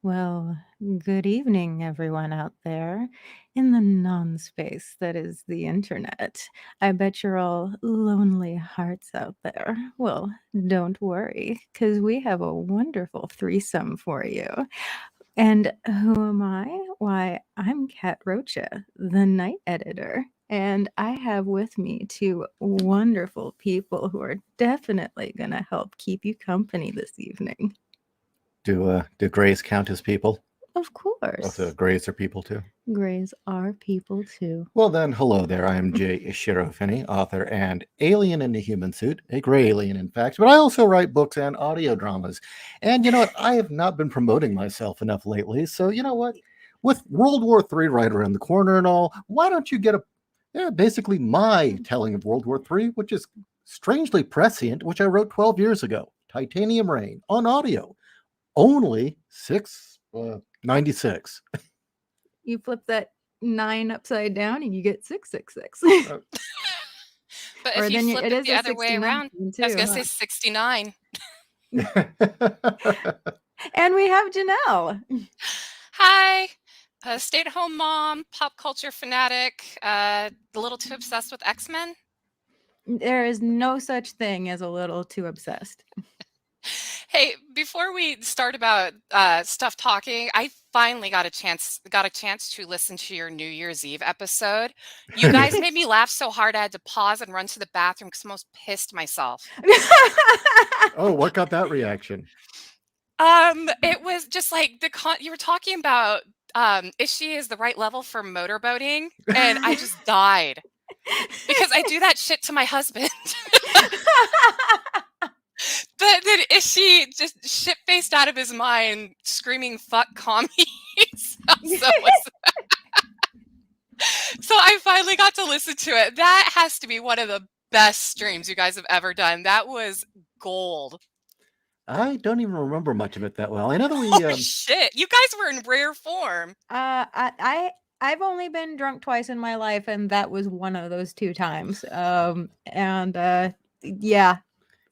Well, good evening, everyone out there in the non-space that is the internet. I bet you're all lonely hearts out there. Well, don't worry, because we have a wonderful threesome for you. And who am I? Why, I'm Kat Rocha, the night editor. And I have with me two wonderful people who are definitely going to help keep you company this evening. Do Greys count as people? Of Oh, course. the Greys are people too. Greys are people too. Well then, hello there. I am J.Ishiro Finney, author and alien in the human suit, a gray alien in fact, but I also write books and audio dramas. And you know what? I have not been promoting myself enough lately, so you know what? With World War III right around the corner and all, why don't you get basically my telling of World War III, which is strangely prescient, which I wrote 12 years ago, Titanium Rain, on audio. Only 696. You flip that 9 upside down and you get 666. But Or if you then flip it it is the a other way 69 around, I was too, going to huh? say 69. And we have Janelle. Hi, a stay-at-home mom, pop culture fanatic, a little too obsessed with X-Men. There is no such thing as a little too obsessed. Hey, before we start about stuff talking, I finally got a chance to listen to your New Year's Eve episode. You guys made me laugh so hard I had to pause and run to the bathroom because I almost pissed myself. Oh, what got that reaction? It was just like you were talking about Ishi is the right level for motorboating, and I just died because I do that shit to my husband. But then Ishi just shit-faced out of his mind, screaming "fuck commies." So I finally got to listen to it. That has to be one of the best streams you guys have ever done. That was gold. I don't even remember much of it that well. I know that we. Holy shit! You guys were in rare form. I've only been drunk twice in my life, and that was one of those 2 times.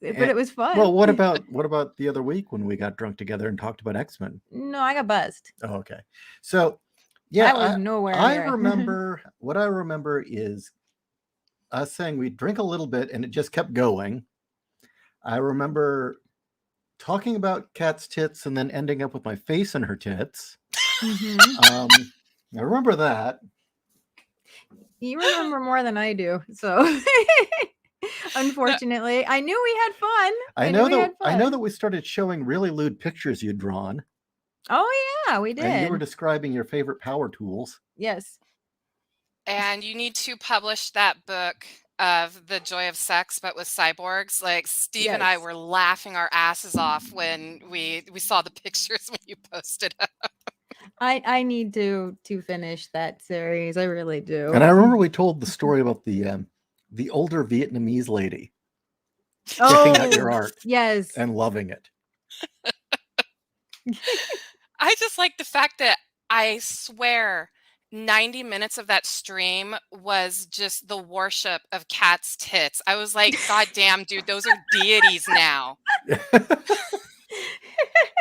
Yeah, but it was fun. Well, what about the other week when we got drunk together and talked about X-Men? No, I got buzzed. Oh, okay. So, I yeah, was nowhere I near it. remember what I remember is us saying we'd drink a little bit and it just kept going. I remember talking about Kat's tits and then ending up with my face in her tits. I remember that. You remember more than I do, so unfortunately, I knew we had fun. I know that we started showing really lewd pictures you'd drawn. Oh yeah, we did. And you were describing your favorite power tools. Yes. And you need to publish that book of The Joy of Sex, but with cyborgs. Like Steve and I were laughing our asses off when we saw the pictures when you posted them. I need to finish that series. I really do. And I remember we told the story about the older Vietnamese lady checking out your art. Yes. And loving it. I just like the fact that I swear 90 minutes of that stream was just the worship of Kat's tits. I was like, God damn, dude, those are deities now.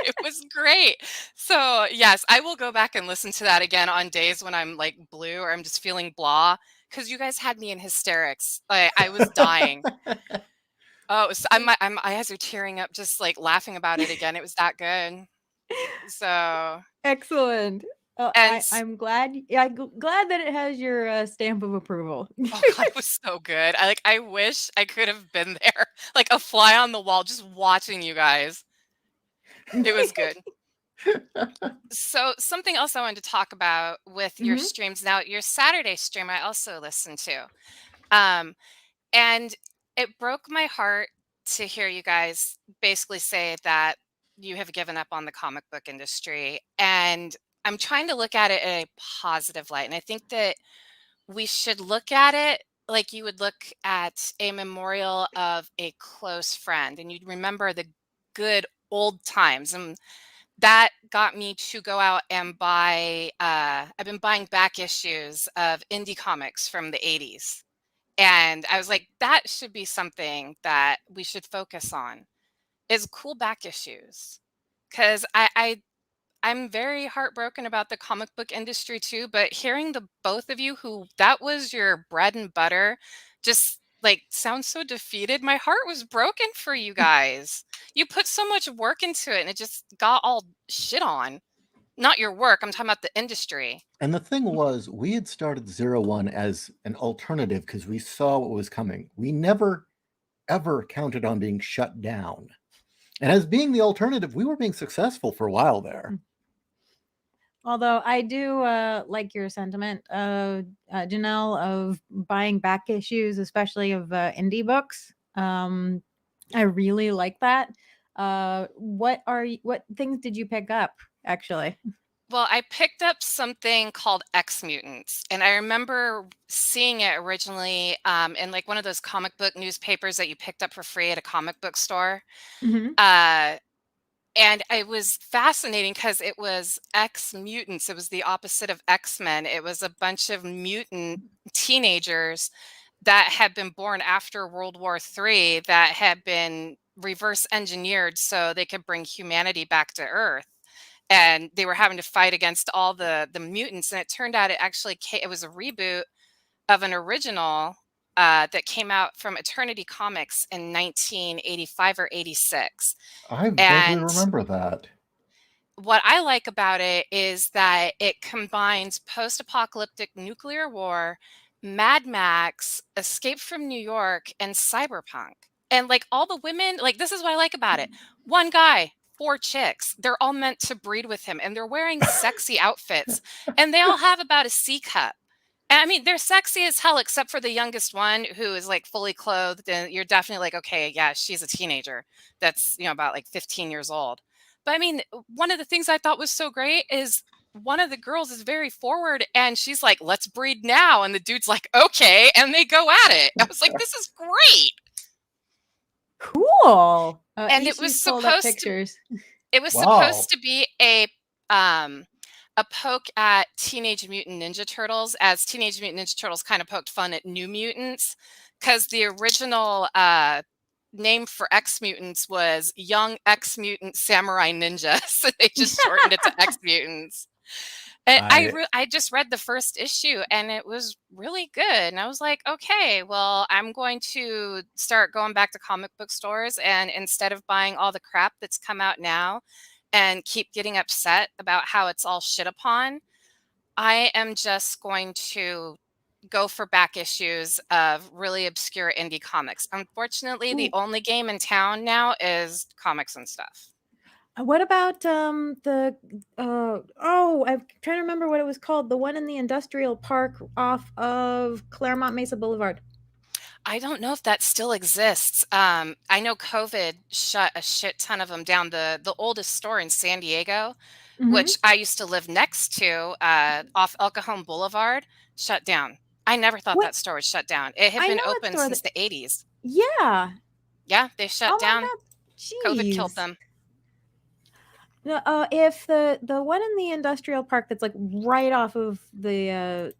It was great. So yes, I will go back and listen to that again on days when I'm like blue or I'm just feeling blah, because you guys had me in hysterics. I was dying. Oh, my eyes are tearing up just like laughing about it again. It was that good. So excellent. I'm glad. Yeah, glad that it has your stamp of approval. Oh God, it was so good. I wish I could have been there, like a fly on the wall, just watching you guys. It was good. So something else I wanted to talk about with your streams. Now, your Saturday stream, I also listened to, and it broke my heart to hear you guys basically say that you have given up on the comic book industry. And I'm trying to look at it in a positive light. And I think that we should look at it like you would look at a memorial of a close friend, and you'd remember the good old times. And that got me to go out and buy, I've been buying back issues of indie comics from the 80s. And I was like, that should be something that we should focus on, is cool back issues. Because I'm very heartbroken about the comic book industry too, but hearing the both of you who that was your bread and butter just like sounds so defeated. My heart was broken for you guys. You put so much work into it and it just got all shit on. Not your work, I'm talking about the industry. And the thing was, we had started 01 as an alternative because we saw what was coming. We never, ever counted on being shut down. And as being the alternative, we were being successful for a while there. Although I do like your sentiment, Janelle, of buying back issues, especially of indie books. I really like that. What things did you pick up, actually? Well, I picked up something called X Mutants, and I remember seeing it originally in like one of those comic book newspapers that you picked up for free at a comic book store. Mm-hmm. And it was fascinating because it was X Mutants. It was the opposite of X-Men. It was a bunch of mutant teenagers that had been born after World War III that had been reverse engineered so they could bring humanity back to Earth. And they were having to fight against all the mutants. And it turned out it was a reboot of an original that came out from Eternity Comics in 1985 or 86. I vaguely And remember that. what I like about it is that it combines post-apocalyptic nuclear war, Mad Max, Escape from New York, and cyberpunk. And like all the women, like this is what I like about it. One guy, four chicks. They're all meant to breed with him and they're wearing sexy outfits and they all have about a C cup. And I mean, they're sexy as hell, except for the youngest one who is like fully clothed. And you're definitely like, okay, yeah, she's a teenager. That's, about like 15 years old. But I mean, one of the things I thought was so great is one of the girls is very forward and she's like, let's breed now. And the dude's like, okay. And they go at it. I was like, this is great. Cool. And it Ishi's was pulled up supposed to pictures. it was Wow. supposed to be a poke at Teenage Mutant Ninja Turtles, as Teenage Mutant Ninja Turtles kind of poked fun at New Mutants, because the original name for X Mutants was Young X Mutant Samurai Ninja, so they just shortened it to X Mutants. And I just read the first issue and it was really good. And I was like, okay, well, I'm going to start going back to comic book stores. And instead of buying all the crap that's come out now and keep getting upset about how it's all shit upon, I am just going to go for back issues of really obscure indie comics. Unfortunately, the only game in town now is comics and stuff. What about I'm trying to remember what it was called. The one in the industrial park off of Claremont Mesa Boulevard. I don't know if that still exists. I know COVID shut a shit ton of them down. The oldest store in San Diego, which I used to live next to, off El Cajon Boulevard, shut down. I never thought that store was shut down. It had been open since the 80s. Yeah. Yeah, they shut down. My God. COVID killed them. If the one in the industrial park that's like right off of the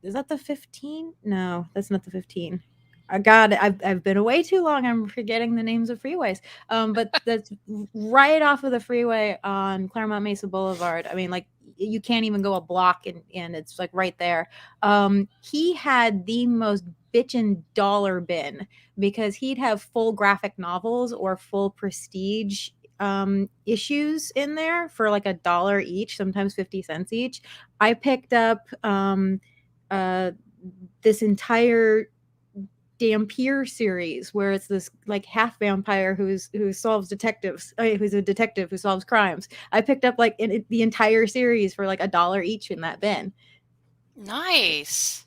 is that the 15? No, that's not the 15. God, I've been away too long. I'm forgetting the names of freeways. But that's right off of the freeway on Claremont Mesa Boulevard. I mean, like you can't even go a block and it's like right there. He had the most bitchin' dollar bin because he'd have full graphic novels or full prestige issues in there for like $1 each, sometimes 50 cents each. I picked up this entire Dampier series where it's this like half vampire who solves detectives, who's a detective who solves crimes. I picked up like the entire series for like $1 each in that bin. Nice.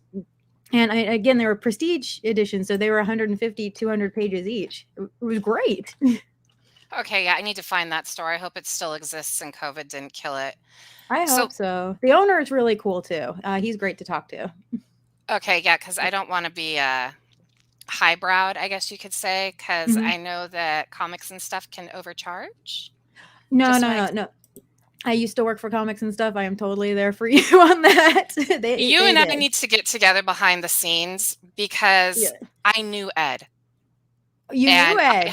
And again, they were prestige editions, so they were 150, 200 pages each. It was great. Okay, yeah, I need to find that store. I hope it still exists and COVID didn't kill it. I hope so. The owner is really cool too. He's great to talk to. Okay, yeah, because I don't want to be highbrowed, I guess you could say, because I know that comics and stuff can overcharge. No. I used to work for comics and stuff. I am totally there for you on that. I need to get together behind the scenes because I knew Ed. You knew Ed.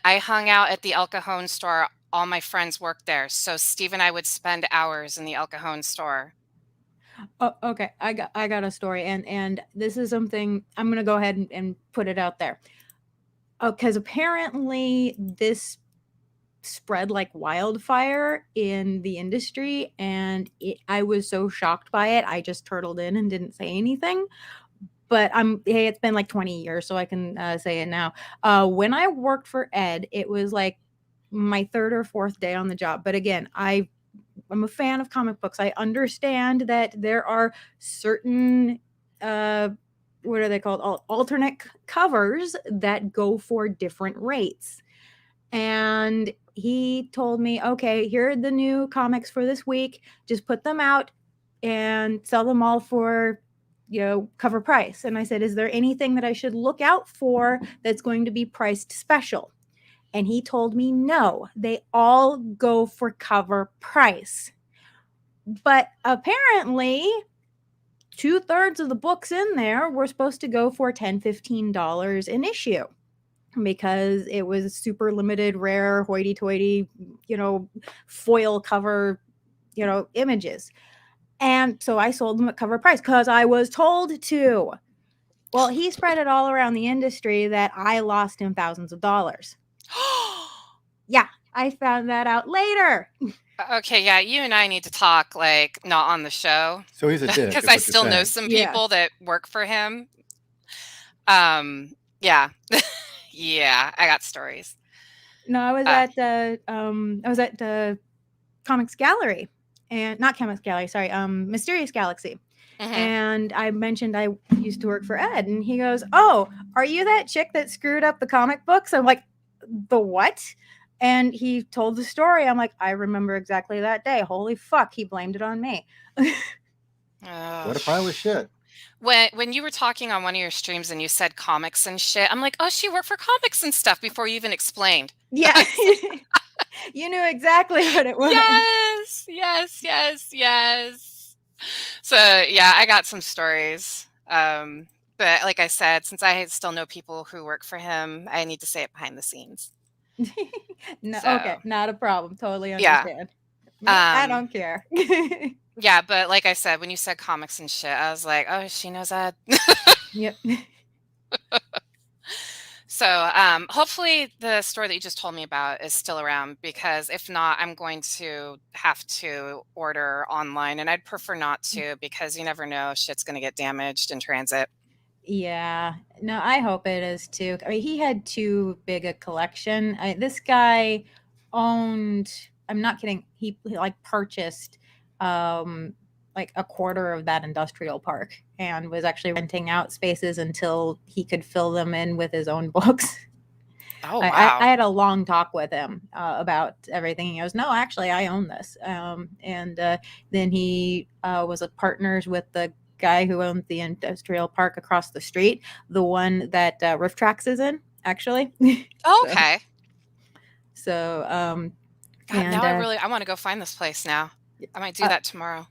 I hung out at the El Cajon store all my friends worked there. So Steve and I would spend hours in the El Cajon store. Oh, okay. I got a story, and this is something I'm gonna go ahead and put it out there. Because apparently this spread like wildfire in the industry, and I was so shocked by it, I just turtled in and didn't say anything. But hey, it's been like 20 years, so I can say it now. When I worked for Ed, it was like my third or fourth day on the job. But again, I'm a fan of comic books. I understand that there are certain what are they called? Alternate covers that go for different rates. And he told me, okay, here are the new comics for this week. Just put them out and sell them all for, cover price. And I said, is there anything that I should look out for that's going to be priced special? And he told me, no, they all go for cover price. But apparently, 2/3 of the books in there were supposed to go for $10, $15 an issue, because it was super limited, rare, hoity-toity, foil cover, images. And so I sold them at cover price because I was told to. Well, he spread it all around the industry that I lost him thousands of dollars. Yeah, I found that out later. Okay, yeah, you and I need to talk, like, not on the show. So he's a dick. Because is I what you're still know saying. some Yes. people that work for him. Yeah. Yeah, I got stories. No, I was at the Comics Gallery, and not Comics Gallery, sorry, Mysterious Galaxy. Mhm. And I mentioned I used to work for Ed, and he goes, "Oh, are you that chick that screwed up the comic books?" I'm like, "The what?" And he told the story. I'm like, "I remember exactly that day. Holy fuck, he blamed it on me." What a pile of shit. When you were talking on one of your streams and you said comics and shit, I'm like, oh, she worked for comics and stuff before you even explained. Yeah. You knew exactly what it was. Yes, yes, yes, yes. So yeah, I got some stories. But like I said, since I still know people who work for him, I need to say it behind the scenes. No, So, okay, not a problem. Totally yeah. understand. I don't care. Yeah, but like I said, when you said comics and shit, I was like, oh, she knows that. Yep. So hopefully the store that you just told me about is still around, because if not, I'm going to have to order online, and I'd prefer not to, because you never know if shit's going to get damaged in transit. Yeah, no, I hope it is too. I mean, he had too big a collection. This guy owned, I'm not kidding, he like purchased like a quarter of that industrial park, and was actually renting out spaces until he could fill them in with his own books. Oh, I wow. had a long talk with him about everything. He goes, "No, actually, I own this." And then he was a partners with the guy who owned the industrial park across the street, the one that Riff Tracks is in, actually. Oh, okay. So, God, and now I want to go find this place now. I might do that tomorrow.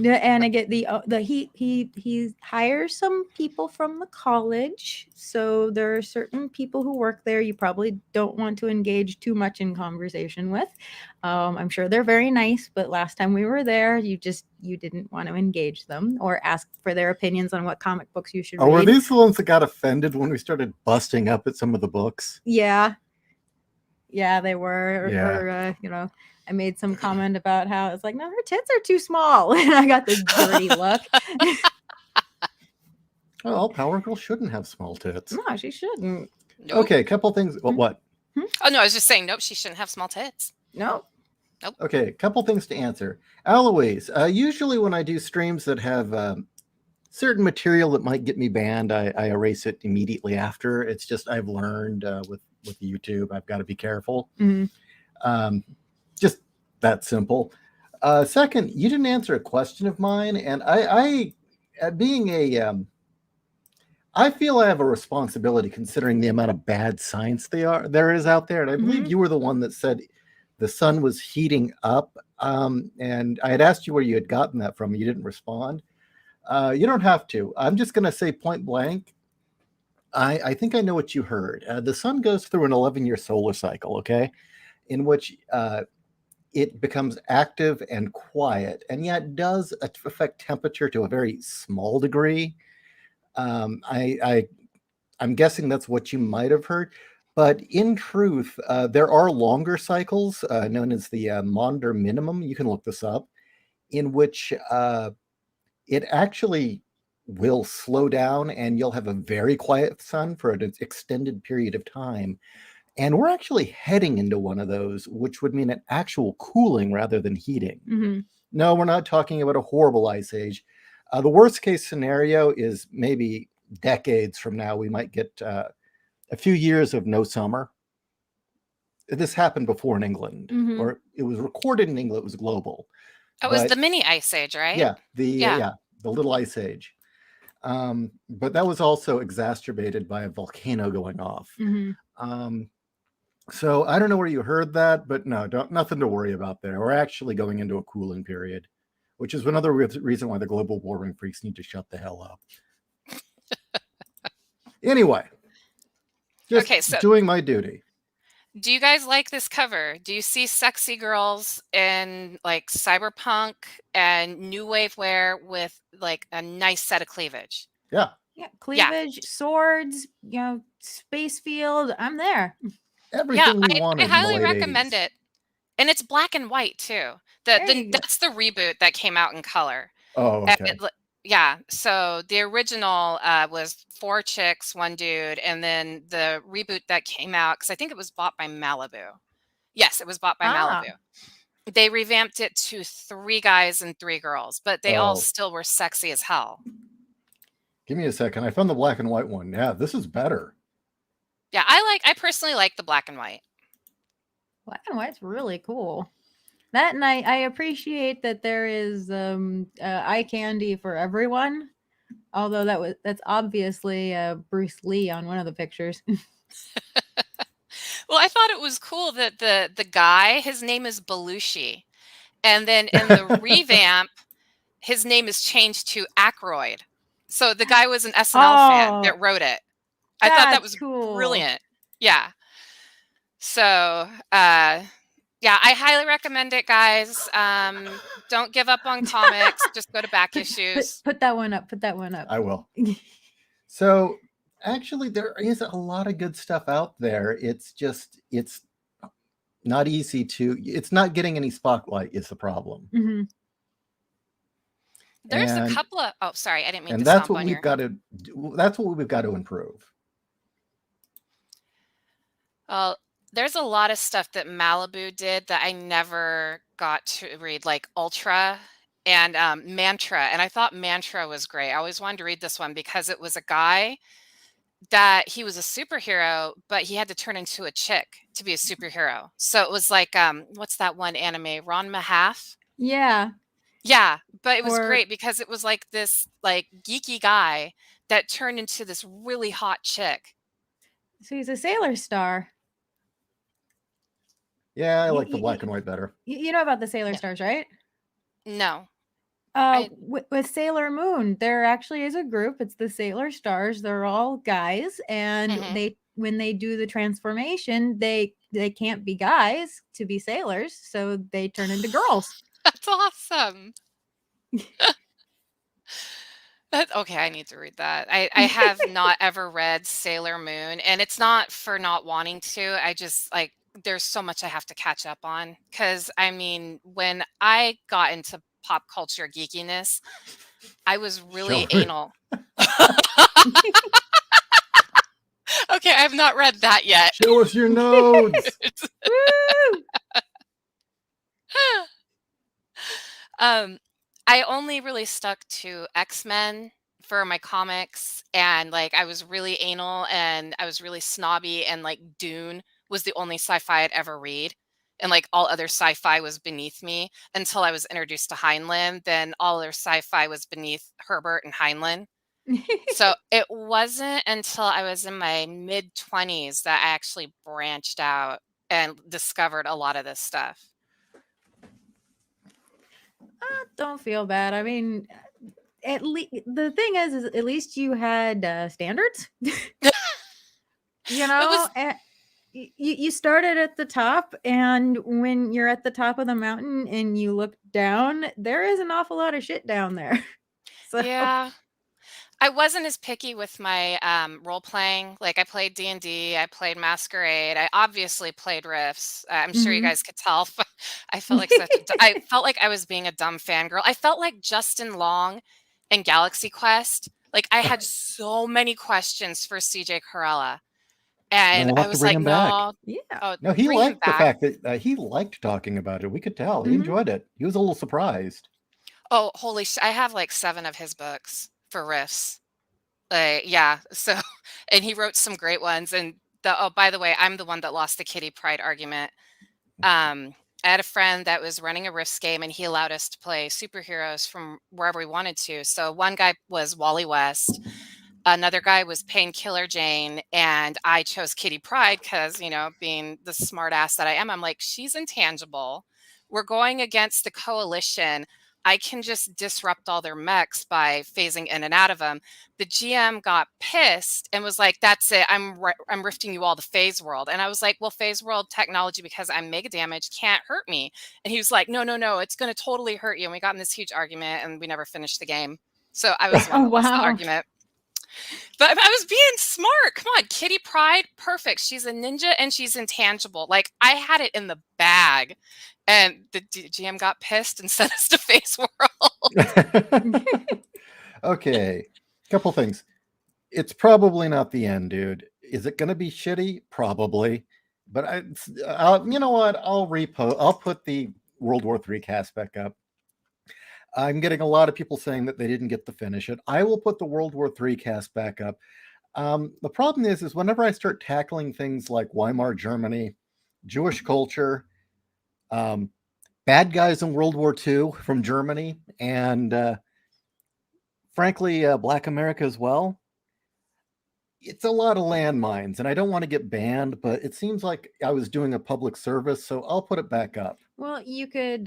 and I get he hires some people from the college, so there are certain people who work there you probably don't want to engage too much in conversation with. I'm sure they're very nice, but last time we were there, you didn't want to engage them or ask for their opinions on what comic books you should read. Were these the ones that got offended when we started busting up at some of the books? Yeah, they were. Yeah. Or, I made some comment about how it's like, no, her tits are too small, and I got this dirty look. Well, Power Girl shouldn't have small tits. No, she shouldn't. Nope. Okay, a couple things. What? Oh, no, I was just saying, nope, she shouldn't have small tits. No. Okay, a couple things to answer. Eloise, usually when I do streams that have certain material that might get me banned, I erase it immediately after. It's just I've learned with YouTube, I've got to be careful. Mm-hmm. Just that simple. Second, you didn't answer a question of mine, and I being I feel I have a responsibility considering the amount of bad science there is out there, and I believe you were the one that said the sun was heating up, and I had asked you where you had gotten that from. You didn't respond. You don't have to. I'm just going to say point blank, I think I know what you heard. The sun goes through an 11-year solar cycle, okay? in which it becomes active and quiet, and yet does affect temperature to a very small degree. I'm guessing that's what you might have heard. But in truth, there are longer cycles known as the Maunder minimum. You can look this up, in which it actually will slow down and you'll have a very quiet sun for an extended period of time. And we're actually heading into one of those, which would mean an actual cooling rather than heating. Mm-hmm. No, we're not talking about a horrible ice age. The worst case scenario is maybe decades from now, we might get a few years of no summer. This happened before in England, Mm-hmm. or it was recorded in England. It was global. It was the mini ice age, right? Yeah, the little ice age. But that was also exacerbated by a volcano going off. Mm-hmm. So I don't know where you heard that, but no, nothing to worry about there. We're actually going into a cooling period, which is another reason why the global warming freaks need to shut the hell up. Anyway, just doing my duty. Do you guys like this cover? Do you see sexy girls in like cyberpunk and new wave wear with like a nice set of cleavage? Yeah. Yeah, cleavage, swords, space field. I'm there. Everything we wanted. I highly recommend it. And it's black and white too. That's the reboot that came out in color. Oh, okay. Yeah, so the original was 4 chicks, 1 dude, and then the reboot that came out, because I think it was bought by Malibu. Yes, it was bought by Malibu. They revamped it to 3 guys and 3 girls, but they all still were sexy as hell. Give me a second. I found the black and white one. Yeah, this is better. Yeah, I personally like the black and white. Black and white's really cool. That, and I appreciate that there is eye candy for everyone. Although that's obviously Bruce Lee on one of the pictures. Well, I thought it was cool that the guy, his name is Belushi, and then in the revamp, his name is changed to Aykroyd. So the guy was an SNL fan that wrote it. I thought that was cool. Brilliant. Yeah. So, yeah, I highly recommend it, guys. Don't give up on comics. Just go to back issues. Put that one up. Put that one up. I will. So, actually, there is a lot of good stuff out there. It's not easy to. It's not getting any spotlight is the problem. Mm-hmm. There's a couple of. Oh, sorry, I didn't mean to. And that's what we've got to. That's what we've got to improve. Well, there's a lot of stuff that Malibu did that I never got to read, like Ultra and Mantra. And I thought Mantra was great. I always wanted to read this one because it was a guy that he was a superhero, but he had to turn into a chick to be a superhero. So it was like, what's that one anime? Ron Mahaff? Yeah. Yeah, but it was great because it was like this like geeky guy that turned into this really hot chick. So he's a Sailor Star. Yeah, I like the black and white better. You know about the Sailor Stars, right? No. With Sailor Moon, there actually is a group. It's the Sailor Stars. They're all guys, and when they do the transformation, they can't be guys to be sailors, so they turn into girls. That's awesome. Okay, I need to read that. I have not ever read Sailor Moon, and it's not for not wanting to. I just like there's so much I have to catch up on because I mean, when I got into pop culture geekiness, I was really anal. Okay, I have not read that yet. Show us your notes. I only really stuck to X-Men for my comics, and like I was really anal and I was really snobby, and like Dune was the only sci-fi I'd ever read, and like all other sci-fi was beneath me until I was introduced to Heinlein. Then all other sci-fi was beneath Herbert and Heinlein. So it wasn't until I was in my mid-20s that I actually branched out and discovered a lot of this stuff. Don't feel bad. I mean, at least the thing is at least you had standards. You know, You started at the top, and when you're at the top of the mountain and you look down, there is an awful lot of shit down there. So Yeah. I wasn't as picky with my role playing. Like I played D&D, I played Masquerade, I obviously played Rifts. I'm sure you Mhm. guys could tell. I felt like I felt like I was being a dumb fangirl. I felt like Justin Long in Galaxy Quest. Like I had so many questions for CJ Corella, Then and we'll I have to was bring like, him back. no, Yeah. oh, No, he bring him liked the back. fact that he liked talking about it. We could tell he Mhm. enjoyed it. He was a little surprised. Oh, holy I have like 7 of his books for Rifts. Yeah, so and he wrote some great ones, and oh, by the way, I'm the one that lost the Kitty Pride argument. I had a friend that was running a Rifts game, and he allowed us to play superheroes from wherever we wanted to. So one guy was Wally West, another guy was Painkiller Jane, and I chose Kitty Pride because, being the smart ass that I am, I'm like, she's intangible. We're going against the coalition. I can just disrupt all their mechs by phasing in and out of them. The GM got pissed and was like, "That's it. I'm rifting you all the phase world." And I was like, "Well, phase world technology, because I'm mega damage, can't hurt me." And he was like, "No, no, no, it's going to totally hurt you." And we got in this huge argument, and we never finished the game. So I was the one Oh, that lost the wow. argument. But I was being smart. Come on, Kitty Pride, perfect. She's a ninja and she's intangible. Like I had it in the bag, and the GM got pissed and sent us to Face World. Okay, couple things. It's probably not the end, dude. Is it going to be shitty? Probably. But you know what? I'll put the World War III cast back up. I'm getting a lot of people saying that they didn't get to finish it. I will put the World War III cast back up. The problem is whenever I start tackling things like Weimar Germany, Jewish culture, um, bad guys in World War II from Germany, and frankly, Black America as well, it's a lot of landmines, and I don't want to get banned, but it seems like I was doing a public service, so I'll put it back up. Well, you could,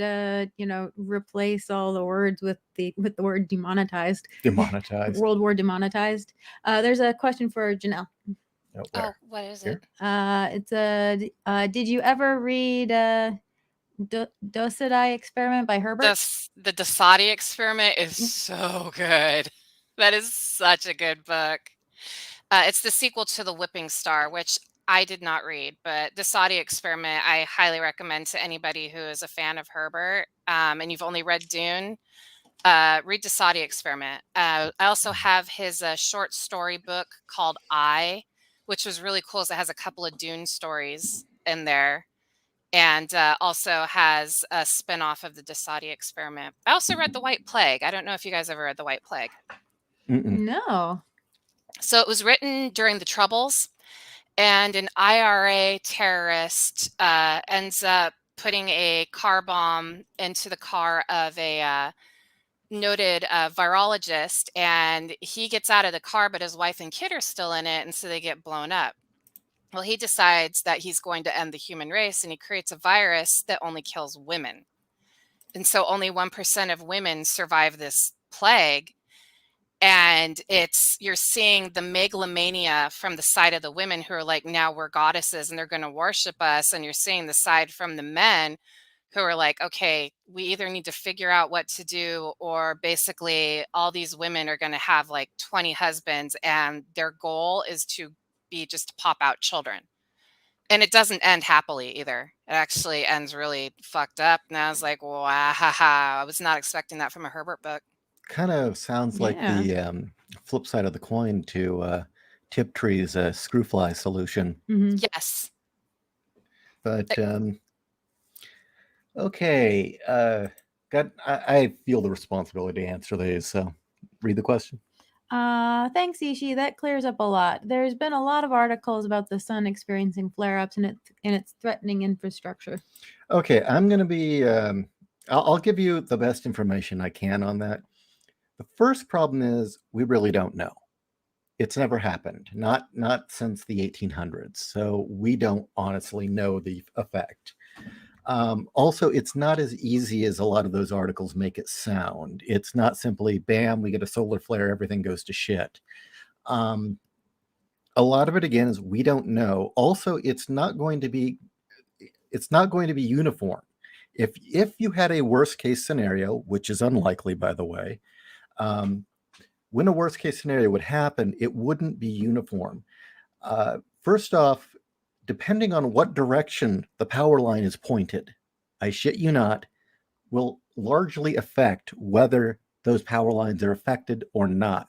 replace all the words with the word demonetized. Demonetized. World War demonetized. There's a question for Janelle. Oh, Oh, where? what is Here? it? It's did you ever read Dosidai Experiment by Herbert? The Dasadi Experiment is Yeah. so good. That is such a good book. It's the sequel to The Whipping Star, which I did not read, but Dasadi Experiment I highly recommend to anybody who is a fan of Herbert, and you've only read Dune. Read Dasadi Experiment. I also have his short story book called which was really cool. So it has a couple of Dune stories in there, and also has a spinoff of the Dasadi Experiment. I also read The White Plague. I don't know if you guys ever read The White Plague. Mm-mm. No. So it was written during the Troubles, and an IRA terrorist ends up putting a car bomb into the car of a noted virologist, and he gets out of the car, but his wife and kid are still in it, and so they get blown up. Well, he decides that he's going to end the human race, and he creates a virus that only kills women. And so only 1% of women survive this plague. And you're seeing the megalomania from the side of the women who are like, now we're goddesses and they're going to worship us. And you're seeing the side from the men who are like, okay, we either need to figure out what to do, or basically all these women are going to have like 20 husbands, and their goal is to be just to pop out children. And it doesn't end happily either. It actually ends really fucked up. And I was like, wow, I was not expecting that from a Herbert book. Kind of sounds like Yeah. the flip side of the coin to Tiptree's screwfly solution. Mhm. Yes. But okay, I feel the responsibility to answer these. So, read the question. Thanks, Ishi. That clears up a lot. There's been a lot of articles about the sun experiencing flare-ups and its threatening infrastructure. Okay, I'm going to be. I'll give you the best information I can on that. The first problem is we really don't know. It's never happened, not since the 1800s. So we don't honestly know the effect. Also, it's not as easy as a lot of those articles make it sound. It's not simply, bam, we get a solar flare, everything goes to shit. A A lot of it, again, is we don't know. Also, it's not going to be uniform. If you had a worst case scenario, which is unlikely, by the way, when a worst case scenario would happen, it wouldn't be uniform. First off, depending on what direction the power line is pointed, I shit you not, will largely affect whether those power lines are affected or not.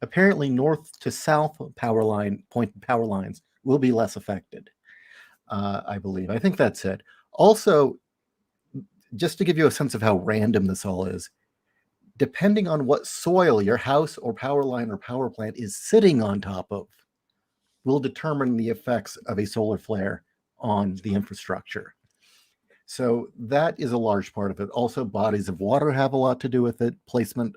Apparently, north to south pointed power lines will be less affected. I believe. I think that's it. Also, just to give you a sense of how random this all is, depending on what soil your house or power line or power plant is sitting on top of, will determine the effects of a solar flare on the infrastructure. So that is a large part of it. Also, bodies of water have a lot to do with it. Placement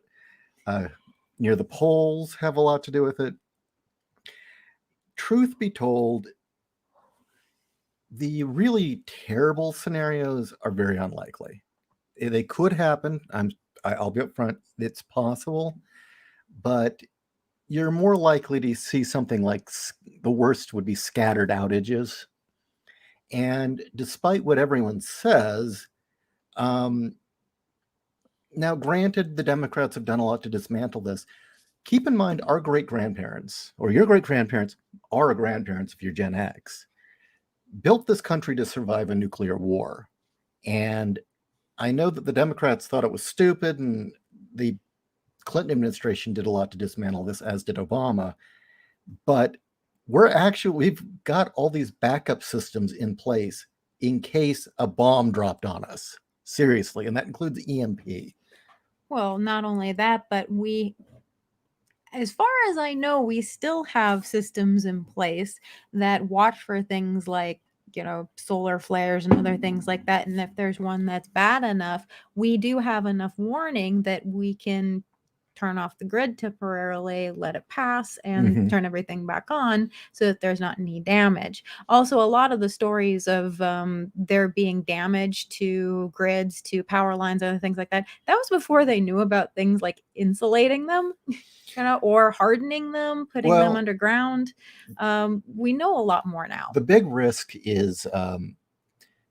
near the poles have a lot to do with it. Truth be told, the really terrible scenarios are very unlikely. They could happen. I'll be upfront. It's possible, but you're more likely to see something like the worst would be scattered outages. And despite what everyone says, now granted, the Democrats have done a lot to dismantle this. Keep in mind, our great-grandparents, or your great-grandparents, our grandparents if you're Gen X, built this country to survive a nuclear war. And I know that the Democrats thought it was stupid, and the Clinton administration did a lot to dismantle this, as did Obama. But we've got all these backup systems in place in case a bomb dropped on us. Seriously, and that includes EMP. Well, not only that, but as far as I know, we still have systems in place that watch for things like, solar flares and other things like that. And if there's one that's bad enough, we do have enough warning that we can turn off the grid temporarily, let it pass, and turn everything back on so that there's not any damage. Also, a lot of the stories of there being damage to grids, to power lines, other things like that, that was before they knew about things like insulating them, or hardening them, putting them underground. We know a lot more now. The big risk is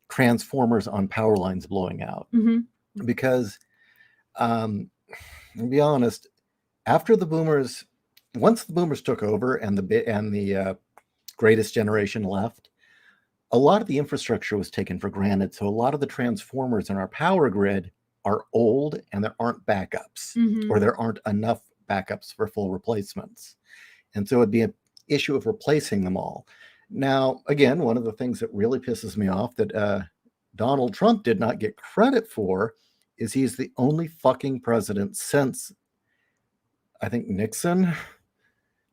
transformers on power lines blowing out. Because to be honest, once the boomers took over and the greatest generation left, a lot of the infrastructure was taken for granted. So a lot of the transformers in our power grid are old, and there aren't backups, or there aren't enough backups for full replacements. And so it'd be an issue of replacing them all. Now, again, one of the things that really pisses me off that Donald Trump did not get credit for is he's the only fucking president since, I think, Nixon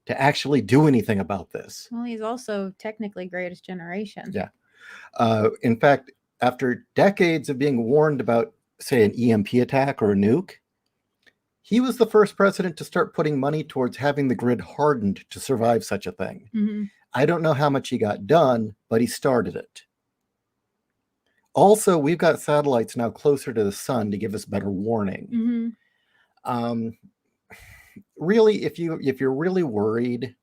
to actually do anything about this. Well, he's also technically greatest generation. Yeah. In fact, after decades of being warned about, say, an EMP attack or a nuke, he was the first president to start putting money towards having the grid hardened to survive such a thing. I don't know how much he got done, but he started it. Also, we've got satellites now closer to the sun to give us better warning. Really, if you're really worried,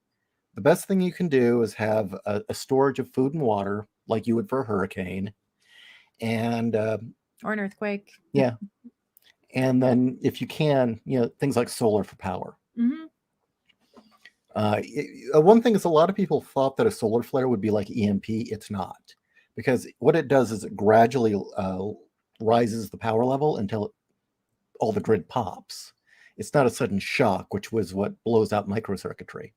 the best thing you can do is have a storage of food and water, like you would for a hurricane, and or an earthquake. Yeah, and then if you can, things like solar for power. One thing is, a lot of people thought that a solar flare would be like EMP. It's not. Because what it does is it gradually rises the power level until all the grid pops. It's not a sudden shock, which was what blows out microcircuitry.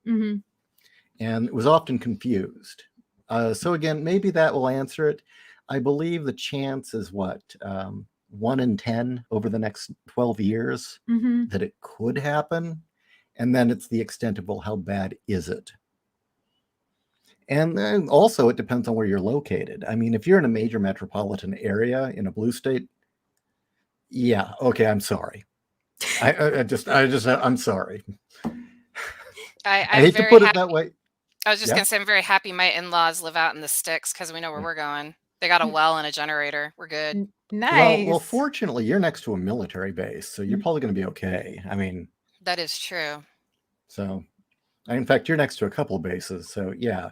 And it was often confused. So again, maybe that will answer it. I believe the chance is 1 in 10 over the next 12 years that it could happen. And then it's the extent of, well, how bad is it? And then also it depends on where you're located. I mean, if you're in a major metropolitan area in a blue state, yeah, okay, I'm sorry. I'm sorry. I hate to put it that way. I was just gonna say, I'm very happy my in-laws live out in the sticks because we know where we're going. They got a well and a generator. We're good. Nice. Well, fortunately, you're next to a military base, so you're probably going to be okay. I mean, that is true. So, In fact, you're next to a couple bases, so yeah.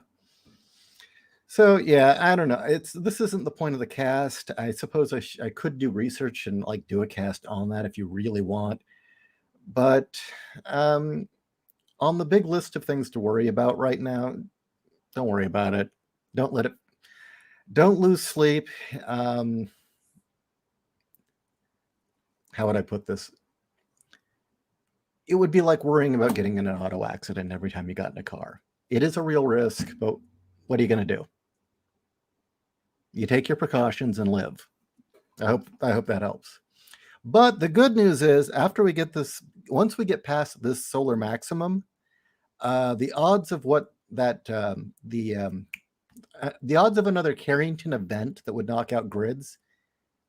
So yeah, I don't know. This isn't the point of the cast. I suppose I could do research and like do a cast on that if you really want. But on the big list of things to worry about right now, don't worry about it. Don't let it. Don't lose sleep. How would I put this? It would be like worrying about getting in an auto accident every time you got in a car. It is a real risk, but what are you going to do? You take your precautions and live. I hope that helps. But the good news is, after we get this, once we get past this solar maximum, the odds of the odds of another Carrington event that would knock out grids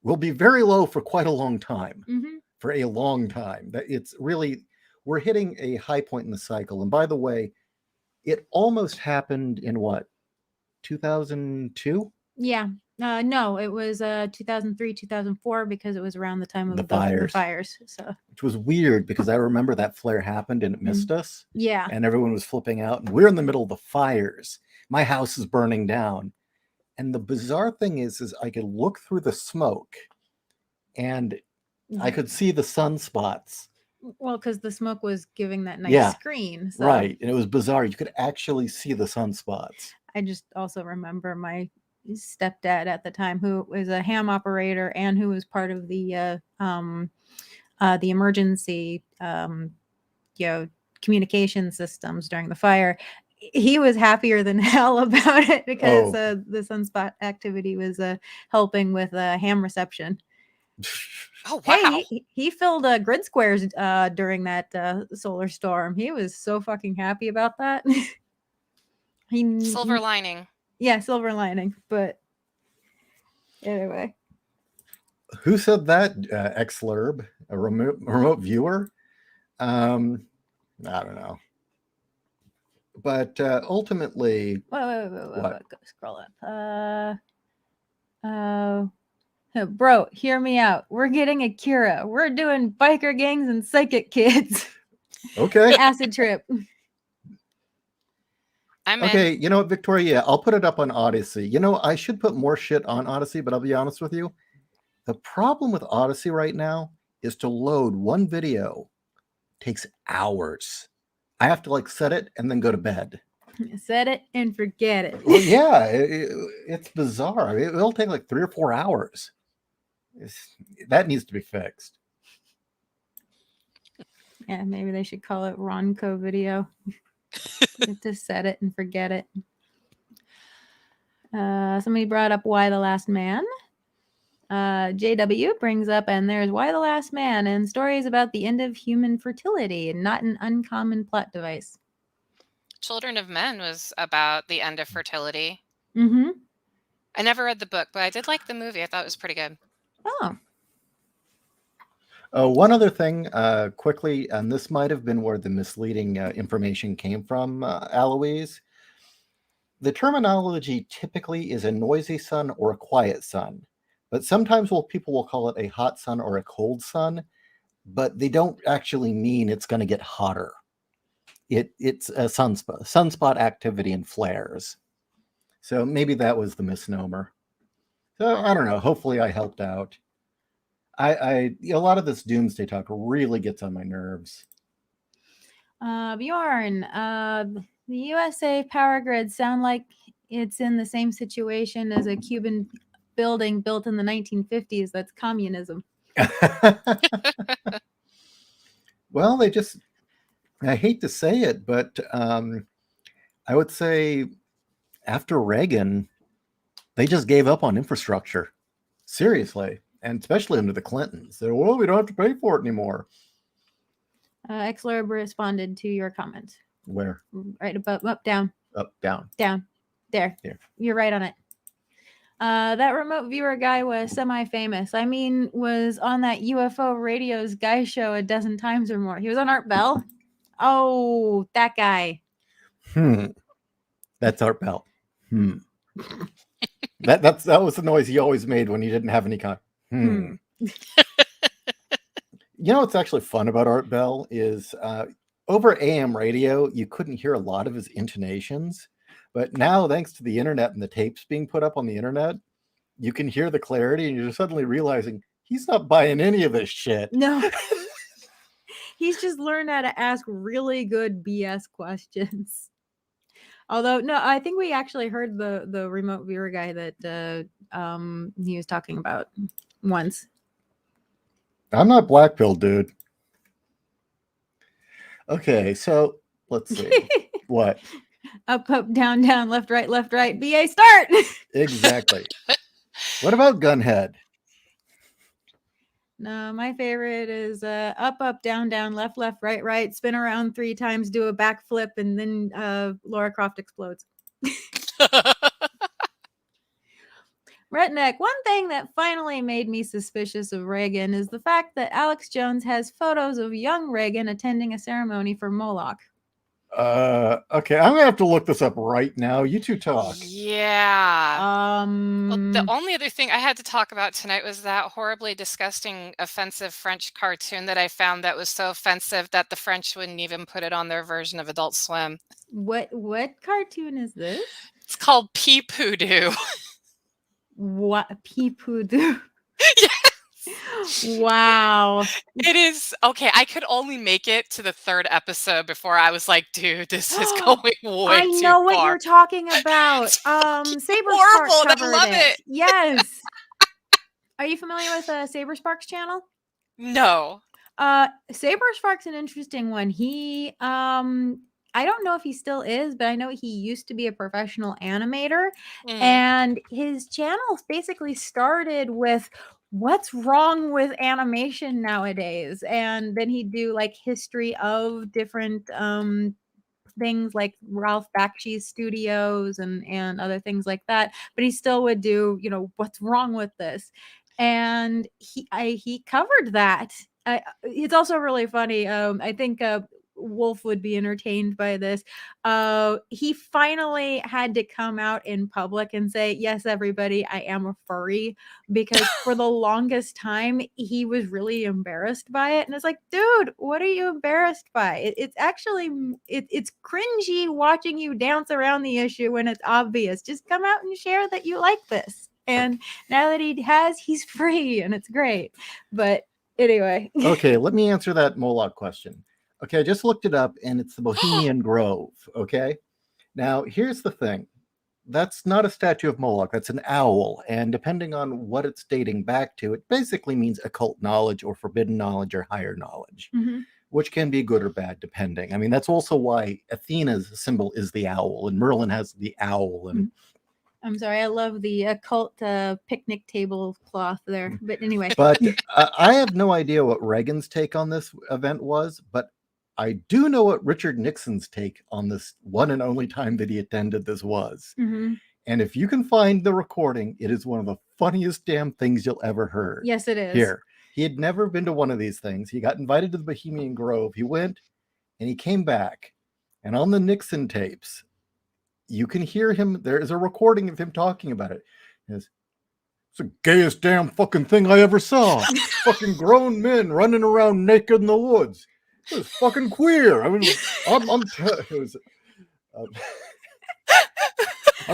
will be very low for quite a long time. Mm-hmm. For a long time. That it's really, we're hitting a high point in the cycle. And by the way, it almost happened in what, 2002? Yeah. No, it was 2003, 2004, because it was around the time of The the fires. fires. So Which was weird because I remember that flare happened and it missed us. yeah. And everyone was flipping out. And we're in the middle of the fires. My house is burning down. And the bizarre thing is I could look through the smoke and I could see the sunspots. Well, because the smoke was giving that nice screen. So. Right. And it was bizarre. You could actually see the sunspots. I just also remember my stepdad at the time, who was a ham operator and who was part of the emergency communication systems during the fire. He was happier than hell about it because the sunspot activity was helping with ham reception. Oh wow! Hey, he filled grid squares during that solar storm. He was so fucking happy about that. Silver lining. Yeah, silver lining. But anyway, who said that? Xlurb, a remote viewer. I don't know. But ultimately, wait, scroll up. Bro, hear me out. We're getting a Kira. We're doing biker gangs and psychic kids. Okay. Acid trip. I'm okay, in. You know what, Victoria? Yeah, I'll put it up on Odyssey. You know, I should put more shit on Odyssey, but I'll be honest with you. The problem with Odyssey right now is to load one video takes hours. I have to like set it and then go to bed. Set it and forget it. Well, yeah, it's bizarre. It'll take like 3 or 4 hours. That needs to be fixed. Yeah, maybe they should call it Ronco video. To set it and forget it. Somebody brought up Why the Last Man. JW brings up, and there's Why the Last Man and stories about the end of human fertility, not an uncommon plot device. Children of Men was about the end of fertility. Mm-hmm. I never read the book, but I did like the movie. I thought it was pretty good. One other thing, quickly, and this might have been where the misleading information came from, Aloise. The terminology typically is a noisy sun or a quiet sun, but sometimes people will call it a hot sun or a cold sun, but they don't actually mean it's going to get hotter. It's a sunspot activity and flares. So maybe that was the misnomer. So I don't know. Hopefully I helped out. A lot of this doomsday talk really gets on my nerves. Bjorn, the USA power grid sound like it's in the same situation as a Cuban building built in the 1950s. That's communism. Well, I hate to say it, but I would say after Reagan, they just gave up on infrastructure. Seriously. And especially under the Clintons. They're, well, we don't have to pay for it anymore. Xlurb responded to your comment. Where? Right above, up, down. Up, down. Down. There. Here. You're right on it. That remote viewer guy was semi-famous. I mean, was on that UFO Radio's guy show a dozen times or more. He was on Art Bell. Oh, that guy. That's Art Bell. That was the noise he always made when he didn't have any You know what's actually fun about Art Bell is over AM radio, you couldn't hear a lot of his intonations. But now, thanks to the internet and the tapes being put up on the internet, you can hear the clarity, and you're suddenly realizing he's not buying any of this shit. No. He's just learned how to ask really good BS questions. Although, no, I think we actually heard the remote viewer guy that he was talking about once. I'm not black-pilled, dude. Okay, so let's see. What? Up, up, down, down, left, right, BA, start! Exactly. What about Gunhead? No, my favorite is up, up, down, down, left, right, spin around 3 times, do a backflip, and then Laura Croft explodes. Redneck, one thing that finally made me suspicious of Reagan is the fact that Alex Jones has photos of young Reagan attending a ceremony for Moloch. Okay, I'm gonna have to look this up right now. You two talk. Yeah. Well, the only other thing I had to talk about tonight was that horribly disgusting, offensive French cartoon that I found that was so offensive that the French wouldn't even put it on their version of Adult Swim. What cartoon is this? It's called Pee Poo Doo. What? Pee Poo Doo? Yes. Wow. It is okay. I could only make it to the 3rd episode before I was like, dude, this is going way too far. I know what you're talking about. Saber horrible, Sparks and I love it. Yes. Are you familiar with Saber Sparks channel? No. Saber Sparks an interesting one. He I don't know if he still is, but I know he used to be a professional animator. And his channel basically started with what's wrong with animation nowadays. And then he'd do like history of different things like Ralph Bakshi's studios and other things like that. But he still would do, what's wrong with this? And he covered that. It's also really funny. I think Wolf would be entertained by this. He finally had to come out in public and say, yes, everybody, I am a furry, because for the longest time he was really embarrassed by it. And it's like, dude, what are you embarrassed by? It's actually it's cringy watching you dance around the issue when it's obvious. Just come out and share that you like this. And now that he's free, and it's great. But anyway. Okay, let me answer that Moloch question. Okay, I just looked it up, and it's the Bohemian Grove, okay? Now, here's the thing. That's not a statue of Moloch. That's an owl, and depending on what it's dating back to, it basically means occult knowledge or forbidden knowledge or higher knowledge, which can be good or bad, depending. I mean, that's also why Athena's symbol is the owl, and Merlin has the owl, and... I'm sorry, I love the occult picnic tablecloth there. But anyway. But I have no idea what Reagan's take on this event was, but I do know what Richard Nixon's take on this one and only time that he attended this was. And if you can find the recording, it is one of the funniest damn things you'll ever heard. Yes, it is. Here. He had never been to one of these things. He got invited to the Bohemian Grove. He went and he came back. And on the Nixon tapes, you can hear him. There is a recording of him talking about it. It's the gayest damn fucking thing I ever saw. Fucking grown men running around naked in the woods. It was fucking queer. I mean, I'm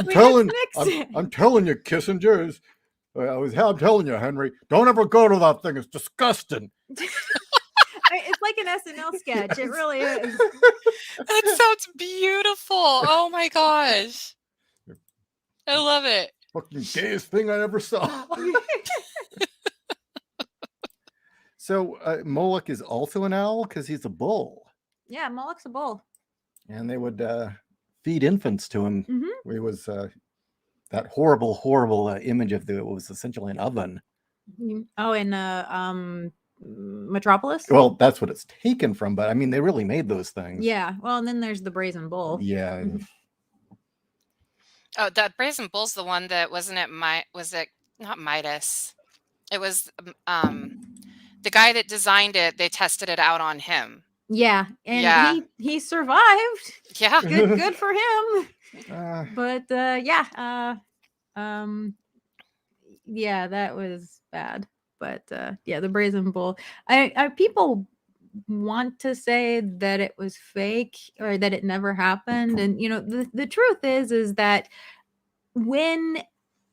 telling you, Kissinger. I'm telling you, Henry. Don't ever go to that thing. It's disgusting. It's like an SNL sketch. It really is. That sounds beautiful. Oh my gosh. I love it. Fucking gayest thing I ever saw. So Moloch is also an owl because he's a bull. Yeah, Moloch's a bull. And they would feed infants to him. It was that horrible image of it was essentially an oven. Oh, and Metropolis? Well, that's what it's taken from, but I mean, they really made those things. Yeah. Well, and then there's the Brazen Bull. Yeah. Oh, that Brazen Bull's the one that wasn't it? Was it not Midas? It was the guy that designed it. They tested it out on him. Yeah, and he survived. Yeah, good for him. But yeah, that was bad. But yeah, the Brazen Bull. I people want to say that it was fake or that it never happened. And the truth is that when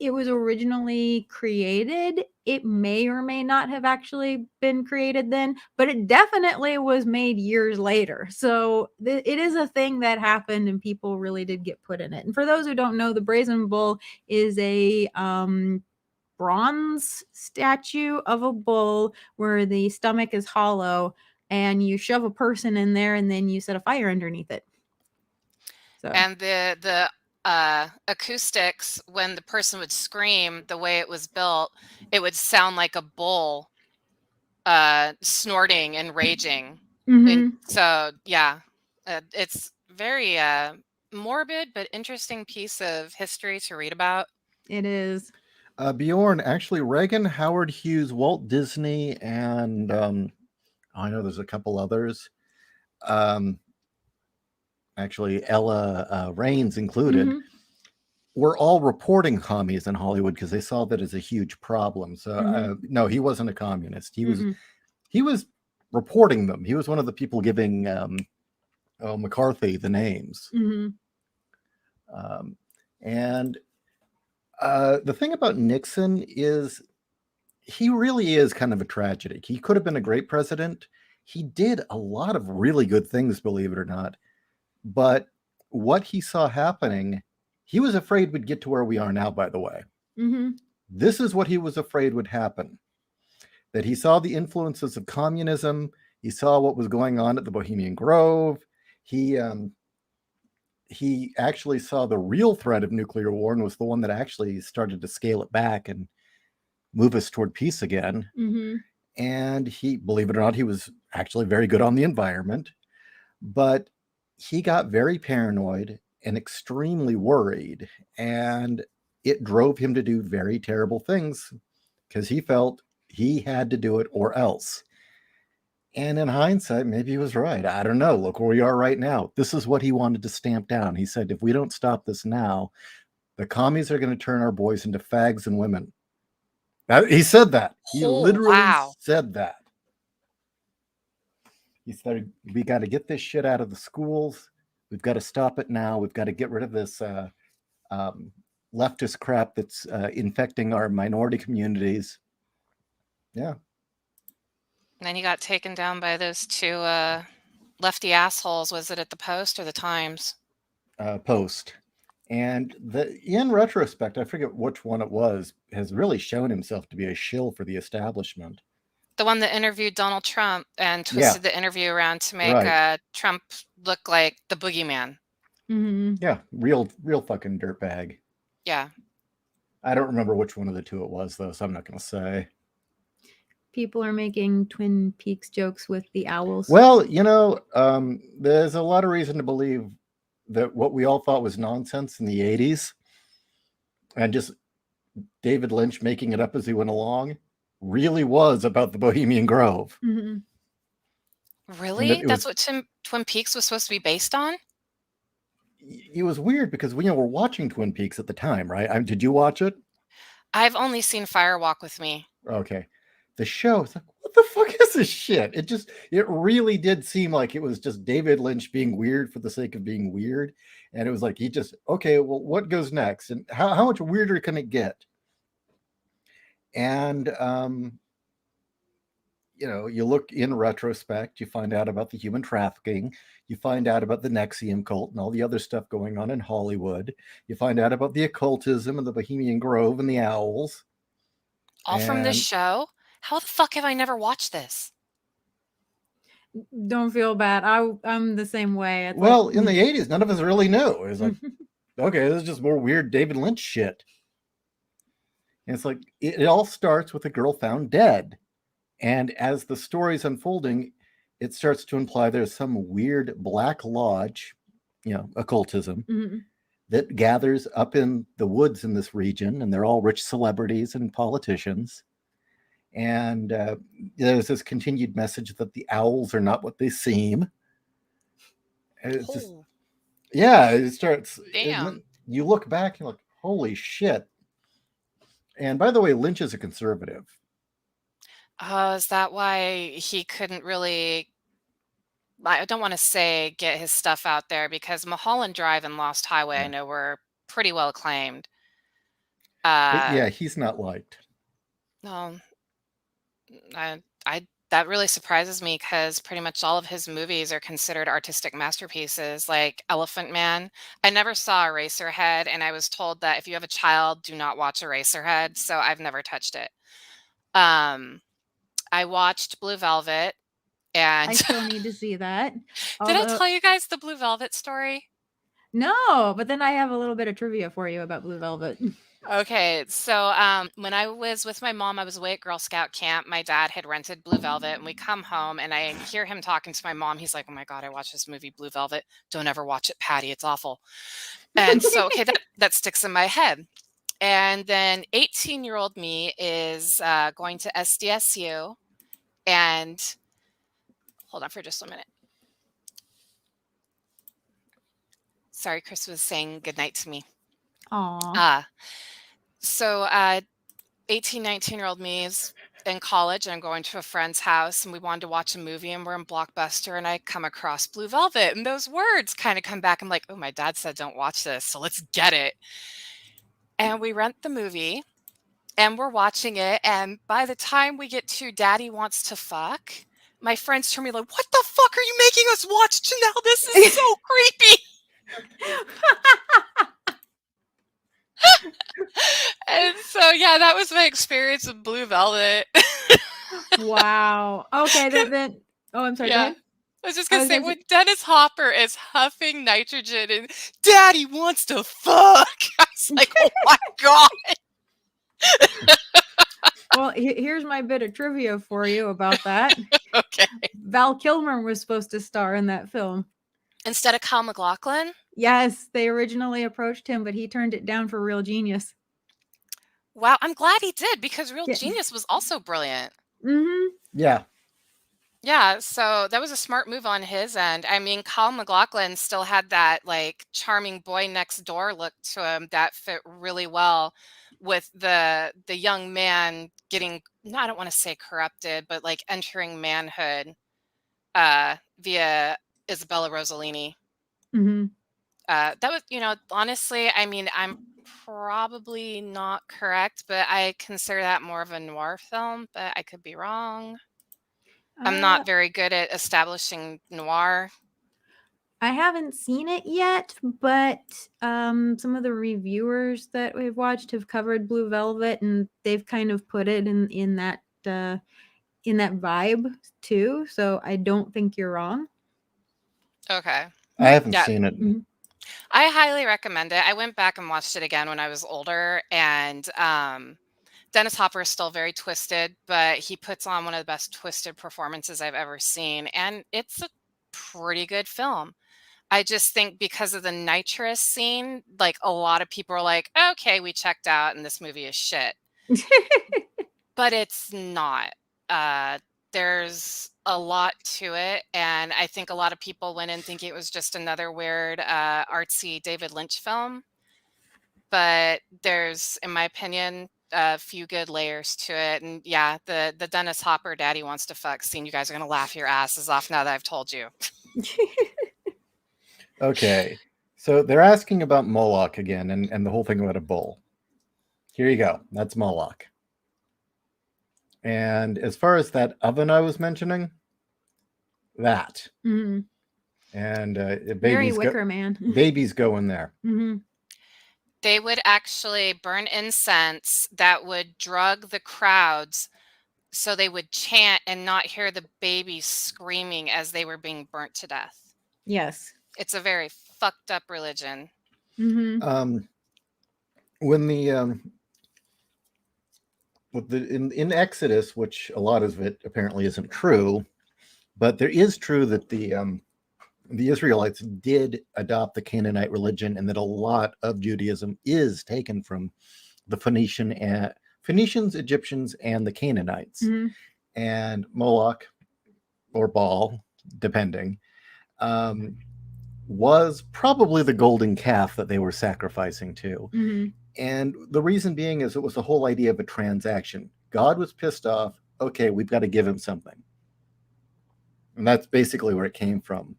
it was originally created, it may or may not have actually been created then, but it definitely was made years later. So it is a thing that happened and people really did get put in it. And for those who don't know, the Brazen Bull is a bronze statue of a bull where the stomach is hollow, and you shove a person in there and then you set a fire underneath it. So And the acoustics, when the person would scream, the way it was built, it would sound like a bull snorting and raging. And so yeah, it's very morbid but interesting piece of history to read about. It is. Bjorn, actually, Reagan, Howard Hughes, Walt Disney, and I know there's a couple others. Actually, Ella Raines included, were all reporting commies in Hollywood because they saw that as a huge problem. So no, he wasn't a communist. He was reporting them. He was one of the people giving McCarthy the names. And the thing about Nixon is he really is kind of a tragedy. He could have been a great president. He did a lot of really good things, believe it or not. But what he saw happening, he was afraid would get to where we are now, by the way. This is what he was afraid would happen. That he saw the influences of communism. He saw what was going on at the Bohemian Grove. He actually saw the real threat of nuclear war and was the one that actually started to scale it back and move us toward peace again. And he, believe it or not, he was actually very good on the environment. But he got very paranoid and extremely worried, and it drove him to do very terrible things because he felt he had to do it or else. And in hindsight, maybe he was right. I don't know. Look where we are right now. This is what he wanted to stamp down. He said, if we don't stop this now, the commies are going to turn our boys into fags and women. He said that. He literally said that. He said, we got to get this shit out of the schools. We've got to stop it now. We've got to get rid of this leftist crap that's infecting our minority communities. Yeah. And then he got taken down by those two lefty assholes. Was it at the Post or the Times? Post. And in retrospect, I forget which one it was, has really shown himself to be a shill for the establishment. The one that interviewed Donald Trump and twisted the interview around to make Trump look like the boogeyman. Yeah, real fucking dirtbag. Yeah. I don't remember which one of the two it was, though, so I'm not going to say. People are making Twin Peaks jokes with the owls. Well, there's a lot of reason to believe that what we all thought was nonsense in the 80s and just David Lynch making it up as he went along really was about the Bohemian Grove. Really? That's what Twin Peaks was supposed to be based on? It was weird because we were watching Twin Peaks at the time, right? Did you watch it? I've only seen Fire Walk with Me. Okay. The show is like, what the fuck is this shit? It really did seem like it was just David Lynch being weird for the sake of being weird. And it was like, okay, well, what goes next? And how much weirder can it get? And, you look in retrospect, you find out about the human trafficking, you find out about the NXIVM cult and all the other stuff going on in Hollywood. You find out about the occultism and the Bohemian Grove and the owls. All from this show? How the fuck have I never watched this? Don't feel bad. I'm the same way. It's in the 80s, none of us really knew. It was like, okay, this is just more weird David Lynch shit. And it's like, it all starts with a girl found dead. And as the story's unfolding, it starts to imply there's some weird black lodge, occultism, that gathers up in the woods in this region. And they're all rich celebrities and politicians. And there's this continued message that the owls are not what they seem. And it's just, it starts. Damn. You look back and you're like, holy shit. And by the way, Lynch is a conservative. Is that why he couldn't really I don't want to say get his stuff out there, because Mulholland Drive and Lost Highway, I Yeah. know, were pretty well acclaimed. But yeah, he's not liked. No, I that really surprises me, because pretty much all of his movies are considered artistic masterpieces, like Elephant Man. I never saw Eraserhead, and I was told that if you have a child, do not watch Eraserhead, so I've never touched it. I watched Blue Velvet, and I still need to see that. did I Although, tell you guys the Blue Velvet story? no, but then I have a little bit of trivia for you about Blue Velvet. Okay, so when I was with my mom, I was away at Girl Scout camp. My dad had rented Blue Velvet, and we come home, and I hear him talking to my mom. He's like, "Oh my God, I watched this movie, Blue Velvet. Don't ever watch it, Patty. It's awful." And so, okay, that sticks in my head. And then 18-year-old me is going to SDSU, and hold on for just a minute. Sorry, Chris was saying goodnight to me. Aw. So 18, 19-year-old me is in college, and I'm going to a friend's house, and we wanted to watch a movie, and we're in Blockbuster, and I come across Blue Velvet, and those words kind of come back. I'm like, oh, my dad said don't watch this, so let's get it. And we rent the movie, and we're watching it, and by the time we get to Daddy Wants to Fuck, my friends turn me like, what the fuck are you making us watch, Janelle? This is so creepy. And so, yeah, that was my experience with Blue Velvet. Wow. Okay, then. Oh, I'm sorry. Go Yeah. ahead. I was just I gonna was say, gonna when say, Dennis Hopper is huffing nitrogen and Daddy wants to fuck, I was like, oh my God. well, here's my bit of trivia for you about that. Okay. Val Kilmer was supposed to star in that film. Instead of Kyle MacLachlan? Yes, they originally approached him, but he turned it down for Real Genius. Wow, I'm glad he did, because Real Yeah. Genius was also brilliant. Mm-hmm. Yeah. Yeah, so that was a smart move on his end. I mean, Kyle MacLachlan still had that like charming boy next door look to him that fit really well with the young man getting, no, I don't want to say corrupted, but like entering manhood via Isabella Rossellini. Mm-hmm. That was, honestly, I mean, I'm probably not correct, but I consider that more of a noir film, but I could be wrong. I'm not very good at establishing noir. I haven't seen it yet, but some of the reviewers that we've watched have covered Blue Velvet, and they've kind of put it in that vibe too. So I don't think you're wrong. Okay. I haven't Yeah. seen it. Mm-hmm. I highly recommend it. I went back and watched it again when I was older, and Dennis Hopper is still very twisted, but he puts on one of the best twisted performances I've ever seen, and it's a pretty good film. I just think because of the nitrous scene, like a lot of people are like, okay, we checked out and this movie is shit. But it's not. There's a lot to it, and I think a lot of people went in thinking it was just another weird, artsy David Lynch film. But there's, in my opinion, a few good layers to it. And yeah, the Dennis Hopper Daddy Wants to Fuck scene, you guys are gonna laugh your asses off now that I've told you. Okay. So they're asking about Moloch again and the whole thing about a bull. Here you go. That's Moloch. And as far as that oven I was mentioning, that. Mm-hmm. And Very Wicker Man. babies go in there. Mm-hmm. They would actually burn incense that would drug the crowds so they would chant and not hear the babies screaming as they were being burnt to death. Yes. It's a very fucked up religion. Mm-hmm. When in Exodus, which a lot of it apparently isn't true, but there is true that the Israelites did adopt the Canaanite religion, and that a lot of Judaism is taken from the Phoenicians, Egyptians, and the Canaanites. Mm-hmm. And Moloch, or Baal, depending, was probably the golden calf that they were sacrificing to. Mm-hmm. And the reason being is it was the whole idea of a transaction. God was pissed off. Okay, we've got to give him something. And that's basically where it came from.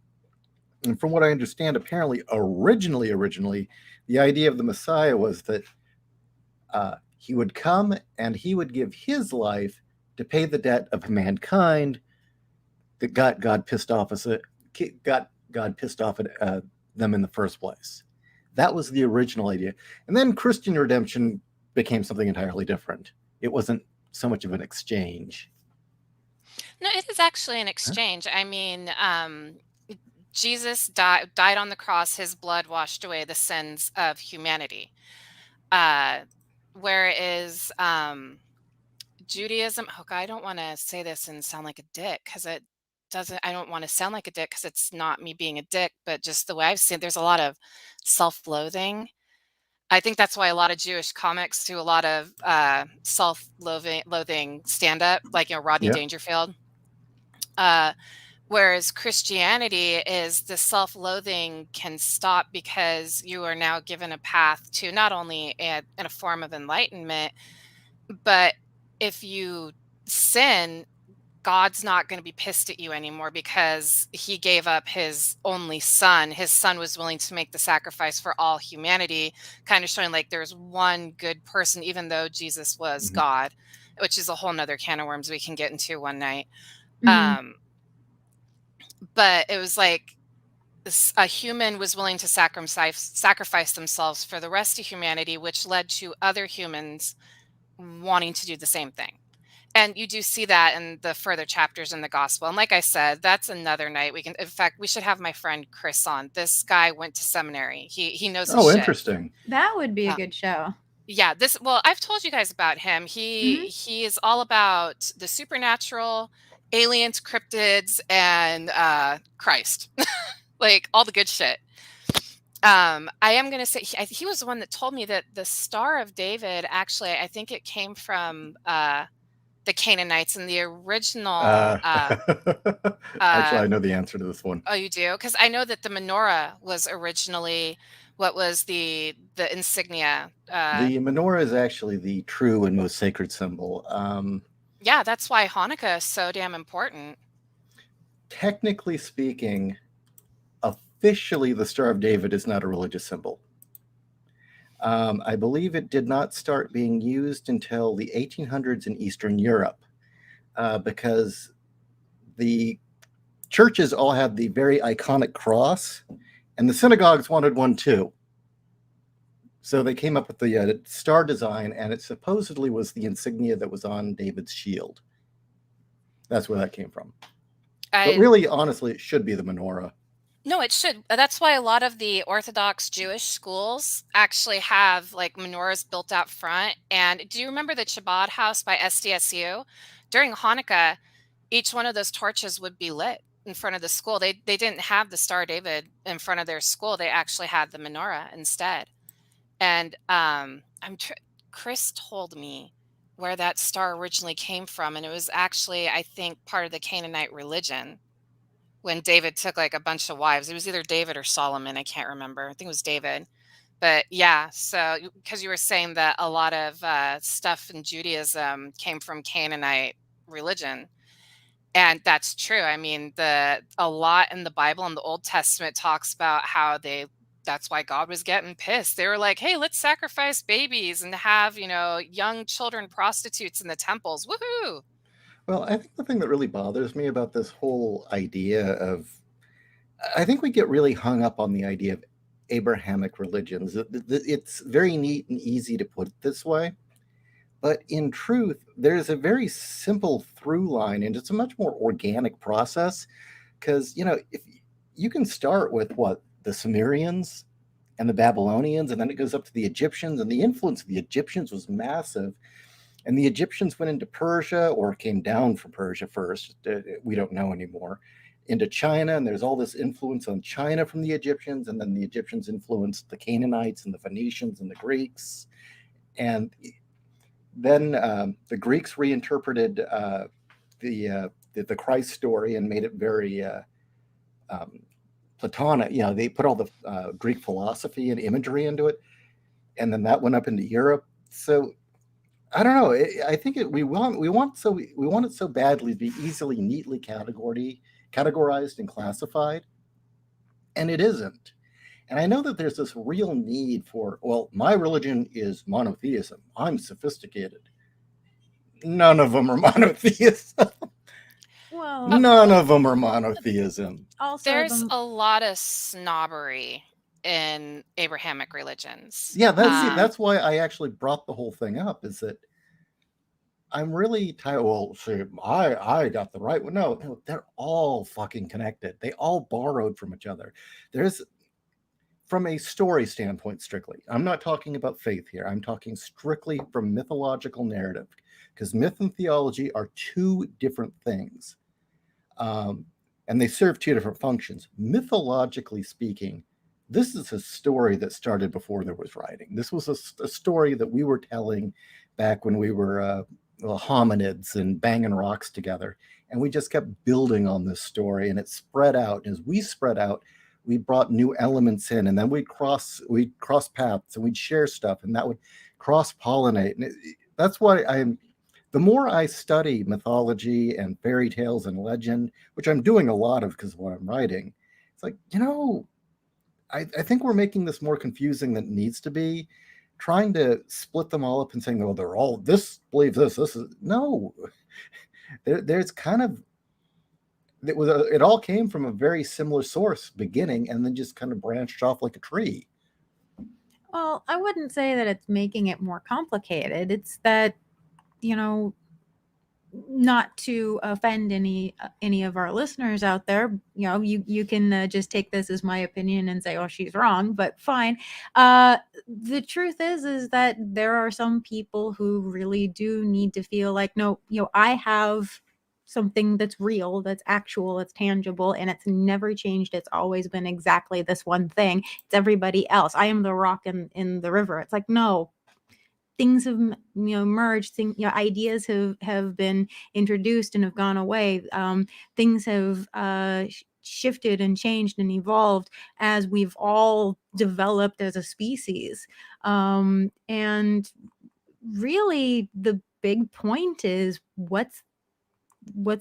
And from what I understand, apparently, originally, the idea of the Messiah was that he would come and he would give his life to pay the debt of mankind that got God pissed off at them in the first place. That was the original idea. And then Christian redemption became something entirely different. It wasn't so much of an exchange. No, it is actually an Huh? exchange. I mean, Jesus died on the cross. His blood washed away the sins of humanity. Uh, whereas Judaism, oh God, I don't want to say this and sound like a dick because it doesn't, I don't want to sound like a dick because it's not me being a dick, but just the way I've seen, there's a lot of self-loathing. I think that's why a lot of Jewish comics do a lot of self-loathing stand-up, like, Rodney Yeah. Dangerfield. Whereas Christianity is the self-loathing can stop because you are now given a path to not only in a form of enlightenment, but if you sin, God's not going to be pissed at you anymore because he gave up his only son. His son was willing to make the sacrifice for all humanity, kind of showing like there's one good person, even though Jesus was Mm-hmm. God, which is a whole nother can of worms we can get into one night. Mhm. But it was like a human was willing to sacrifice themselves for the rest of humanity, which led to other humans wanting to do the same thing. And you do see that in the further chapters in the gospel. And like I said, that's another night we can, in fact, we should have my friend Chris on. This guy went to seminary. He knows his Oh, shit. interesting. That would be a Uh, good show. yeah, well, I've told you guys about him. Mhm. He is all about the supernatural, aliens, cryptids, and Christ. Like all the good shit. I am going to say he was the one that told me that the Star of David, actually, I think it came from the Canaanites in the original. Actually, I know the answer to this one. Oh, you do? Because I know that the menorah was originally what was the insignia. The menorah is actually the true and most sacred symbol. Yeah, that's why Hanukkah is so damn important. Technically speaking, officially, the Star of David is not a religious symbol. I believe it did not start being used until the 1800s in Eastern Europe, because the churches all had the very iconic cross, and the synagogues wanted one too. So they came up with the star design, and it supposedly was the insignia that was on David's shield. That's where that came from. But really, honestly, it should be the menorah. No, it should. That's why a lot of the Orthodox Jewish schools actually have like menorahs built out front. And do you remember the Chabad house by SDSU? During Hanukkah, each one of those torches would be lit in front of the school. They didn't have the Star of David in front of their school. They actually had the menorah instead. And Chris told me where that star originally came from, and it was actually, I think, part of the Canaanite religion. When David took like a bunch of wives, it was either David or Solomon. I can't remember. I think it was David. But yeah, so because you were saying that a lot of stuff in Judaism came from Canaanite religion. And that's true. I mean, a lot in the Bible in the Old Testament talks about how that's why God was getting pissed. They were like, hey, let's sacrifice babies and have, young children prostitutes in the temples. Woohoo. Well, I think the thing that really bothers me about this whole idea I think we get really hung up on the idea of Abrahamic religions. It's very neat and easy to put it this way. But in truth, there's a very simple through line, and it's a much more organic process. Because, if you can start with the Sumerians and the Babylonians, and then it goes up to the Egyptians, and the influence of the Egyptians was massive. And the Egyptians went into Persia, or came down from Persia first. We don't know anymore. Into China, and there's all this influence on China from the Egyptians, and then the Egyptians influenced the Canaanites and the Phoenicians and the Greeks. And then the Greeks reinterpreted the Christ story and made it very Platonic. They put all the Greek philosophy and imagery into it, and then that went up into Europe. So I don't know. I think we want it so badly to be easily, neatly categorized and classified, and it isn't. And I know that there's this real need for, well, my religion is monotheism. I'm sophisticated. None of them are monotheism. Well, None of them are monotheism. also There's a lot of snobbery in Abrahamic religions. Yeah, that's why I actually brought the whole thing up, is that I'm really tired. Well, see, I got the right one. No, they're all fucking connected. They all borrowed from each other. There's, from a story standpoint, strictly, I'm not talking about faith here. I'm talking strictly from mythological narrative, because myth and theology are two different things, and they serve two different functions. Mythologically speaking, this is a story that started before there was writing. This was a story that we were telling back when we were hominids and banging rocks together, and we just kept building on this story, and it spread out. As we spread out, we brought new elements in, and then we'd cross paths, and we'd share stuff, and that would cross pollinate. And that's why the more I study mythology and fairy tales and legend, which I'm doing a lot of because of what I'm writing, it's like, I think we're making this more confusing than it needs to be. Trying to split them all up and saying, well, they're all, this believes this is, no. There's kind of, it all came from a very similar source beginning, and then just kind of branched off like a tree. Well, I wouldn't say that it's making it more complicated. It's that, not to offend any of our listeners out there, you can just take this as my opinion and say, oh, she's wrong, but fine. The truth is that there are some people who really do need to feel like, no, I have something that's real, that's actual, it's tangible, and it's never changed. It's always been exactly this one thing. It's everybody else. I am the rock in the river. It's like, no, things have merged. Ideas have been introduced and have gone away. Things have shifted and changed and evolved as we've all developed as a species. And really, the big point is what's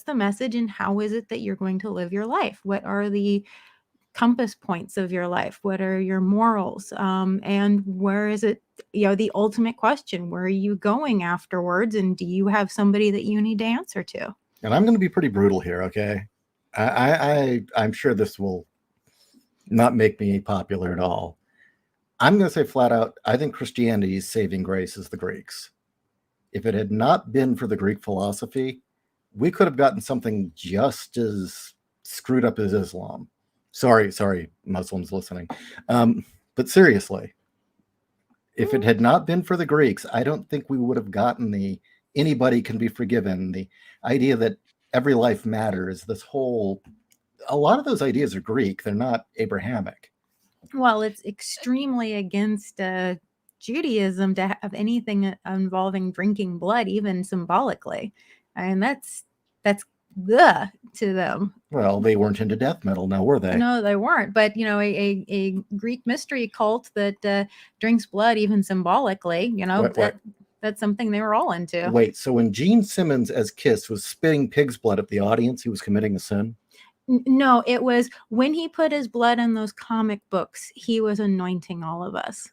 the message, and how is it that you're going to live your life? What are the compass points of your life? What are your morals? And where is it, the ultimate question, where are you going afterwards? And do you have somebody that you need to answer to? And I'm going to be pretty brutal here, okay? I'm sure this will not make me popular at all. I'm going to say flat out, I think Christianity's saving grace is the Greeks. If it had not been for the Greek philosophy, we could have gotten something just as screwed up as Islam. Sorry, Muslims listening. But seriously, if it had not been for the Greeks, I don't think we would have gotten the anybody can be forgiven, the idea that every life matters, a lot of those ideas are Greek. They're not Abrahamic. Well, it's extremely against Judaism to have anything involving drinking blood, even symbolically. And that's to them. Well, they weren't into death metal, now were they? No, they weren't. But a Greek mystery cult that drinks blood, even symbolically, that's something they were all into. Wait, so when Gene Simmons as Kiss was spitting pig's blood at the audience, he was committing a sin? No, it was when he put his blood in those comic books, he was anointing all of us.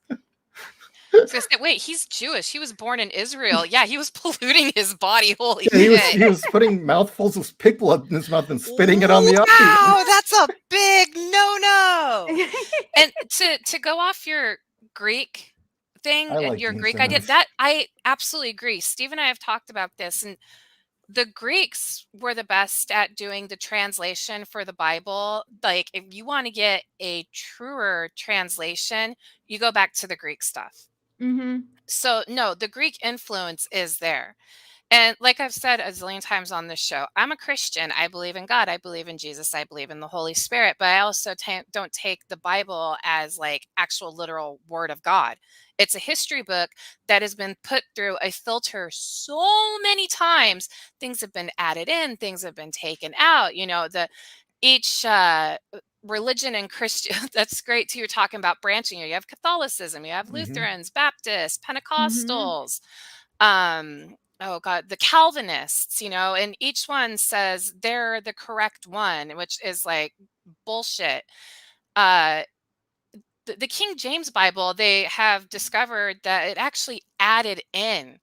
Wait, he's Jewish. He was born in Israel. Yeah, he was polluting his body. Holy shit. He was putting mouthfuls of pig blood in his mouth and spitting it on the audience. Wow, that's a big no-no. And to go off your Greek thing, your Greek idea, that I absolutely agree. Steve and I have talked about this, and the Greeks were the best at doing the translation for the Bible. Like, if you want to get a truer translation, you go back to the Greek stuff. Mm-hmm. So no, the Greek influence is there. And like I've said a zillion times on this show, I'm a Christian. I believe in God. I believe in Jesus. I believe in the Holy Spirit. But I also don't take the Bible as like actual literal word of God. It's a history book that has been put through a filter so many times. Things have been added in. Things have been taken out. Each religion and Christian, that's great too. You're talking about branching. You have Catholicism, you have Lutherans, Baptists, Pentecostals. oh god, the Calvinists, and each one says they're the correct one, which is like bullshit. Uh, the King James Bible, they have discovered that it actually added in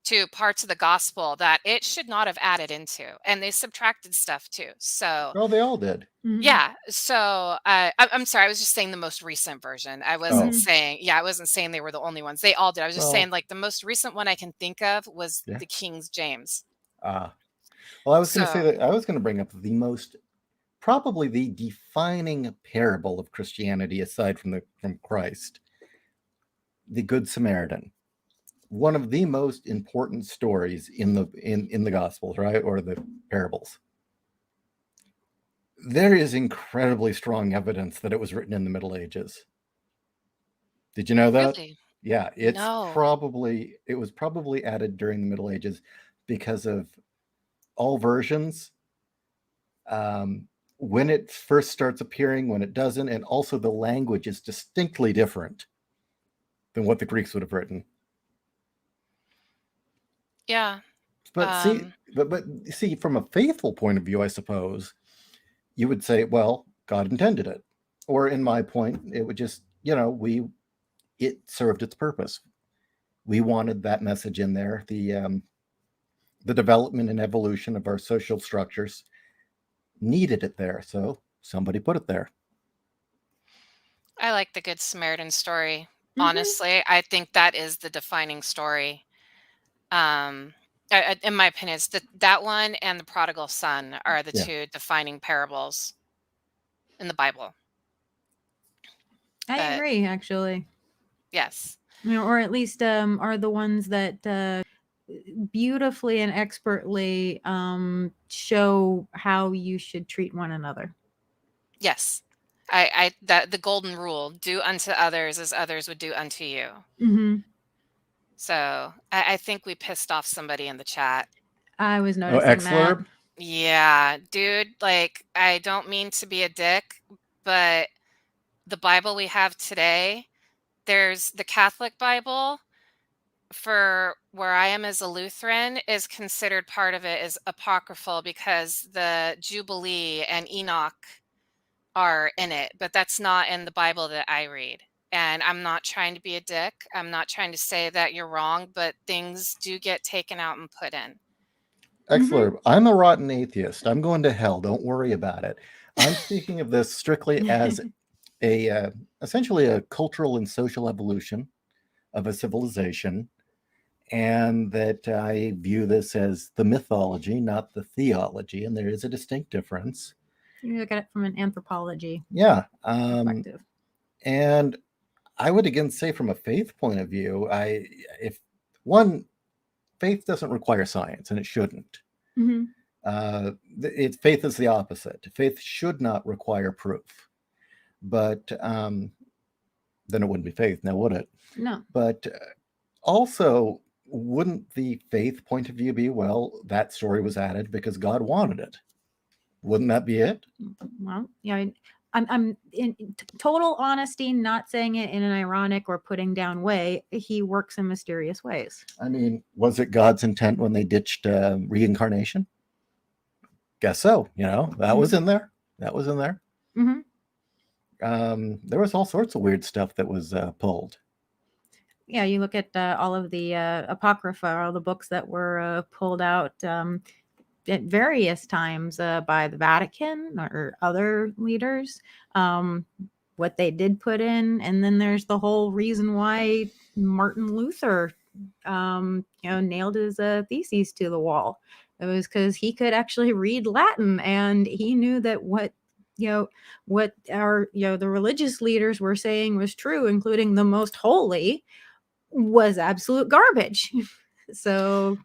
to parts of the gospel that it should not have added into, and they subtracted stuff too. So Oh, they all did. yeah, so I'm sorry, I was just saying the most recent version. I wasn't Oh, saying, yeah, I wasn't saying they were the only ones. They all did. I was just saying, well, like, the most recent one I can think of was yeah. the King James. Well, I was going to say So that I was going to bring up probably the defining parable of Christianity aside from Christ, the Good Samaritan. One of the most important stories in the Gospels, right, or the parables. There is incredibly strong evidence that it was written in the Middle Ages. Did you know that? really, Yeah, it no. was probably added during the Middle Ages because of all versions. When it first starts appearing, when it doesn't, and also the language is distinctly different than what the Greeks would have written. Yeah. But see, Um, but see, from a faithful point of view, I suppose you would say, well, God intended it, or in my point, it would just, it served its purpose. We wanted that message in there. The development and evolution of our social structures needed it there, so somebody put it there. I like the Good Samaritan story. Mhm. Honestly, I think that is the defining story. Um, in my opinion, it's that one and the prodigal son are the Yeah, two defining parables in the Bible. I But agree, actually. yes, Or at least are the ones that beautifully and expertly show how you should treat one another. yes, I that the golden rule: do unto others as others would do unto you. Hmm. So I think we pissed off somebody in the chat. I was oh, noticing that. Exler. Yeah, dude, like, I don't mean to be a dick, but the Bible we have today, there's the Catholic Bible for where I am as a Lutheran is considered part of it is apocryphal because the Jubilee and Enoch are in it, but that's not in the Bible that I read. And I'm not trying to be a dick. I'm not trying to say that you're wrong, but things do get taken out and put in. Exler, I'm a rotten atheist. I'm going to hell. Don't worry about it. I'm speaking of this strictly as essentially a cultural and social evolution of a civilization, and that I view this as the mythology, not the theology, and there is a distinct difference. You look at it from an anthropology Yeah, perspective. and I would again say from a faith point of view, if one faith doesn't require science, and it shouldn't. Hmm. Faith is the opposite. Faith should not require proof, but then it wouldn't be faith, now would it? No. But also, wouldn't the faith point of view be, well, that story was added because God wanted it? Wouldn't that be it? Well, yeah, I'm in total honesty, not saying it in an ironic or putting down way. He works in mysterious ways. I mean, was it God's intent when they ditched reincarnation? Guess so. That was in there. That was in there. Hmm. There was all sorts of weird stuff that was pulled. Yeah, you look at all of the apocrypha, all the books that were pulled out at various times by the Vatican or other leaders. What they did put in, and then there's the whole reason why Martin Luther, nailed his theses to the wall. It was because he could actually read Latin, and he knew that what our the religious leaders were saying was true, including the most holy, was absolute garbage. So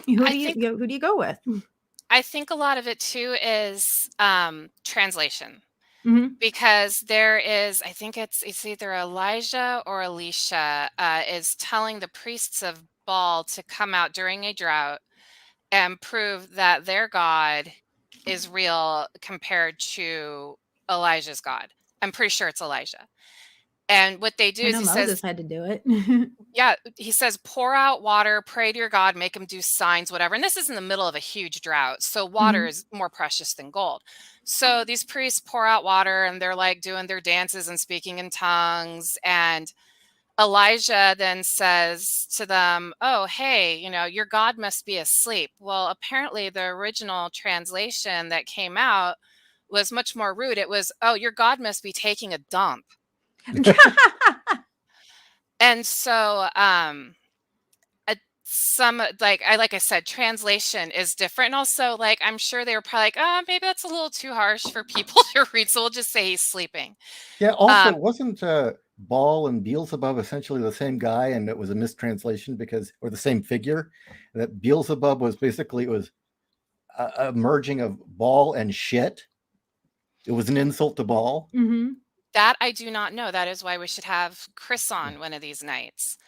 who I do you, think you know, who do you go with? I think a lot of it too is translation. Hmm. Because there is, I think it's either Elijah or Elisha is telling the priests of Baal to come out during a drought and prove that their God is real compared to Elijah's God. I'm pretty sure it's Elijah. And what they do I is know he Moses says, had to do it. yeah, he says, pour out water, pray to your God, make him do signs, whatever. And this is in the middle of a huge drought. So water Mhm. is more precious than gold. So these priests pour out water and they're like doing their dances and speaking in tongues. And Elijah then says to them, oh, hey, your God must be asleep. Well, apparently the original translation that came out was much more rude. It was, oh, your God must be taking a dump. And so, some like I said, translation is different. And also, like, I'm sure they were probably like, oh, maybe that's a little too harsh for people to read. So we'll just say he's sleeping. Yeah. Also, Um, wasn't Baal and Beelzebub essentially the same guy, and it was a mistranslation or the same figure? That Beelzebub was basically a merging of Baal and shit. It was an insult to Baal. Mhm. that I do not know. That is why we should have Chris on one of these nights.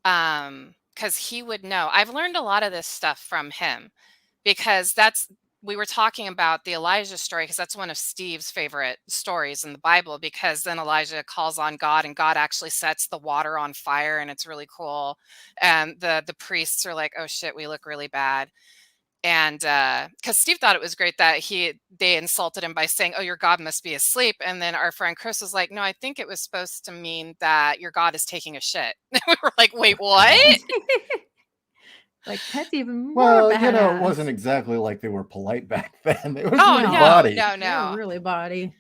Because he would know. I've learned a lot of this stuff from him because we were talking about the Elijah story because that's one of Steve's favorite stories in the Bible, because then Elijah calls on God and God actually sets the water on fire and it's really cool. And the priests are like, oh shit, we look really bad. And because Steve thought it was great that they insulted him by saying, oh, your God must be asleep. And then our friend Chris was like, no, I think it was supposed to mean that your God is taking a shit. We were like, wait, what? Like, that's even more Well, it wasn't badass. exactly like they were polite back then. They were Oh, pretty No, no, bawdy. no, they were no. really bawdy.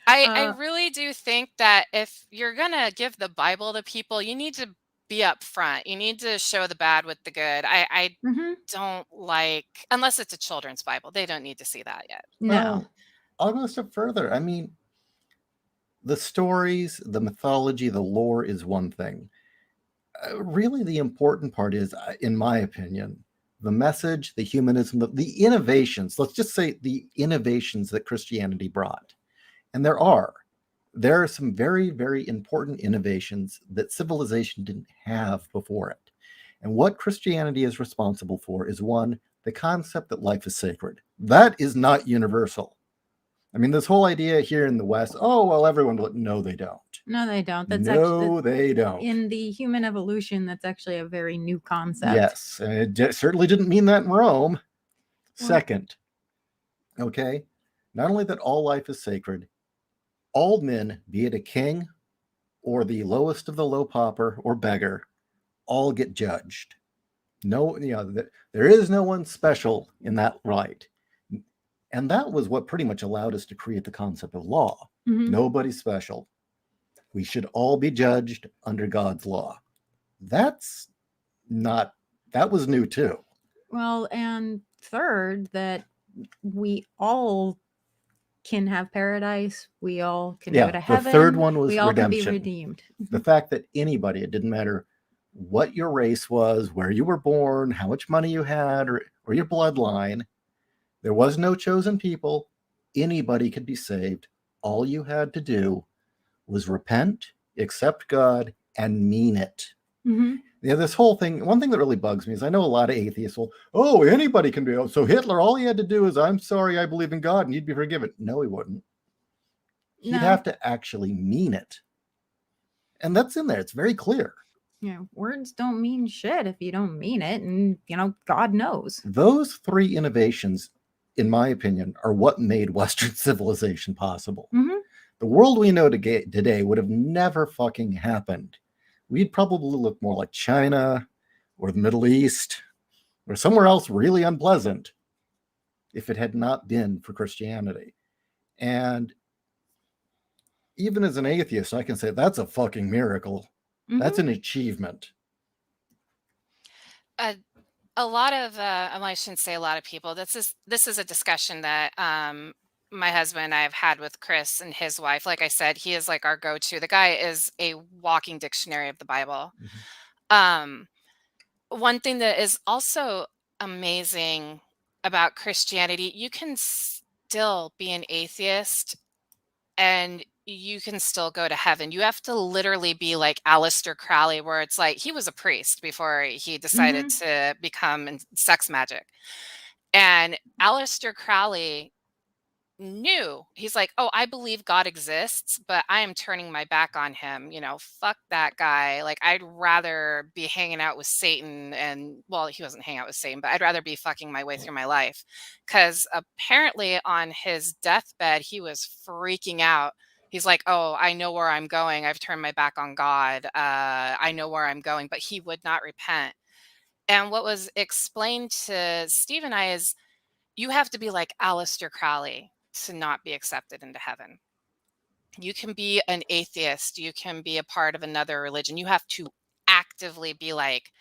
I Uh, really do think that if you're gonna give the Bible to people, you need to be upfront. You need to show the bad with the good. I mhm. don't like, unless it's a children's Bible, they don't need to see that yet. No. Well, I'll go a step further. I mean, the stories, the mythology, the lore is one thing. Really, the important part is, in my opinion, the message, the humanism, the innovations. Let's just say the innovations that Christianity brought. And there are some very, very important innovations that civilization didn't have before it. And what Christianity is responsible for is one, the concept that life is sacred. That is not universal. I mean, this whole idea here in the West, oh, well, everyone will. No, they don't. No, they don't. That's actually No, they don't. in the human evolution, that's actually a very new concept. Yes, and it certainly didn't mean that in Rome. Well, Second, okay, not only that all life is sacred, all men, be it a king or the lowest of the low pauper or beggar, all get judged. No, there is no one special in that right. And that was what pretty much allowed us to create the concept of law. mhm. Nobody special. We should all be judged under God's law. That's not, that was new too. Well, and third, that we all can have paradise. We all can go Yeah, to the third heaven. one was We all can be redemption. redeemed. The fact that anybody, it didn't matter what your race was, where you were born, how much money you had, or your bloodline, there was no chosen people. Anybody could be saved. All you had to do was repent, accept God, and mean it. Mhm. Yeah, this whole thing, one thing that really bugs me is I know a lot of atheists will, oh, anybody can be. So Hitler, all he had to do is, I'm sorry, I believe in God, and you'd be forgiven. No, he wouldn't. He'd No. have to actually mean it. And that's in there. It's very clear. Words don't mean shit if you don't mean it. And, God knows. Those three innovations, in my opinion, are what made Western civilization possible. Mhm. The world we know today would have never fucking happened. We'd probably look more like China or the Middle East or somewhere else really unpleasant if it had not been for Christianity. And even as an atheist, I can say that's a fucking miracle. That's Mhm. an achievement. A lot of well, I shouldn't say a lot of people. This is a discussion that my husband and I have had with Chris and his wife. Like I said, he is like our go-to. The guy is a walking dictionary of the Bible. Um, One thing that is also amazing about Christianity, you can still be an atheist and you can still go to heaven. You have to literally be like Aleister Crowley, where it's like he was a priest before he decided Mhm. to become sex magic. And Aleister Crowley knew. He's like, oh, I believe God exists, but I am turning my back on him. Fuck that guy. Like, I'd rather be hanging out with Satan well, he wasn't hanging out with Satan, but I'd rather be fucking my way through my life. Because apparently on his deathbed, he was freaking out. He's like, oh, I know where I'm going. I've turned my back on God. I know where I'm going, but he would not repent. And what was explained to Steve and I is you have to be like Aleister Crowley to not be accepted into heaven. You can be an atheist. You can be a part of another religion. You have to actively be like,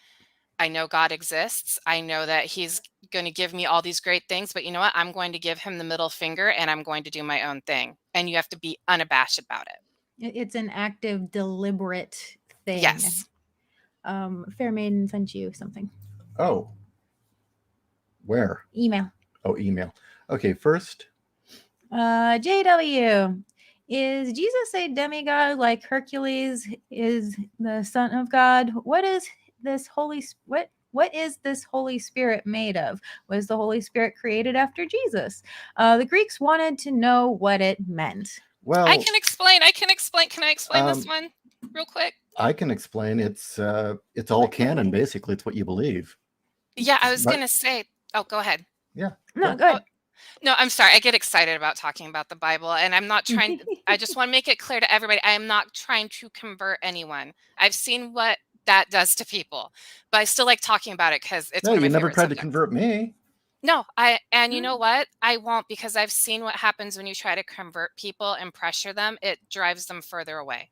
I know God exists. I know that he's going to give me all these great things, but you know what? I'm going to give him the middle finger and I'm going to do my own thing. And you have to be unabashed about it. It's an active, deliberate thing. Yes. Fair Maiden sent you something. Oh. Where? Email. Oh, email. Okay, first. JW. Is Jesus a demigod like Hercules is the son of God? What is this what is this Holy Spirit made of? Was the Holy Spirit created after Jesus? The Greeks wanted to know what it meant. Well, I can explain. Can I explain this one real quick? I can explain. It's all canon, basically. It's what you believe. Yeah, I was going to say, oh, go ahead. Yeah. No, go ahead. No, I'm sorry. I get excited about talking about the Bible, and I'm not trying. I just want to make it clear to everybody. I am not trying to convert anyone. I've seen what that does to people, but I still like talking about it because it's No, one of my you never favorite tried subjects. to convert me. No, and you know what? I won't, because I've seen what happens when you try to convert people and pressure them. It drives them further away.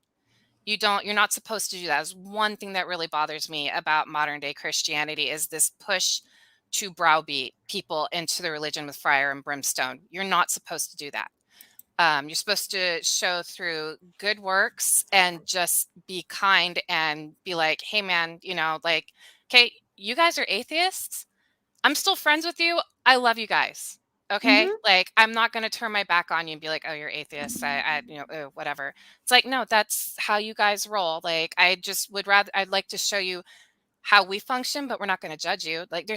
You're not supposed to do that. That's one thing that really bothers me about modern day Christianity is this push to browbeat people into the religion with fire and brimstone. You're not supposed to do that. You're supposed to show through good works and just be kind and be like, hey man, like, okay, you guys are atheists. I'm still friends with you. I love you guys. Okay. Mhm. Like, I'm not going to turn my back on you and be like, oh, you're atheists. Whatever. It's like, no, that's how you guys roll. Like, I'd like to show you how we function, but we're not going to judge you. Like,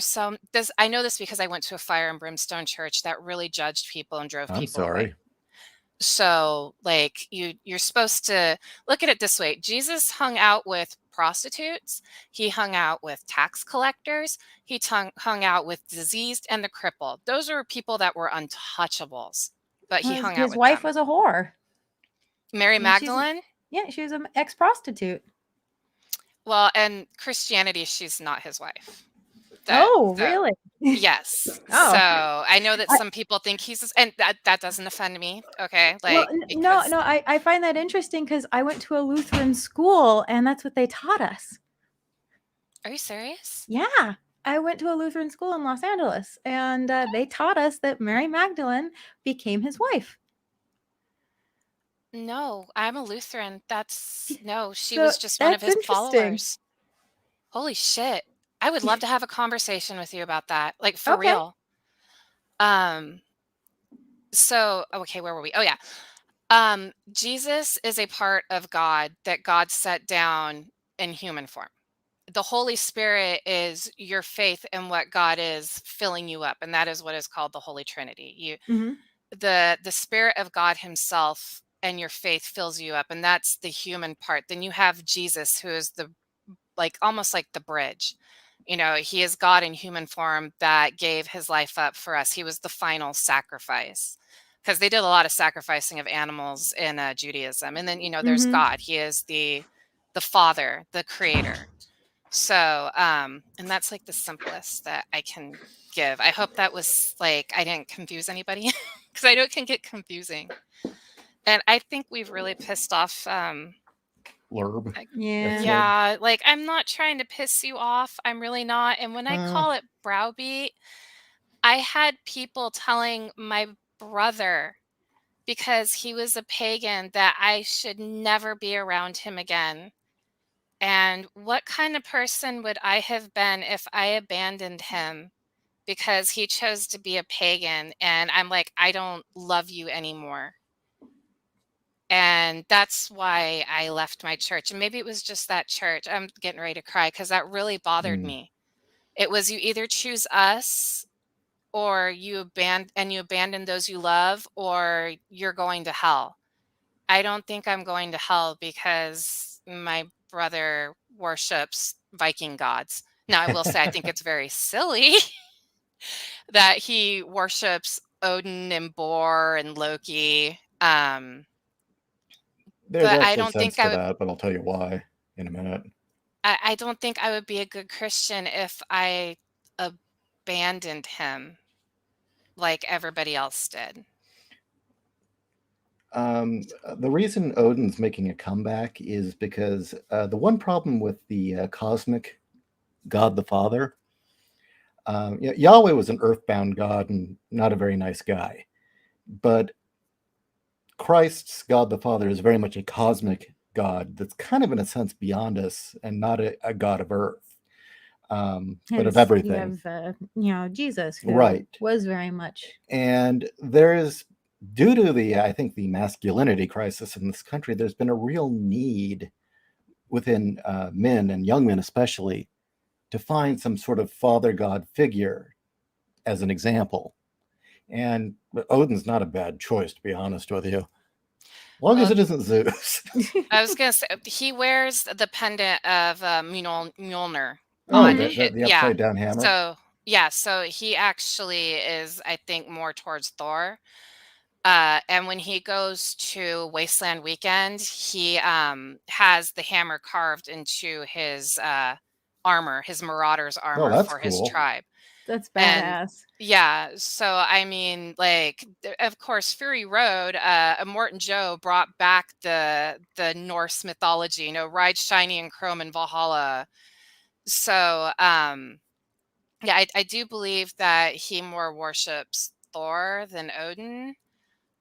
I know this because I went to a fire and brimstone church that really judged people and drove I'm people sorry. away. So, like, you're supposed to look at it this way. Jesus hung out with prostitutes. He hung out with tax collectors. He hung out with diseased and the crippled. Those are people that were untouchables, but he hung out His with wife them. was a whore. Mary Magdalene? She was an ex-prostitute. Well, and Christianity, she's not his wife. Really? Yes. Oh. So I know that some people think and that doesn't offend me. Okay. Like, well, no, I find that interesting because I went to a Lutheran school and that's what they taught us. Are you serious? Yeah. I went to a Lutheran school in Los Angeles and they taught us that Mary Magdalene became his wife. No, I'm a Lutheran. She So was just one of that's his followers. Holy shit. I would love to have a conversation with you about that. Like, for Okay. real. So, okay, where were we? Oh, yeah. Jesus is a part of God that God set down in human form. The Holy Spirit is your faith in what God is filling you up, and that is what is called the Holy Trinity. Mhm. The Spirit of God himself and your faith fills you up, and that's the human part. Then you have Jesus, who is almost like the bridge. He is God in human form that gave his life up for us. He was the final sacrifice, because they did a lot of sacrificing of animals in Judaism. And then, there's God. He is the Father, the creator. So, and that's like the simplest that I can give. I hope that was I didn't confuse anybody, because I know it can get confusing. And I think we've really pissed off. Blurb. Yeah. Like, I'm not trying to piss you off. I'm really not. And when I call it browbeat, I had people telling my brother, because he was a pagan, that I should never be around him again. And what kind of person would I have been if I abandoned him because he chose to be a pagan? And I'm like, I don't love you anymore. And that's why I left my church. And maybe it was just that church. I'm getting ready to cry because that really bothered me. It was, you either choose us or you abandon those you love, or you're going to hell. I don't think I'm going to hell because my brother worships Viking gods. Now, I will say I think it's very silly that he worships Odin and Bor and Loki. There's But I actually don't sense think I to would. that, but I'll tell you why in a minute. I don't think I would be a good Christian if I abandoned him like everybody else did. The reason Odin's making a comeback is because the one problem with the cosmic God the Father, Yahweh was an earthbound God and not a very nice guy. But Christ's God the Father is very much a cosmic God that's kind of, in a sense, beyond us and not a God of earth, but of Hence, you everything. have, Jesus, who Right. was very much. And there is, due to I think, the masculinity crisis in this country, there's been a real need within men and young men especially to find some sort of father god figure as an example. And Odin's not a bad choice, to be honest with you. As long as it isn't Zeus. I was gonna say he wears the pendant of Mjolnir Oh, on the upside down hammer. So he actually is, I think, more towards Thor. And when he goes to Wasteland Weekend, he has the hammer carved into his armor, his Marauder's armor that's for his cool. tribe. That's And badass. yeah, so I mean, like, of course, Fury Road, Immortan Joe brought back the Norse mythology, ride shiny and chrome in Valhalla. So yeah, I do believe that he more worships Thor than Odin.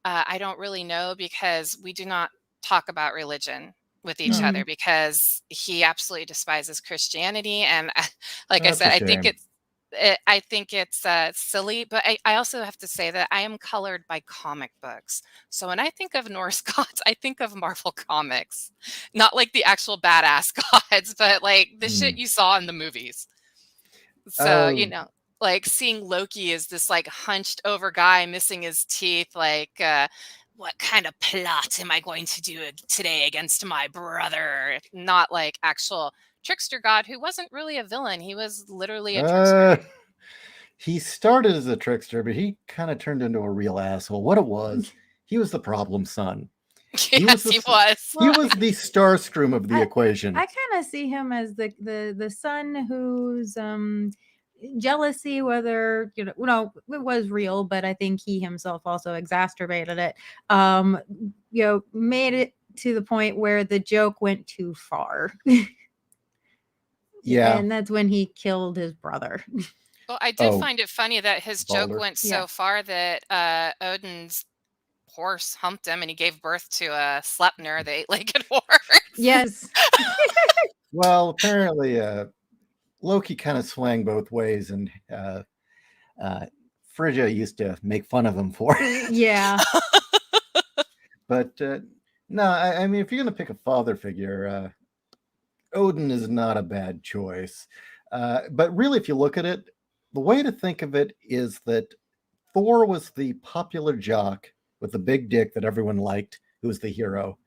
I don't really know because we do not talk about religion with each other because he absolutely despises Christianity. And like I That's a said, shame. I think it's silly, but I also have to say that I am colored by comic books. So when I think of Norse gods, I think of Marvel comics, not like the actual badass gods, but like the shit you saw in the movies. So, like seeing Loki as this like hunched over guy missing his teeth, like, what kind of plot am I going to do today against my brother? Not like actual trickster god who wasn't really a villain. He was literally a trickster. He started as a trickster, but he kind of turned into a real asshole. What it was, he was the problem son. Yes, he was. He was the Starscream of the equation. I kind of see him as the son whose jealousy, whether it was real, but I think he himself also exacerbated it. Made it to the point where the joke went too far. Yeah. And that's when he killed his brother. Well, I did find it funny that his joke went so Yeah. far that Odin's horse humped him and he gave birth to a Sleipnir, the eight-legged horse. Yes. Well, apparently Loki kind of swang both ways, and Frigga used to make fun of him for it. Yeah. But no, I mean, if you're going to pick a father figure, Odin is not a bad choice. But really, if you look at it, the way to think of it is that Thor was the popular jock with the big dick that everyone liked, who was the hero.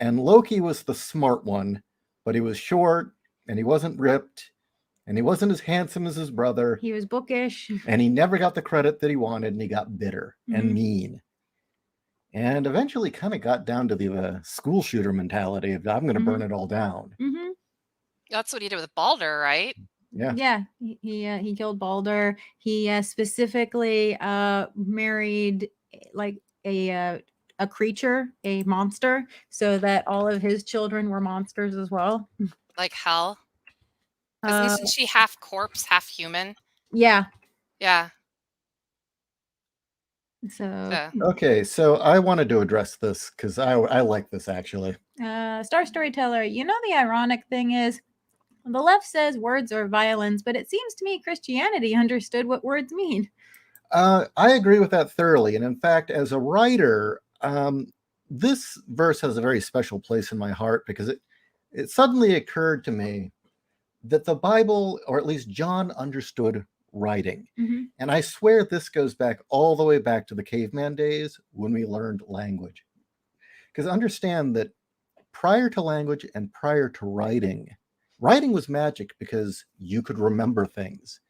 And Loki was the smart one, but he was short, and he wasn't ripped, and he wasn't as handsome as his brother. He was bookish. And he never got the credit that he wanted, and he got bitter and mean. And eventually kind of got down to the school shooter mentality of, I'm going to burn it all down. Mm-hmm. That's what he did with Balder, right? Yeah. Yeah. He killed Balder. He specifically married like a creature, a monster, so that all of his children were monsters as well. Like hell. Because isn't she half corpse, half human? Yeah. Yeah. So okay, so I wanted to address this because I like this actually. Star Storyteller, the ironic thing is the left says words are violence, but it seems to me Christianity understood what words mean. I agree with that thoroughly. And in fact, as a writer, this verse has a very special place in my heart because it suddenly occurred to me that the Bible, or at least John, understood writing. Mm-hmm. And I swear this goes back all the way back to the caveman days when we learned language. Because understand that prior to language and prior to writing, writing was magic because you could remember things.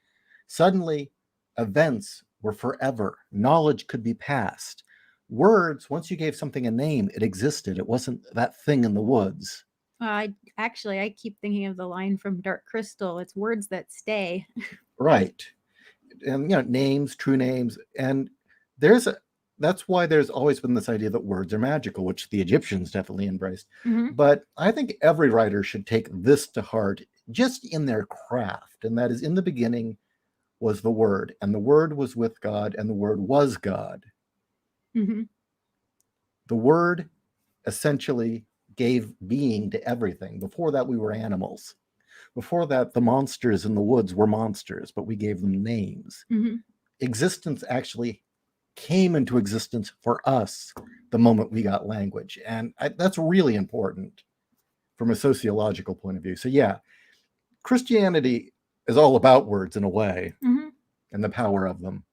Suddenly, events were forever. Knowledge could be passed. Words, once you gave something a name, it existed. It wasn't that thing in the woods. I keep thinking of the line from Dark Crystal. It's words that stay. Right. And names, true names, and there's a that's why there's always been this idea that words are magical, which the Egyptians definitely embraced. Mm-hmm. But I think every writer should take this to heart just in their craft, and that is, in the beginning was the Word, and the Word was with God, and the Word was God. Mm-hmm. The Word essentially gave being to everything. Before that, we were animals. Before that, the monsters in the woods were monsters, but we gave them names. Mm-hmm. Existence actually came into existence for us the moment we got language. And that's really important from a sociological point of view. So yeah, Christianity is all about words in a way, Mm-hmm. and the power of them.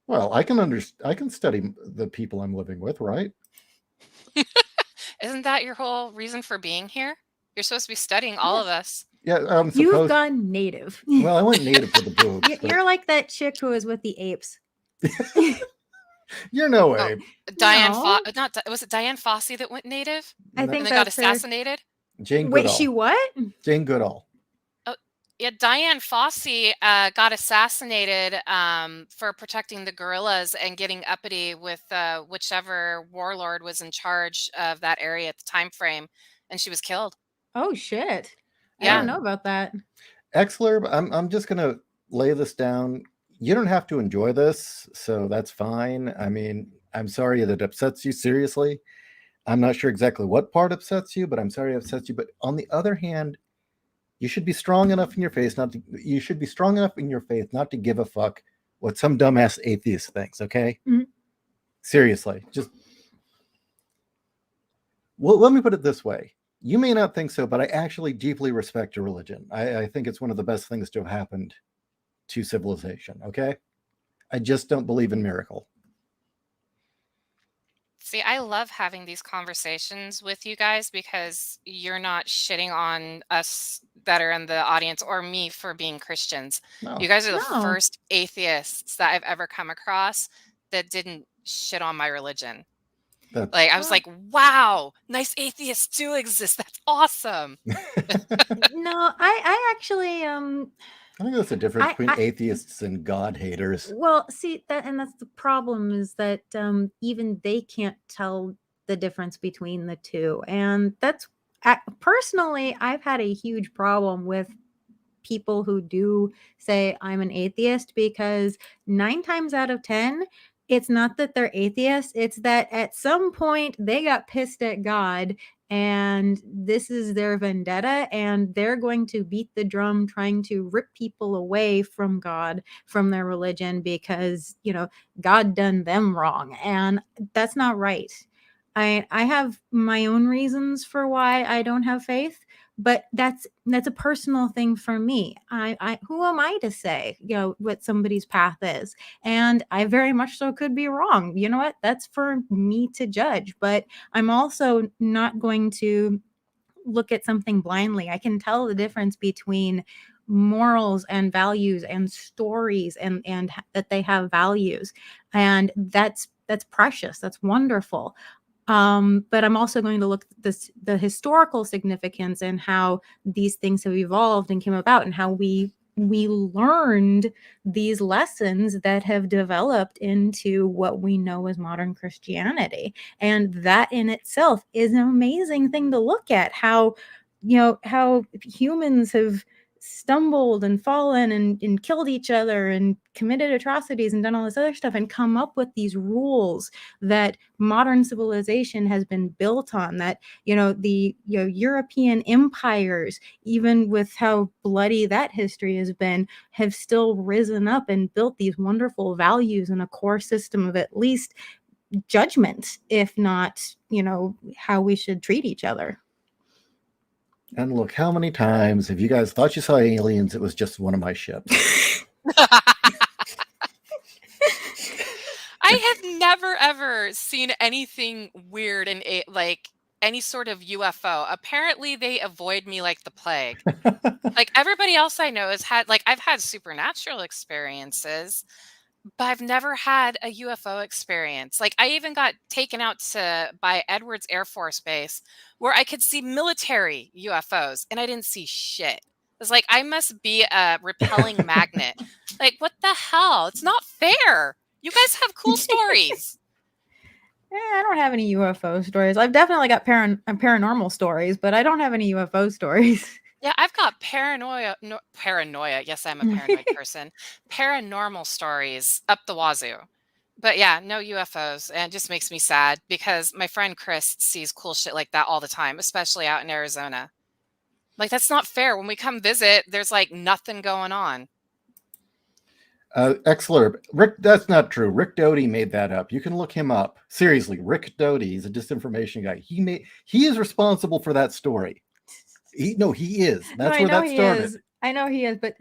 Well, I can study the people I'm living with, right? Isn't that your whole reason for being here? You're supposed to be studying all of us. Yeah, I'm You've supposed. gone native. Well, I went native for the boobs. You're like that chick who was with the apes. You're no Oh, way. Diane No. was it Diane Fossey that went native I No. think and then got that's her. assassinated? Jane Wait, Goodall. she what? Jane Goodall. Yeah, Diane Fossey got assassinated for protecting the gorillas and getting uppity with whichever warlord was in charge of that area at the time frame, and she was killed. Oh shit! I Yeah. don't know about that. Exler, I'm just gonna lay this down. You don't have to enjoy this, so that's fine. I mean, I'm sorry that it upsets you, seriously. I'm not sure exactly what part upsets you, but I'm sorry it upsets you. But on the other hand, you should be strong enough in your faith you should be strong enough in your faith not to give a fuck what some dumbass atheist thinks, okay? Mhm. Seriously. Just well, let me put it this way. You may not think so, but I actually deeply respect your religion. I think it's one of the best things to have happened to civilization, okay? I just don't believe in miracle. See, I love having these conversations with you guys because you're not shitting on us that are in the audience or me for being Christians. No. You guys are the No. first atheists that I've ever come across that didn't shit on my religion. That's Like, I was like, wow, nice atheists do exist. That's awesome. No, I actually I think that's the difference I- between I- atheists and God haters. well, see that's the problem is that even they can't tell the difference between the two, and that's personally I've had a huge problem with people who do say I'm an atheist because 9 times out of 10 it's not that they're atheists, it's that at some point they got pissed at God and this is their vendetta and they're going to beat the drum trying to rip people away from God, from their religion because, God done them wrong and that's not right. I have my own reasons for why I don't have faith, but that's a personal thing for me. I who am I to say what somebody's path is, and I very much so could be wrong. You know what, that's for me to judge, but I'm also not going to look at something blindly. I can tell the difference between morals and values and stories and that they have values, and that's precious, that's wonderful. But I'm also going to look at the historical significance and how these things have evolved and came about and how we learned these lessons that have developed into what we know as modern Christianity. And that in itself is an amazing thing to look at, how humans have stumbled and fallen and killed each other and committed atrocities and done all this other stuff and come up with these rules that modern civilization has been built on, that the European empires, even with how bloody that history has been, have still risen up and built these wonderful values and a core system of at least judgment, if not how we should treat each other. And look, how many times have you guys thought you saw aliens? It was just one of my ships. I have never ever seen anything weird in like any sort of UFO. Apparently, they avoid me like the plague. Like everybody else I know has had, like, I've had supernatural experiences, but I've never had a UFO experience. Like I even got taken out to by Edwards Air Force Base where I could see military UFOs and I didn't see shit. It's like I must be a repelling magnet. Like what the hell? It's not fair. You guys have cool stories. I don't have any UFO stories. I've definitely got paranormal stories, but I don't have any UFO stories. Yeah, I've got paranoia. Yes, I'm a paranoid person. Paranormal stories up the wazoo. But yeah, no UFOs. And it just makes me sad because my friend Chris sees cool shit like that all the time, especially out in Arizona. Like, that's not fair. When we come visit, there's like nothing going on. Exler, Rick, that's not true. Rick Doty made that up. You can look him up. Seriously, Rick Doty, he's a disinformation guy. He is responsible for that story. He is. That's where that started. I know he is, but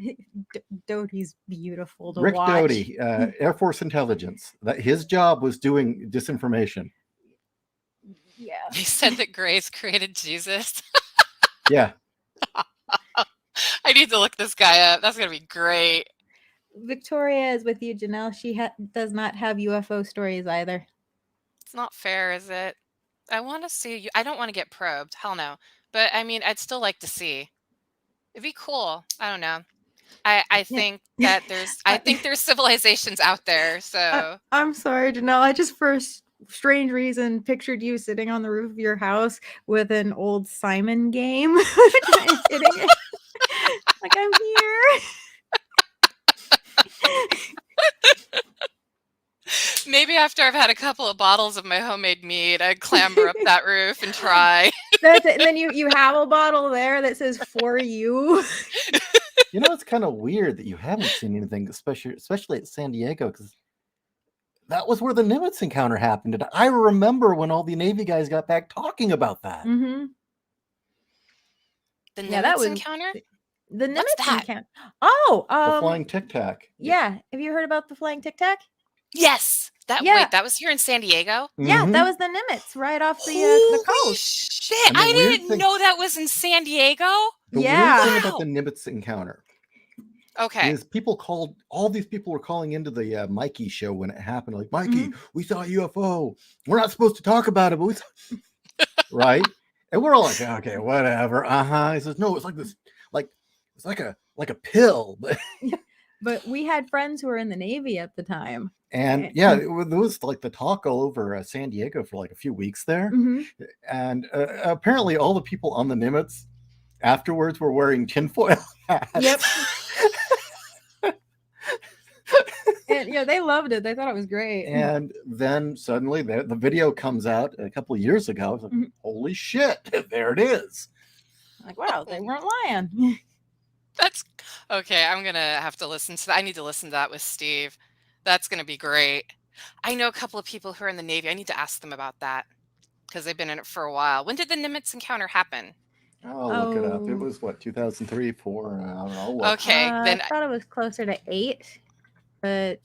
Doty's beautiful to Rick watch. Doty, Air Force Intelligence. That his job was doing disinformation. Yeah. He said that Grace created Jesus. Yeah. I need to look this guy up. That's going to be great. Victoria is with you, Janelle. She does not have UFO stories either. It's not fair, is it? I want to see you. I don't want to get probed. Hell no. But I mean, I'd still like to see. It'd be cool. I don't know. I think that there's civilizations out there. So I'm sorry, Janelle. I just for a strange reason pictured you sitting on the roof of your house with an old Simon game. Like I'm here. Maybe after I've had a couple of bottles of my homemade mead, I'd clamber up that roof and try. That's it. And then you have a bottle there that says "for you." You know, it's kind of weird that you haven't seen anything, especially at San Diego, because that was where the Nimitz encounter happened. And I remember when all the Navy guys got back talking about that. Mm-hmm. The Nimitz encounter? The Nimitz encounter. Oh, the flying Tic Tac. Yeah. Have you heard about the flying Tic Tac? Yes. Wait, that was here in San Diego? Yeah, that was the Nimitz right off the coast. Shit, I didn't know that was in San Diego. The weird thing about the Nimitz encounter. Okay. Is all these people were calling into the Mikey show when it happened. Like, Mikey, we saw a UFO. We're not supposed to talk about it, but we saw... right? And we're all like, okay, whatever. He says, no, it's like this, it's like a pill. But we had friends who were in the Navy at the time. And yeah, it was like the talk all over San Diego for like a few weeks there. Mm-hmm. And apparently all the people on the Nimitz afterwards were wearing tinfoil hats. Yep. And they loved it. They thought it was great. And then suddenly the video comes out a couple of years ago. I was like, holy shit, there it is. Like, wow, they weren't lying. That's okay. I'm going to have to listen to that. I need to listen to that with Steve. That's going to be great. I know a couple of people who are in the Navy. I need to ask them about that because they've been in it for a while. When did the Nimitz encounter happen? I'll look it up. It was what, 2003, 4? I don't know. What? Okay. Then I thought it was closer to 8, but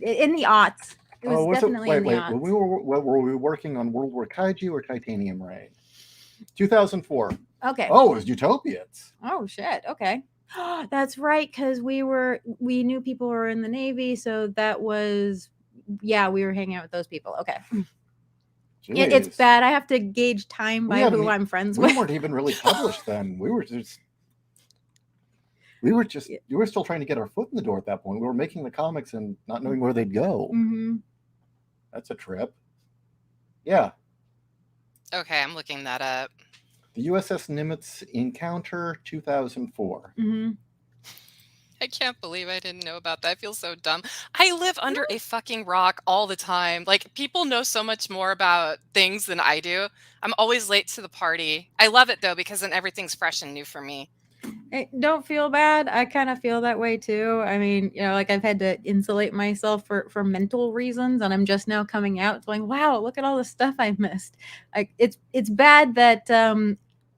in the aughts. It was definitely in the aughts. Were we working on World War Kaiju or Titanium Rain? 2004. Okay. Oh, it was Utopians. Oh, shit. Okay. That's right, because we knew people were in the Navy, so that was, we were hanging out with those people. Okay. It's bad. I have to gauge time by who I'm friends with. We weren't even really published then. You were still trying to get our foot in the door at that point. We were making the comics and not knowing where they'd go. Mm-hmm. That's a trip. Yeah. Okay, I'm looking that up. The USS Nimitz encounter 2004. Mm-hmm. I can't believe I didn't know about that. I feel so dumb. I live under a fucking rock all the time. Like, people know so much more about things than I do. I'm always late to the party. I love it, though, because then everything's fresh and new for me. Don't feel bad. I kind of feel that way, too. I mean, like I've had to insulate myself for mental reasons, and I'm just now coming out going, wow, look at all the stuff I missed. Like, it's bad that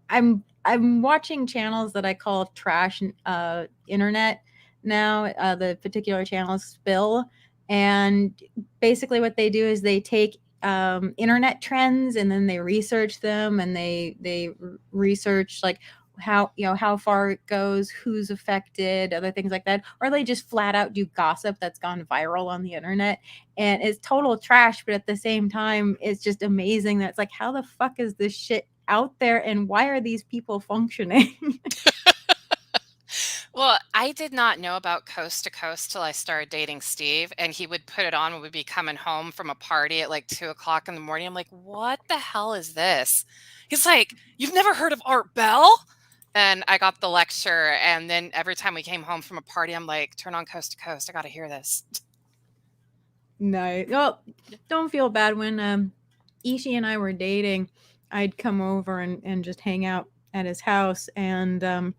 I I'm watching channels that I call trash internet now. The particular channel is Spill, and basically what they do is they take internet trends and then they research them, and they research like how far it goes, who's affected, other things like that, or they just flat out do gossip that's gone viral on the internet, and it's total trash. But at the same time, it's just amazing that it's like, how the fuck is this shit out there, and why are these people functioning? Well, I did not know about Coast to Coast till I started dating Steve, and he would put it on when we'd be coming home from a party at like 2 o'clock in the morning. I'm like, what the hell is this? He's like, you've never heard of Art Bell? And I got the lecture, and then every time we came home from a party, I'm like, turn on Coast to Coast. I got to hear this. No, well, don't feel bad. When Ishi and I were dating, I'd come over and just hang out at his house, and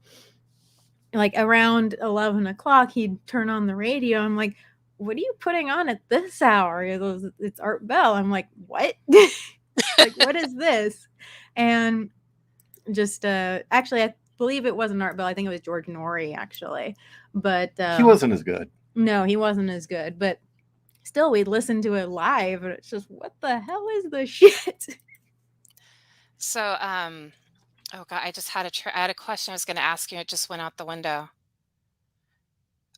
like around 11 o'clock, he'd turn on the radio. I'm like, what are you putting on at this hour? He goes, it's Art Bell. I'm like, what? Like, what is this? And just actually, I believe it wasn't Art Bell. I think it was George Norrie, actually. But He wasn't as good. no, he wasn't as good. But still, we'd listen to it live, and it's just, what the hell is this shit? So, oh God, I just had I had a question I was going to ask you. It just went out the window.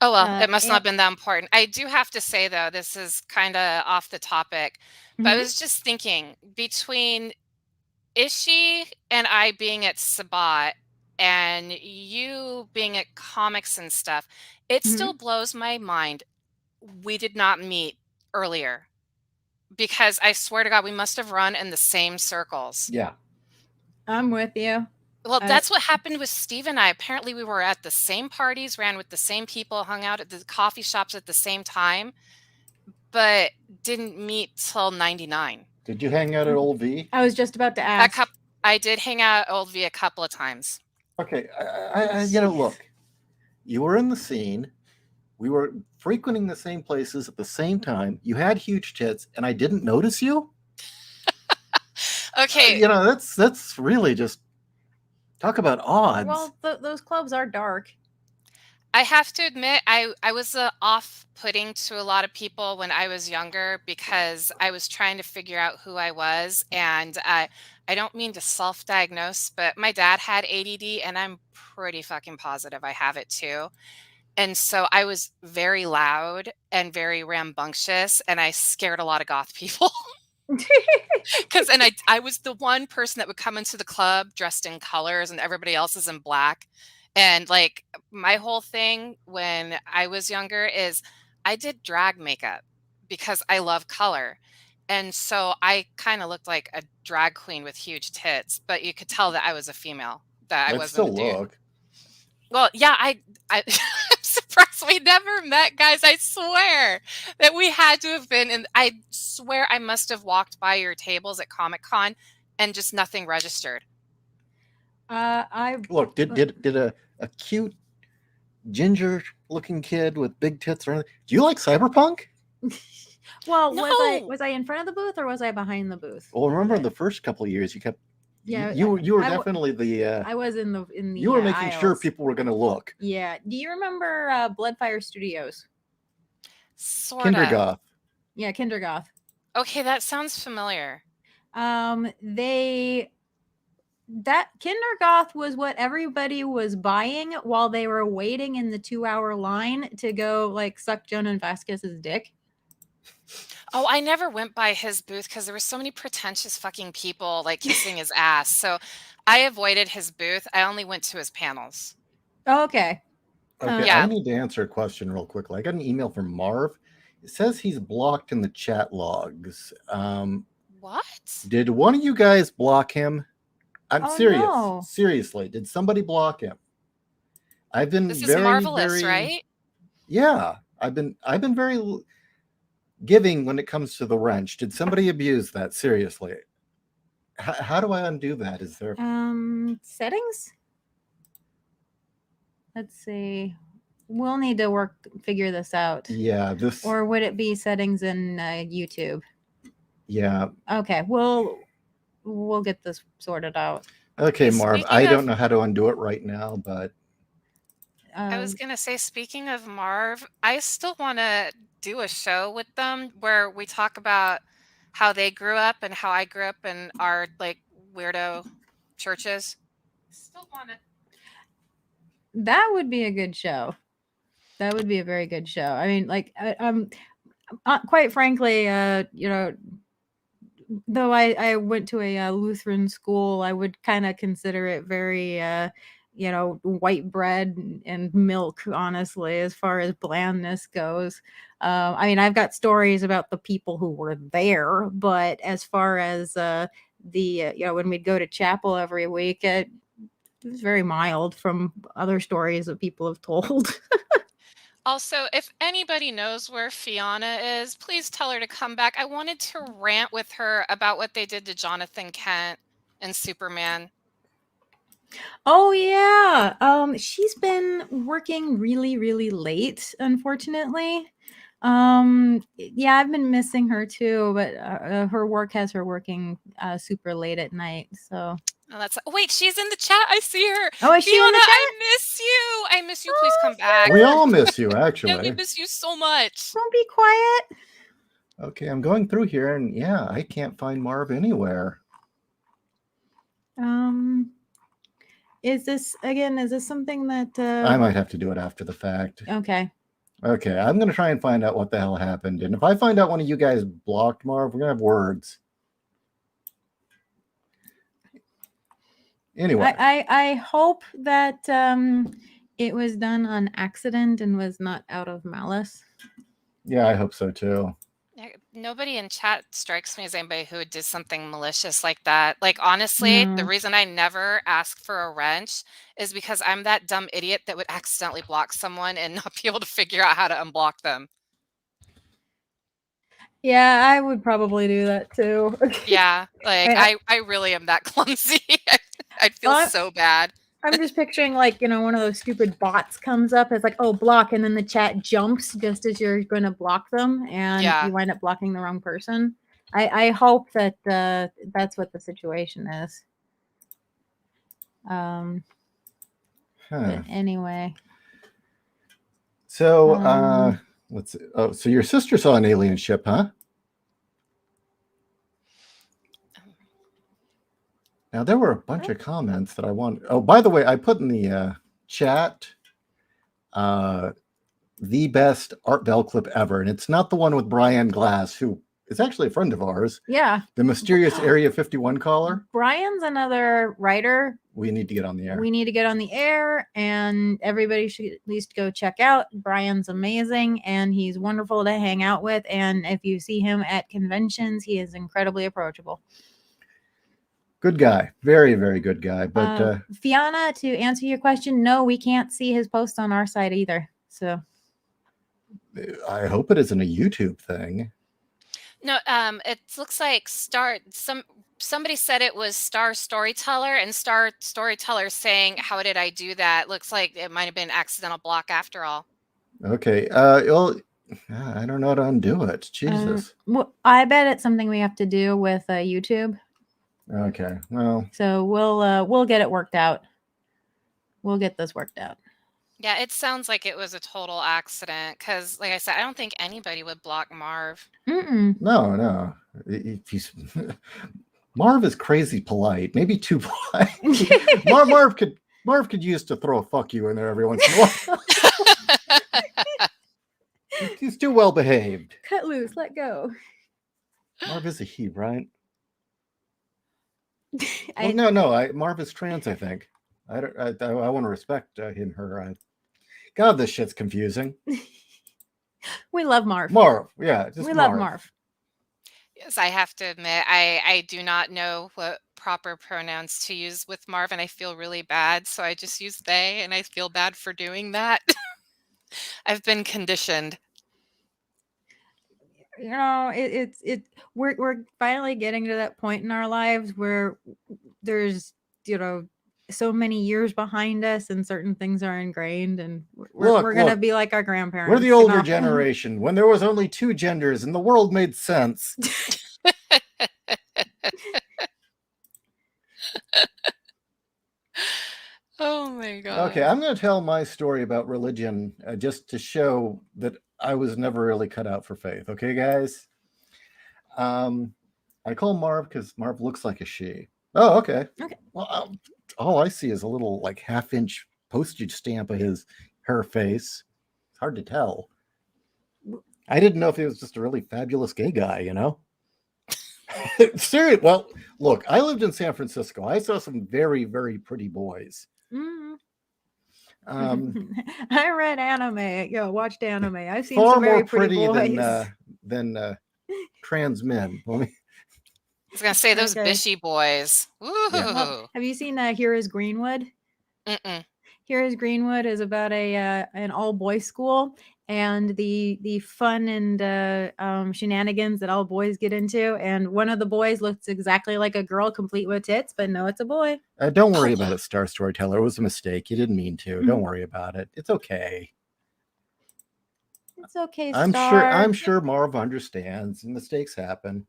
Oh, well, it must not have been that important. I do have to say, though, this is kind of off the topic, but I was just thinking, between Ishi and I being at Sabat and you being at comics and stuff, it still blows my mind we did not meet earlier, because I swear to God, we must have run in the same circles. Yeah. I'm with you. Well, that's what happened with Steve and I. Apparently, we were at the same parties, ran with the same people, hung out at the coffee shops at the same time, but didn't meet till 99. Did you hang out at Old V? I was just about to ask. I did hang out at Old V a couple of times. Okay, look, you were in the scene. We were frequenting the same places at the same time. You had huge tits, and I didn't notice you. Okay, that's really just talk about odds. Well, those clubs are dark. I have to admit, I was off-putting to a lot of people when I was younger, because I was trying to figure out who I was. And I don't mean to self-diagnose, but my dad had ADD, and I'm pretty fucking positive I have it too. And so I was very loud and very rambunctious, and I scared a lot of goth people. And I was the one person that would come into the club dressed in colors and everybody else is in black. And like, my whole thing when I was younger is I did drag makeup because I love color. And so I kind of looked like a drag queen with huge tits, but you could tell that I was a female, that I wasn't a dude. Look. Well, yeah, I'm surprised we never met, guys. I swear that we had to have been, and I swear I must have walked by your tables at Comic-Con and just nothing registered. Look, did a cute ginger-looking kid with big tits or anything? Do you like cyberpunk? Well, No. was I in front of the booth or was I behind the booth? Well, remember the first couple of years you kept. Yeah, you were definitely the. I was in the. You were making aisles. sure people were going to look. Yeah. Do you remember Bloodfire Studios? Sort of. Kindergoth. Yeah, Kindergoth. Okay, that sounds familiar. That Kindergoth was what everybody was buying while they were waiting in the 2-hour line to go like suck Jonan Vasquez's dick. Oh, I never went by his booth because there were so many pretentious fucking people like kissing his ass. So I avoided his booth. I only went to his panels. Oh, okay. Okay, Yeah. I need to answer a question real quickly. I got an email from Marv. It says he's blocked in the chat logs. What? Did one of you guys block him? I'm serious. No. Seriously, did somebody block him? I've been This very, is marvelous, very, right? Yeah, I've been very giving when it comes to the wrench. Did somebody abuse that? Seriously, how do I undo that? Is there settings? Let's see. We'll need to figure this out. Yeah, this. Or would it be settings in YouTube? Yeah. Okay, we'll get this sorted out. Okay, Marv, Speaking I of, don't know how to undo it right now, but I was gonna say, speaking of Marv, I still want to do a show with them where we talk about how they grew up and how I grew up in our like weirdo churches. Still want to. That would be a good show. That would be a very good show. I mean, like, quite frankly, though I went to a Lutheran school, I would kind of consider it very, white bread and milk, honestly, as far as blandness goes. I mean, I've got stories about the people who were there, but as far as when we'd go to chapel every week, it was very mild from other stories that people have told. Also, if anybody knows where Fiona is, please tell her to come back. I wanted to rant with her about what they did to Jonathan Kent and Superman. Oh yeah. She's been working really, really late, unfortunately. Yeah, I've been missing her too, but her work has her working super late at night. So. Oh, wait, she's in the chat. I see her. Oh, is she in Fiona, the I chat? miss you. I miss you. Please Oh, come back. we Fiona, all miss you, Yeah, we actually. miss you so much. don't be quiet. Okay, I'm going through here, and yeah, I can't find Marv anywhere. Is this something that I might have to do it after the fact. Okay. Okay, I'm going to try and find out what the hell happened. And if I find out one of you guys blocked Marv, we're going to have words. Anyway. I hope that it was done on accident and was not out of malice. Yeah, I hope so too. Nobody in chat strikes me as anybody who would do something malicious like that. Like, honestly, the No. reason I never ask for a wrench is because I'm that dumb idiot that would accidentally block someone and not be able to figure out how to unblock them. Yeah, I would probably do that too. Yeah, like I really am that clumsy. I'd feel so bad. I'm just picturing like, one of those stupid bots comes up. It's like, oh, block. And then the chat jumps just as you're going to block them. And Yeah. you wind up blocking the wrong person. I hope that that's what the situation is. But anyway. So, let's see. Oh, so your sister saw an alien ship, huh? Now, there were a bunch of comments that I want. Oh, by the way, I put in the chat the best Art Bell clip ever. And it's not the one with Brian Glass, who is actually a friend of ours. Yeah. The mysterious Area 51 caller. Brian's another writer. We need to get on the air. We need to get on the air, and everybody should at least go check out. Brian's amazing, and he's wonderful to hang out with. And if you see him at conventions, he is incredibly approachable. Good guy. Very, very good guy. But Fiona, to answer your question, no, we can't see his post on our side either. So I hope it isn't a YouTube thing. No, it looks like somebody said it was Star Storyteller, and Star Storyteller saying, "How did I do that?" Looks like it might have been accidental block after all. Okay. Well, I don't know how to undo it. Jesus. Well, I bet it's something we have to do with YouTube. Okay. Well. So we'll get it worked out. We'll get this worked out. Yeah, it sounds like it was a total accident because, like I said, I don't think anybody would block Marv. No. Marv is crazy polite, maybe too polite. Marv could use to throw a fuck you in there every once in a while. He's too well behaved. Cut loose, let go. Marv is a he, right? No. Marv is trans, I think. I want to respect him, her. God, this shit's confusing. We love Marv. Yeah, we love Marv. Yes, I have to admit, I do not know what proper pronouns to use with Marv, and I feel really bad, so I just use they, and I feel bad for doing that. I've been conditioned. We're finally getting to that point in our lives where there's so many years behind us and certain things are ingrained, and we're gonna be like our grandparents. We're the older generation when there was only two genders and the world made sense. God. Okay, I'm going to tell my story about religion just to show that I was never really cut out for faith. Okay, guys? Um, I call Marv because Marv looks like a she. Oh, okay. Okay. Well, all I see is a little like half-inch postage stamp of her face. It's hard to tell. I didn't know if he was just a really fabulous gay guy, you know? Serious. Well, look, I lived in San Francisco. I saw some very, very pretty boys. Mm. Um, I read anime. Yo, watched anime. I've seen far some more very pretty pretty boys. than trans men. Let me, I was gonna say those Okay. bishy boys. Yeah. Well, Ooh. have you seen Here is Greenwood? Mm-mm. Here is Greenwood is about an all boys school and the fun and shenanigans that all boys get into. And one of the boys looks exactly like a girl, complete with tits, but no, it's a boy. don't worry Oh, about it, Star Storyteller. It was a mistake. You didn't mean to. Don't worry about it. It's okay. It's okay, I'm Star. sure Marv understands. Mistakes happen.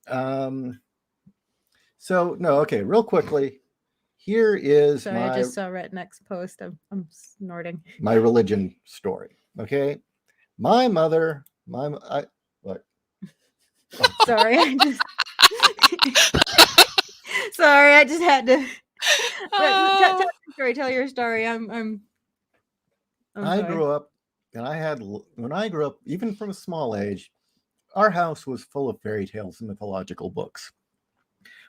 So no, okay, real quickly. Here is Sorry, I just saw Redneck's post. I'm snorting. my religion story. Okay, my mother, what? Sorry, I just sorry, I just had to tell your story. Tell your story. I'm I sorry. grew up, and when I grew up, even from a small age, our house was full of fairy tales and mythological books.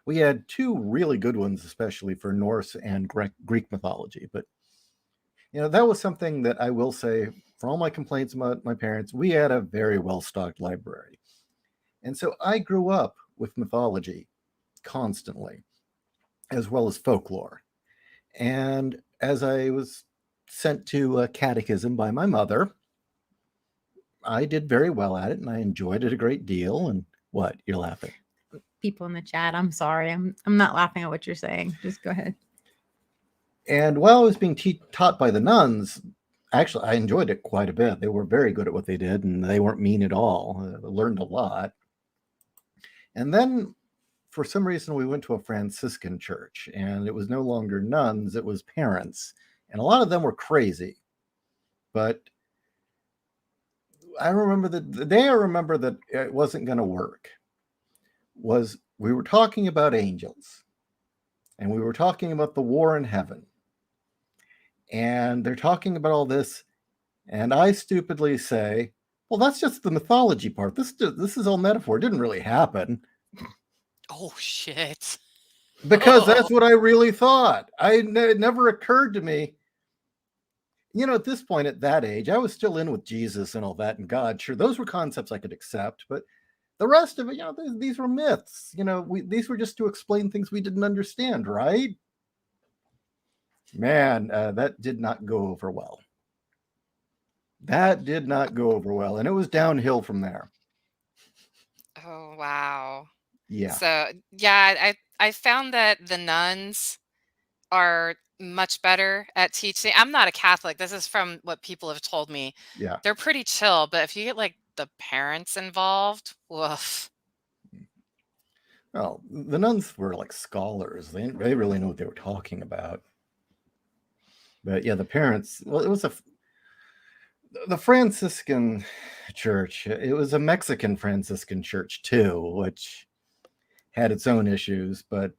We had two really good ones, especially for Norse and Greek mythology. But that was something that I will say, for all my complaints about my parents, we had a very well stocked library. And so I grew up with mythology constantly, as well as folklore. And as I was sent to a catechism by my mother, I did very well at it and I enjoyed it a great deal. And what? You're laughing. People in the chat, I'm sorry. I'm not laughing at what you're saying. Just go ahead. And while I was being taught by the nuns, actually, I enjoyed it quite a bit. They were very good at what they did, and they weren't mean at all. I learned a lot. And then, for some reason, we went to a Franciscan church, and it was no longer nuns, it was parents. And a lot of them were crazy. But I remember that the day I remember that it wasn't going to work was we were talking about angels, and we were talking about the war in heaven. And they're talking about all this, and I stupidly say, well, that's just the mythology part. This is all metaphor. It didn't really happen. Oh shit. Because that's what I really thought. It never occurred to me. At this point, at that age, I was still in with Jesus and all that and God. Sure, those were concepts I could accept, but the rest of it, these were myths. These were just to explain things we didn't understand, right? Man, that did not go over well. That did not go over well, and it was downhill from there. Oh wow. Yeah. So yeah, I found that the nuns are much better at teaching. I'm not a Catholic. This is from what people have told me. Yeah. They're pretty chill, but if you get like the parents involved, woof. Well, the nuns were like scholars. They really knew what they were talking about. But yeah, the parents, well, it was the Franciscan church. It was a Mexican Franciscan church too, which had its own issues. But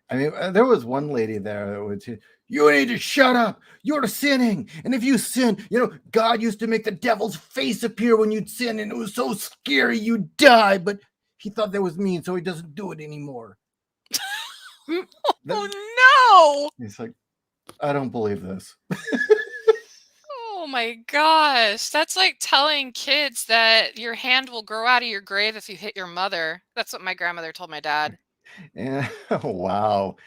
I mean, there was one lady there that would say, you need to shut up. You're sinning. And if you sin, God used to make the devil's face appear when you'd sin, and it was so scary you'd die. But he thought that was mean, so he doesn't do it anymore. Oh no! He's like, I don't believe this. Oh my gosh. That's like telling kids that your hand will grow out of your grave if you hit your mother. That's what my grandmother told my dad. Yeah. Wow.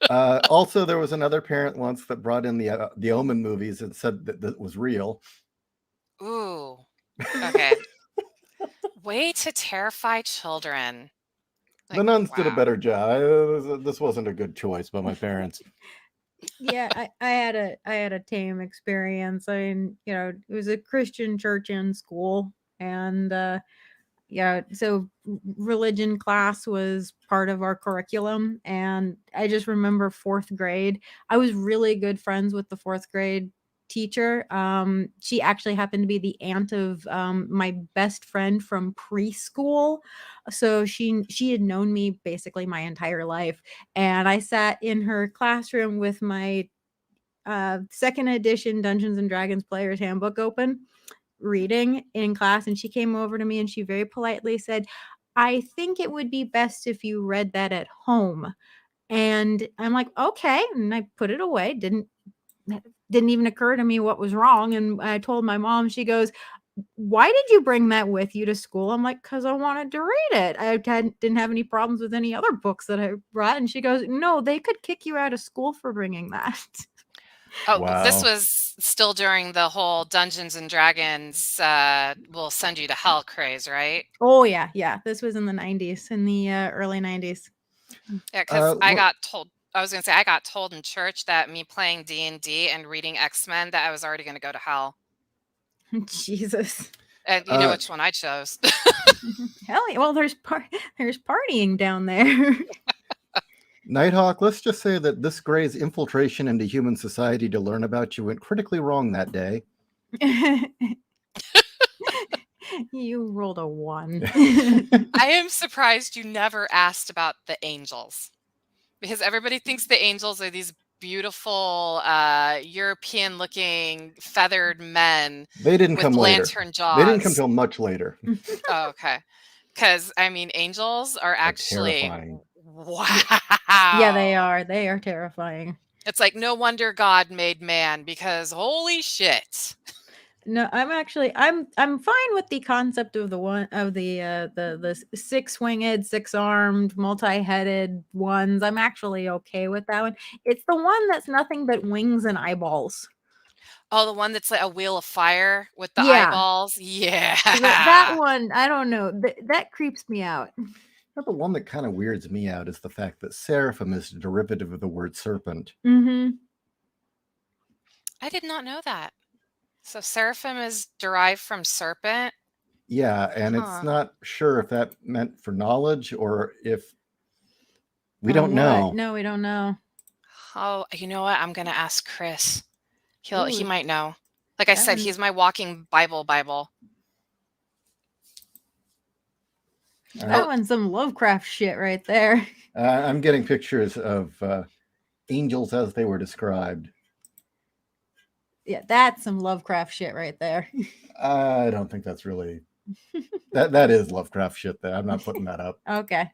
Also, there was another parent once that brought in the Omen movies and said that was real. Ooh. Okay. Way to terrify children. The nuns did a better job. This wasn't a good choice by my parents. Yeah, I had a tame experience. I mean, it was a Christian church in school, and Yeah, so religion class was part of our curriculum, and I just remember 4th grade. I was really good friends with the 4th grade teacher. She actually happened to be the aunt of my best friend from preschool. So she had known me basically my entire life, and I sat in her classroom with my second edition Dungeons and Dragons Player's Handbook open, reading in class, and she came over to me and she very politely said, "I think it would be best if you read that at home." And I'm like, "Okay." And I put it away. Didn't even occur to me what was wrong. And I told my mom. She goes, "Why did you bring that with you to school?" I'm like, "Because I wanted to read it. Didn't have any problems with any other books that I brought." And she goes, "No, they could kick you out of school for bringing that." Oh, this Wow. was still during the whole Dungeons and Dragons will send you to hell craze, right? Oh yeah, yeah. This was in the 90s, in the early 90s. Yeah, because Well, I was gonna say I got told in church that me playing D&D and reading X-Men that I was already gonna go to hell. Jesus. And you know uh, which one I chose. Hell yeah. Well, there's partying down there. Nighthawk, let's just say that this Gray's infiltration into human society to learn about you went critically wrong that day. You rolled a 1. I am surprised you never asked about the angels because everybody thinks the angels are these beautiful European looking feathered men They didn't with come later. lantern They didn't come jaws. till much later. Oh, okay. Because I mean, angels are They're actually terrifying. Yeah, they wow. are. They are terrifying. It's like no wonder God made man because holy shit. No, I'm fine with the concept of the 6-winged, 6-armed, multi-headed ones. I'm actually okay with that one. It's the one that's nothing but wings and eyeballs. Oh, the one that's like a wheel of fire with the Yeah. eyeballs. That Yeah. one, I don't know. That creeps me out. But the one that kind of weirds me out is the fact that seraphim is a derivative of the word serpent. Mhm. I did not know that. So seraphim is derived from serpent. Yeah, and it's Huh. not sure if that meant for knowledge or if we Or don't what? know. No, we don't know. Oh, you know what? I'm gonna ask Chris. He Ooh, might know. Like I that said, one he's my walking Bible. that Oh, one's some Lovecraft shit right there. I'm getting pictures of angels as they were described. Yeah, that's some Lovecraft shit right there. I don't think that's really that is Lovecraft shit. There, I'm not putting that up. Okay. Is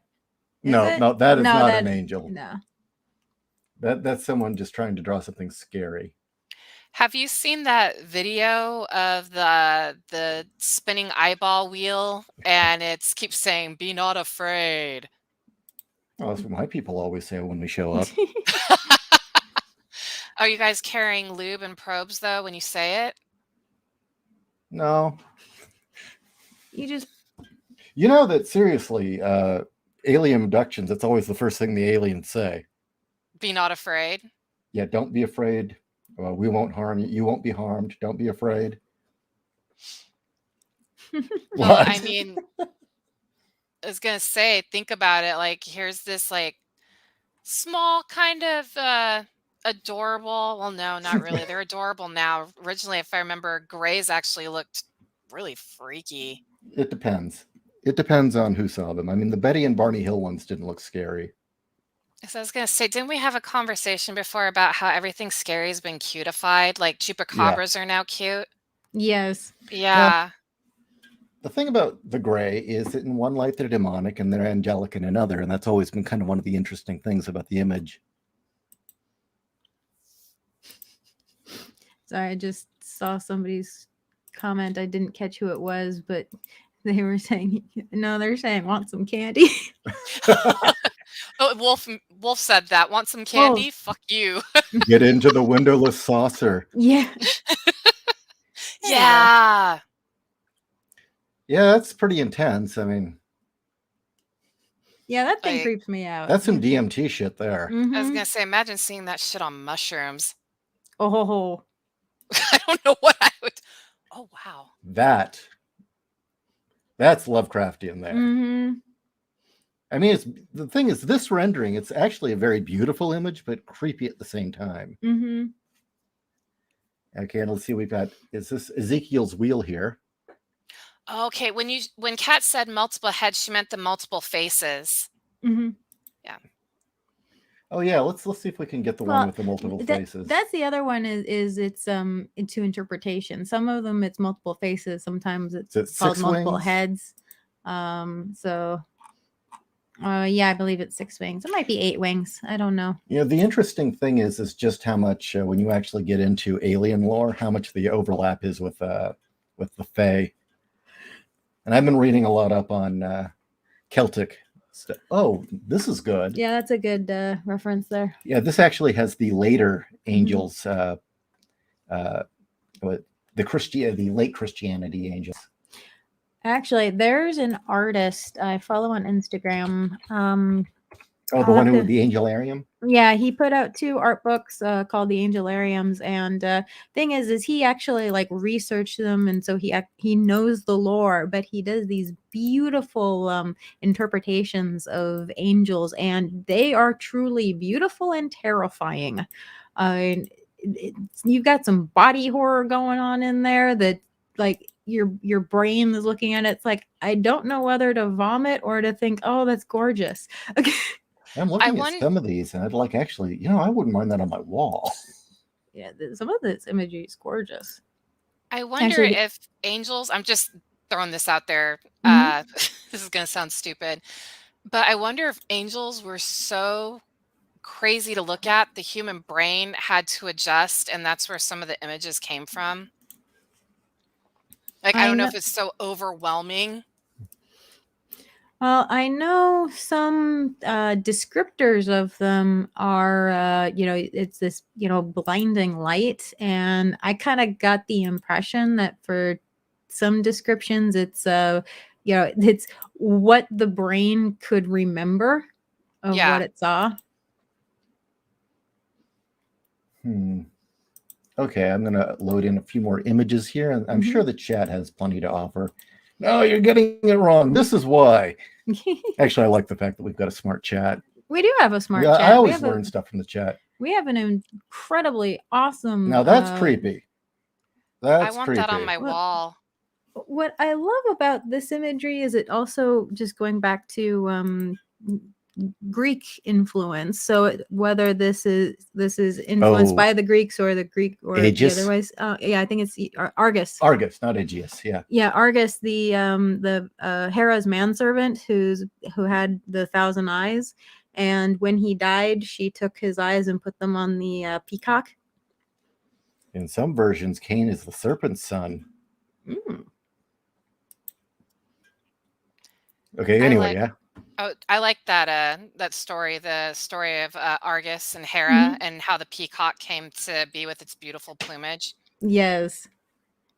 No, it? no, that is No, not an that angel. no. That's someone just trying to draw something scary. have you seen that video of the spinning eyeball wheel and it keeps saying "Be not afraid"? Oh, that's what my people always say when we show up. Are you guys carrying lube and probes though when you say it? No, You just you know that seriously, alien abductions. That's always the first thing the aliens say. Be not afraid. Yeah, don't be afraid. We won't harm you. You won't be harmed. Don't be afraid. Well, I What? mean, I was gonna say, think about it. Like, here's this like small kind of adorable. Well, no, not really. They're adorable now. Originally, if I remember, grays actually looked really freaky. It depends. It depends on who saw them. I mean, the Betty and Barney Hill ones didn't look scary. So I was gonna say, didn't we have a conversation before about how everything scary has been cutified? Like Yeah. chupacabras are now cute. yes. Well, Yeah. the thing about the gray is that in one light they're demonic and they're angelic in another, and that's always been kind of one of the interesting things about the image. Sorry, I just saw somebody's comment. I didn't catch who it was, but they were saying no, they're saying want some candy. Oh, Wolf said that. Want some Oh, candy? Fuck you. Get into the windowless saucer. yeah. There you go. Yeah. Yeah, that's pretty intense. I mean, Yeah, that thing Like, creeps me out. that's some DMT shit there. I was Mhm. gonna say, imagine seeing that shit on mushrooms. Oh ho ho. I don't know what I would. Oh wow. That That's Lovecraftian there. Mm-hmm. I mean, the thing is, this rendering, it's actually a very beautiful image, but creepy at the same time. Mm-hmm. Okay, and let's see, we've got, is this Ezekiel's wheel here? Okay, when Kat said multiple heads, she meant the multiple faces. Mm-hmm. Yeah. Oh yeah, let's see if we can get the one with the multiple faces. That's the other one is it's into interpretation. Some of them it's multiple faces, sometimes it's called multiple wings? heads. So yeah, I believe it's 6 wings. It might be 8 wings. I don't know. You know, the interesting thing is just how much when you actually get into alien lore, how much the overlap is with the Fae. And I've been reading a lot up on Celtic stuff. Oh, this is good. Yeah, that's a good reference there. Yeah, this actually has the later angels, the late Christianity angels. Actually, there's an artist I follow on Instagram. Oh, the one with the Angelarium? Yeah, he put out 2 art books called the Angelariums, and thing is he actually like researched them, and so he knows the lore, but he does these beautiful interpretations of angels, and they are truly beautiful and terrifying. You've got some body horror going on in there that like your brain is looking at it. It's like, I don't know whether to vomit or to think, oh, that's gorgeous. Okay. I'm looking at some of these, and I'd like, actually, I wouldn't mind that on my wall. Yeah, some of this imagery is gorgeous. I wonder if angels, I'm just throwing this out there. This is going to sound stupid, but I wonder if angels were so crazy to look at, the human brain had to adjust, and that's where some of the images came from. Like, I don't know if it's so overwhelming. Well, I know some descriptors of them are, it's this, blinding light. And I kind of got the impression that for some descriptions, it's, it's what the brain could remember of what it saw. Okay, I'm going to load in a few more images here, and I'm sure the chat has plenty to offer. No, you're getting it wrong. This is why. Actually, I like the fact that we've got a smart chat. We do have a smart chat. I always learn stuff from the chat. We have an incredibly awesome... Now, that's creepy. I want that on my wall. What I love about this imagery is it also, just going back to Greek influence. So whether this is influenced by the Greeks or the Greek or Aegis? the otherwise, yeah, I think it's Argus. Argus, not Aegeus. Yeah. Yeah, Argus, the Hera's manservant who had the 1,000 eyes, and when he died, she took his eyes and put them on the peacock. In some versions, Cain is the serpent's son. Okay. Anyway, I like that story, the story of Argus and Hera, and how the peacock came to be with its beautiful plumage. Yes,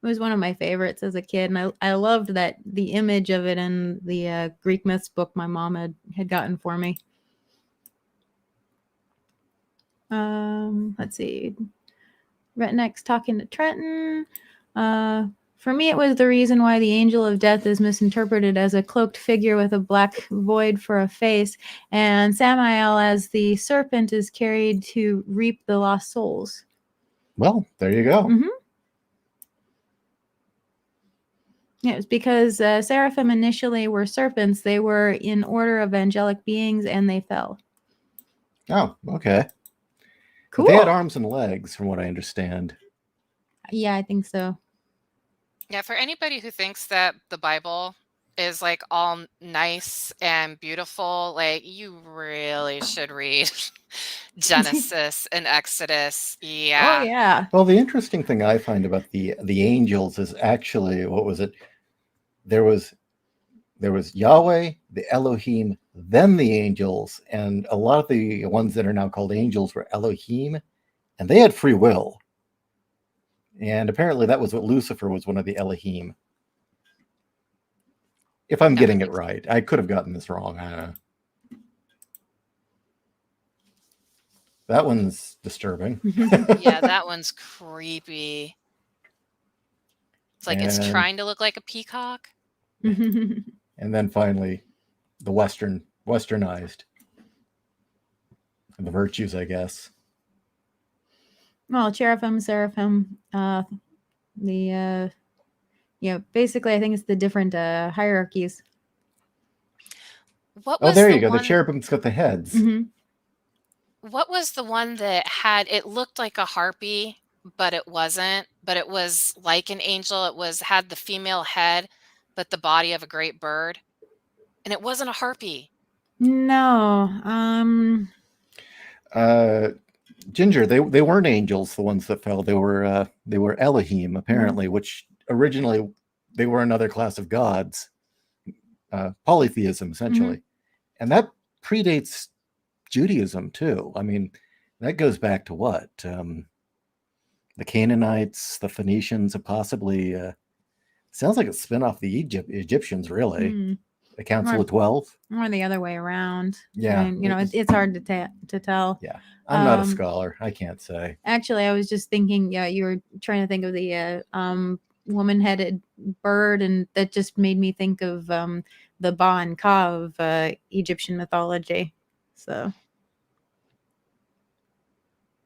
it was one of my favorites as a kid, and I loved that the image of it in the Greek myths book my mom had gotten for me. Let's see. Retneck's talking to Trenton. For me, it was the reason why the angel of death is misinterpreted as a cloaked figure with a black void for a face, and Samael as the serpent is carried to reap the lost souls. Well, there you go. Yeah, it was because seraphim initially were serpents. They were in order of angelic beings, and they fell. Oh, okay. Cool. But they had arms and legs, from what I understand. Yeah, I think so. Yeah, for anybody who thinks that the Bible is like all nice and beautiful, like, you really should read Genesis and Exodus. Yeah. Oh yeah. Well, the interesting thing I find about the angels is actually, what was it? There was Yahweh, the Elohim, then the angels, and a lot of the ones that are now called angels were Elohim, and they had free will. And apparently that was what Lucifer was, one of the Elohim. If I'm getting it right. I could have gotten this wrong. I don't know. That one's disturbing. Yeah, that one's creepy. It's like it's trying to look like a peacock. And then finally, the westernized, and the virtues, I guess. Well, cherubim, seraphim, basically, I think it's the different hierarchies. What Oh, was there the you go. The one? cherubim's got the heads. Mm-hmm. What was the one that had? It looked like a harpy, but it wasn't. But it was like an angel. It was had the female head, but the body of a great bird, and it wasn't a harpy. No. Ginger, they weren't angels, the ones that fell. They were Elohim, apparently, which originally they were another class of gods, polytheism essentially, and that predates Judaism too. I mean, that goes back to what, the Canaanites, the Phoenicians, and possibly sounds like a spin off the Egyptians, really. The Council of 12, or the other way around. Yeah, And, it's hard to tell. Yeah, I'm not a scholar. I can't say. Actually, I was just thinking, you were trying to think of the woman-headed bird, and that just made me think of the Ba and Ka of Egyptian mythology. So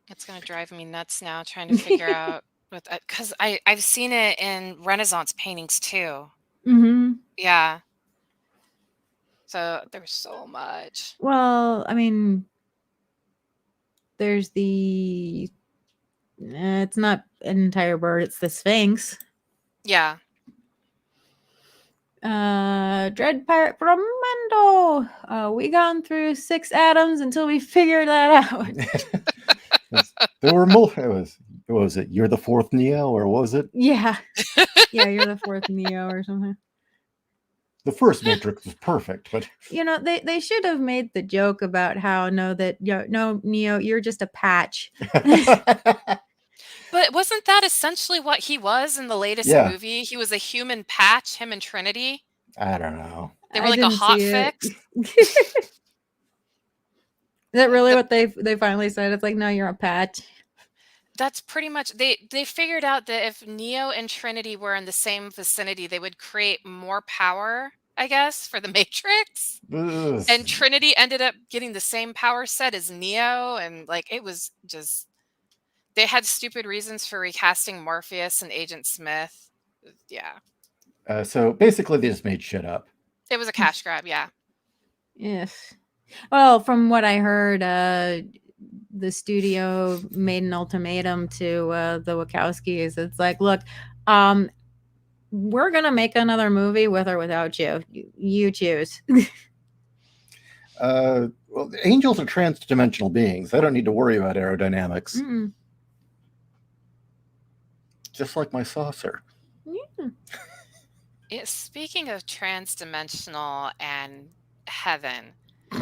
It's gonna drive me nuts now trying to figure out what because I've seen it in Renaissance paintings too. Yeah. So there's so much. Well, I mean, there's the it's not an entire bird, it's the Sphinx. Yeah. Dread Pirate from Mendo. We gone through 6 atoms until we figured that out. There were more. What was it? You're the fourth Neo, or what was it? Yeah. Yeah, you're the fourth Neo or something. The first Matrix was perfect, but they should have made the joke about how no, Neo, you're just a patch. But wasn't that essentially what he was in the latest movie? He was a human patch, him and Trinity. I don't know. They were like a hot fix. Is that really what they finally said? It's like, no, you're a patch. That's pretty much they figured out that if Neo and Trinity were in the same vicinity, they would create more power, I guess, for the Matrix. Ugh. And Trinity ended up getting the same power set as Neo, and it was just they had stupid reasons for recasting Morpheus and Agent Smith. Yeah. So basically, they just made shit up. It was a cash grab, yeah. Yes. Well, from what I heard, the studio made an ultimatum to the Wachowskis. It's like, look, we're gonna make another movie with or without you. You choose. Well, angels are trans-dimensional beings. They don't need to worry about aerodynamics. Just like my saucer. Yeah. Speaking of trans-dimensional and heaven,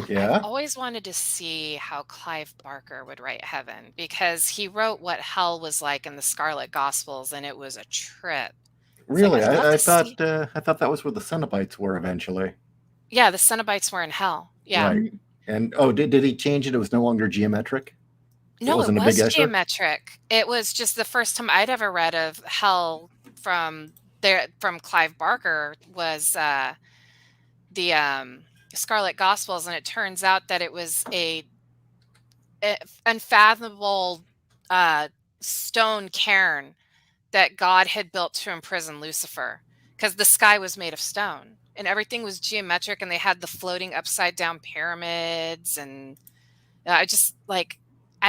Yeah. I've always wanted to see how Clive Barker would write heaven, because he wrote what hell was like in the Scarlet Gospels, and it was a trip. Really? I thought that was where the Cenobites were eventually. Yeah, the Cenobites were in hell. Yeah. Right. And did he change it? It was no longer geometric? No, wasn't it a was big issue? geometric. It was just the first time I'd ever read of hell from Clive Barker was the Scarlet Gospels, and it turns out that it was a unfathomable stone cairn that God had built to imprison Lucifer, because the sky was made of stone and everything was geometric, and they had the floating upside down pyramids, and I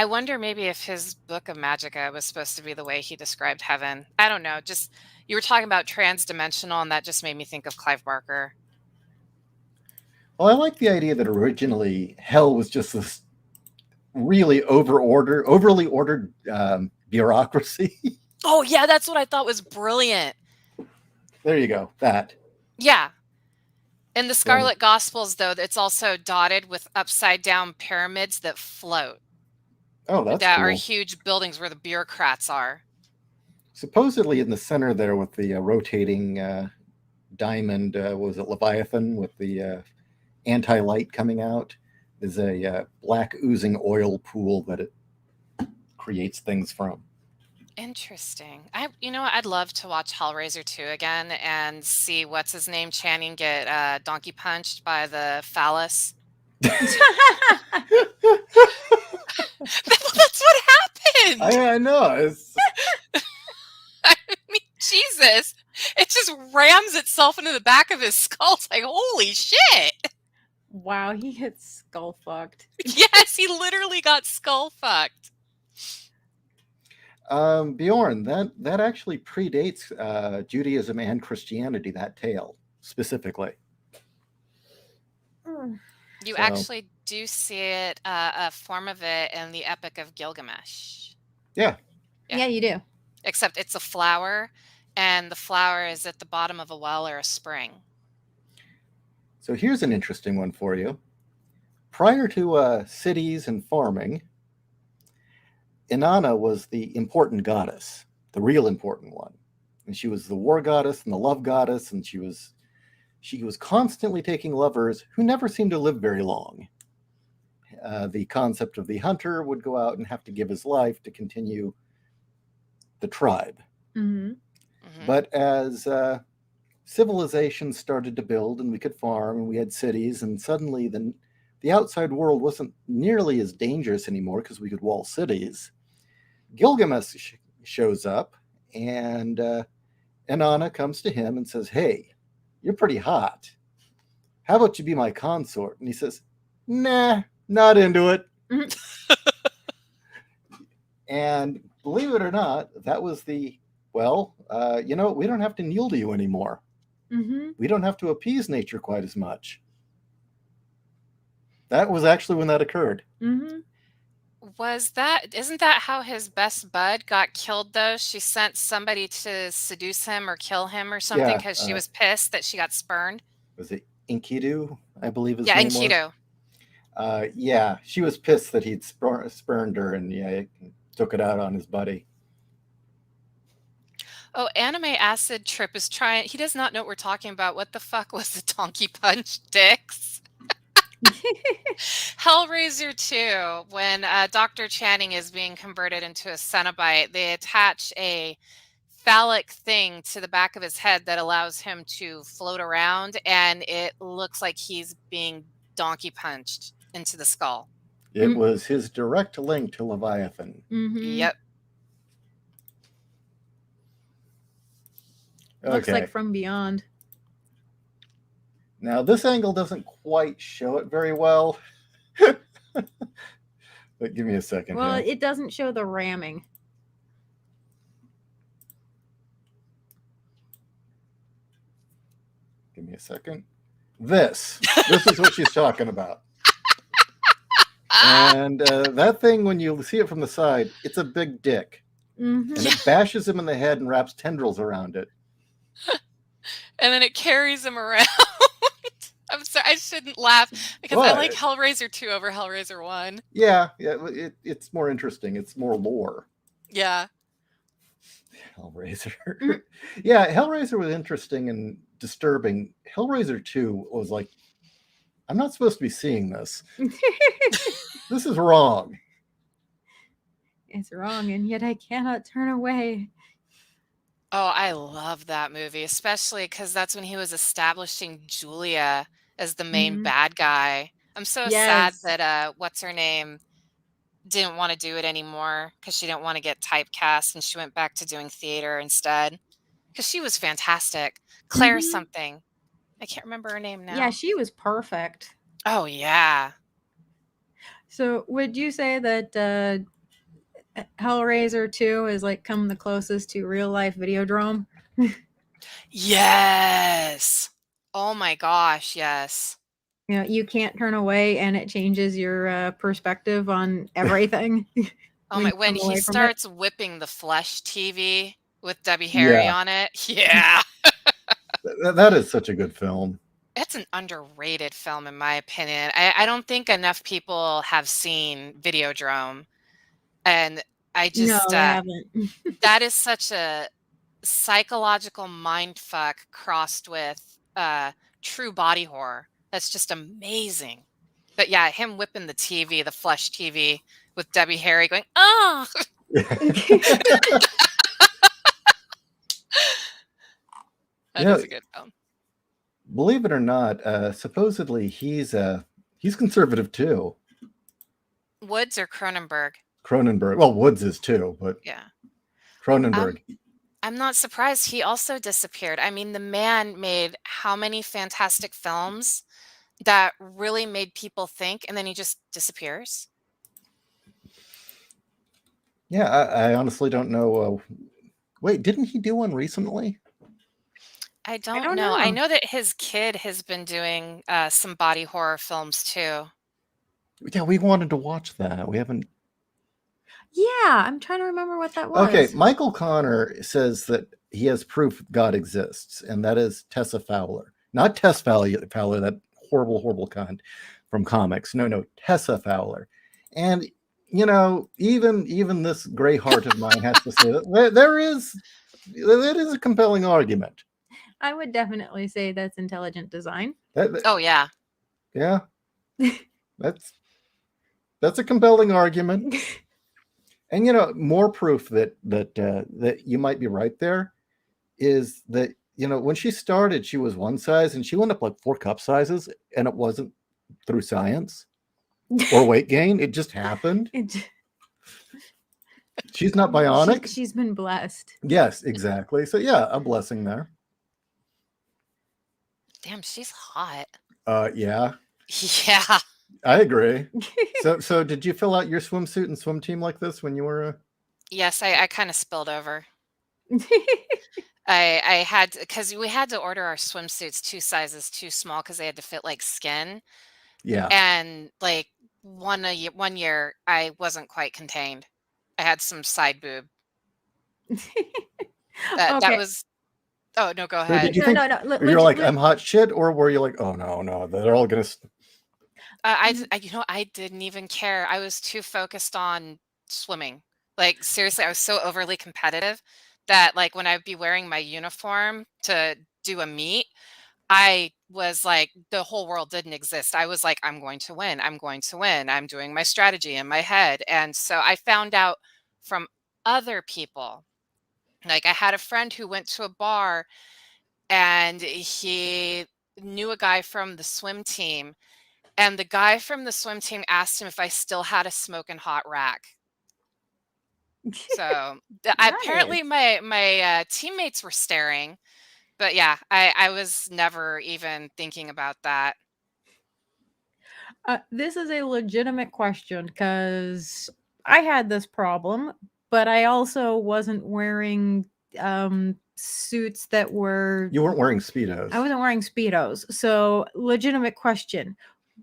wonder maybe if his book of Magica was supposed to be the way he described heaven. I don't know. Just you were talking about trans-dimensional, and that just made me think of Clive Barker. Well, I like the idea that originally hell was just this really overly ordered bureaucracy. Oh yeah, that's what I thought was brilliant. There you go. That. Yeah. In the Scarlet Gospels, though, it's also dotted with upside down pyramids that float. Oh, that's that cool. are huge buildings where the bureaucrats are. Supposedly in the center there with the rotating diamond, was it Leviathan with the anti-light coming out, is a black oozing oil pool that it creates things from. Interesting. You know what? I'd love to watch Hellraiser 2 again and see what's his name Channing get donkey punched by the phallus. That's what happened. I know. It's I mean, Jesus. It just rams itself into the back of his skull. It's like, holy shit. Wow, he gets skull fucked. Yes, he literally got skull fucked. Bjorn, that actually predates Judaism and Christianity, that tale specifically. You So- actually do see it, a form of it in the Epic of Gilgamesh. Yeah. Yeah, you do. Except it's a flower, and the flower is at the bottom of a well or a spring. So here's an interesting one for you. Prior to cities and farming, Inanna was the important goddess, the real important one. And she was the war goddess and the love goddess, and she was constantly taking lovers who never seemed to live very long. The concept of the hunter would go out and have to give his life to continue the tribe. Mm-hmm. Mhm. But as civilization started to build and we could farm and we had cities, and suddenly the outside world wasn't nearly as dangerous anymore because we could wall cities, Gilgamesh shows up, and Inanna comes to him and says, "Hey, you're pretty hot. How about you be my consort?" And he says, "Nah, not into it." And believe it or not, that was we don't have to kneel to you anymore. Mm-hmm. We don't have to appease nature quite as much. That was actually when that occurred. Mm-hmm. Isn't that how his best bud got killed, though? She sent somebody to seduce him or kill him or something Yeah, because she was pissed that she got spurned. Was it Enkidu, I believe his Yeah, name Enkidu. was? Yeah, she was pissed that he'd spurned her, and he took it out on his buddy. Oh, Anime Acid Trip is trying. He does not know what we're talking about. What the fuck was the donkey punch dicks? Hellraiser 2, when Dr. Channing is being converted into a Cenobite, they attach a phallic thing to the back of his head that allows him to float around, and it looks like he's being donkey punched into the skull. It was his direct link to Leviathan. Mm-hmm. Yep. Looks Okay. like From Beyond. Now, this angle doesn't quite show it very well. But give me a second. Well, here. it doesn't show the ramming. Give me a second. This is what she's talking about. And that thing, when you see it from the side, it's a big dick. Mm-hmm. And it bashes him in the head and wraps tendrils around it. And then it carries him around. I'm sorry, I shouldn't laugh because I like Hellraiser 2 over Hellraiser 1. Yeah, it's more interesting. It's more lore. Yeah. Hellraiser. Yeah, Hellraiser was interesting and disturbing. Hellraiser 2 was like, I'm not supposed to be seeing this. This is wrong. It's wrong, and yet I cannot turn away. Oh, I love that movie, especially because that's when he was establishing Julia as the main bad guy. I'm so sad that what's her name didn't want to do it anymore because she didn't want to get typecast, and she went back to doing theater instead because she was fantastic. Claire something. I can't remember her name now. Yeah, she was perfect. Oh, yeah. So would you say that Hellraiser 2 is like come the closest to real life Videodrome? Yes. Oh my gosh, yes. You know, you can't turn away and it changes your perspective on everything. Oh my, when he starts whipping the flesh TV with Debbie Harry on it. Yeah. That is such a good film. It's an underrated film, in my opinion. I don't think enough people have seen Videodrome. And I just, no, they haven't. that is such a psychological mindfuck crossed with true body horror. That's just amazing. But yeah, him whipping the TV, the flesh TV with Debbie Harry going, oh. That is a good film. Believe it or not, supposedly he's conservative too. Woods or Cronenberg? Cronenberg. Well, Woods is too, but Yeah. Cronenberg. I'm not surprised he also disappeared. I mean, the man made how many fantastic films that really made people think, and then he just disappears. Yeah, I honestly don't know. Wait, didn't he do one recently? I don't don't know. I know. know that his kid has been doing some body horror films too. Yeah, we wanted to watch that. We haven't. Yeah, I'm trying to remember what that was. Okay, Michael Connor says that he has proof God exists, and that is Tessa Fowler. Not Tess Fowler, that horrible cunt from comics. No, Tessa Fowler. And, even this gray heart of mine has to say that that is a compelling argument. I would definitely say that's intelligent design. Oh, yeah. Yeah. That's a compelling argument. And more proof that you might be right there is that when she started, she was one size, and she went up like 4 cup sizes, and it wasn't through science or weight gain; it just happened. She's not bionic. She's been blessed. Yes, exactly. So yeah, a blessing there. Damn, she's hot. Yeah. Yeah. I agree. So did you fill out your swimsuit and swim team like this when you were? Yes, I kind of spilled over. I had because we had to order our swimsuits 2 sizes too small because they had to fit like skin. Yeah. And like one year I wasn't quite contained. I had some side boob. That Okay. was. Oh no, go So ahead. did you think you're like I'm hot shit, or were you like, oh no, they're all gonna? I didn't even care. I was too focused on swimming. Like seriously, I was so overly competitive that like when I'd be wearing my uniform to do a meet, I was like the whole world didn't exist. I was like, I'm going to win. I'm going to win. I'm doing my strategy in my head. And so I found out from other people. Like I had a friend who went to a bar and he knew a guy from the swim team. And the guy from the swim team asked him if I still had a smoking hot rack. So apparently my teammates were staring, but yeah, I was never even thinking about that. This is a legitimate question because I had this problem, but I also wasn't wearing suits that were. You weren't wearing Speedos. I wasn't wearing Speedos. So, legitimate question.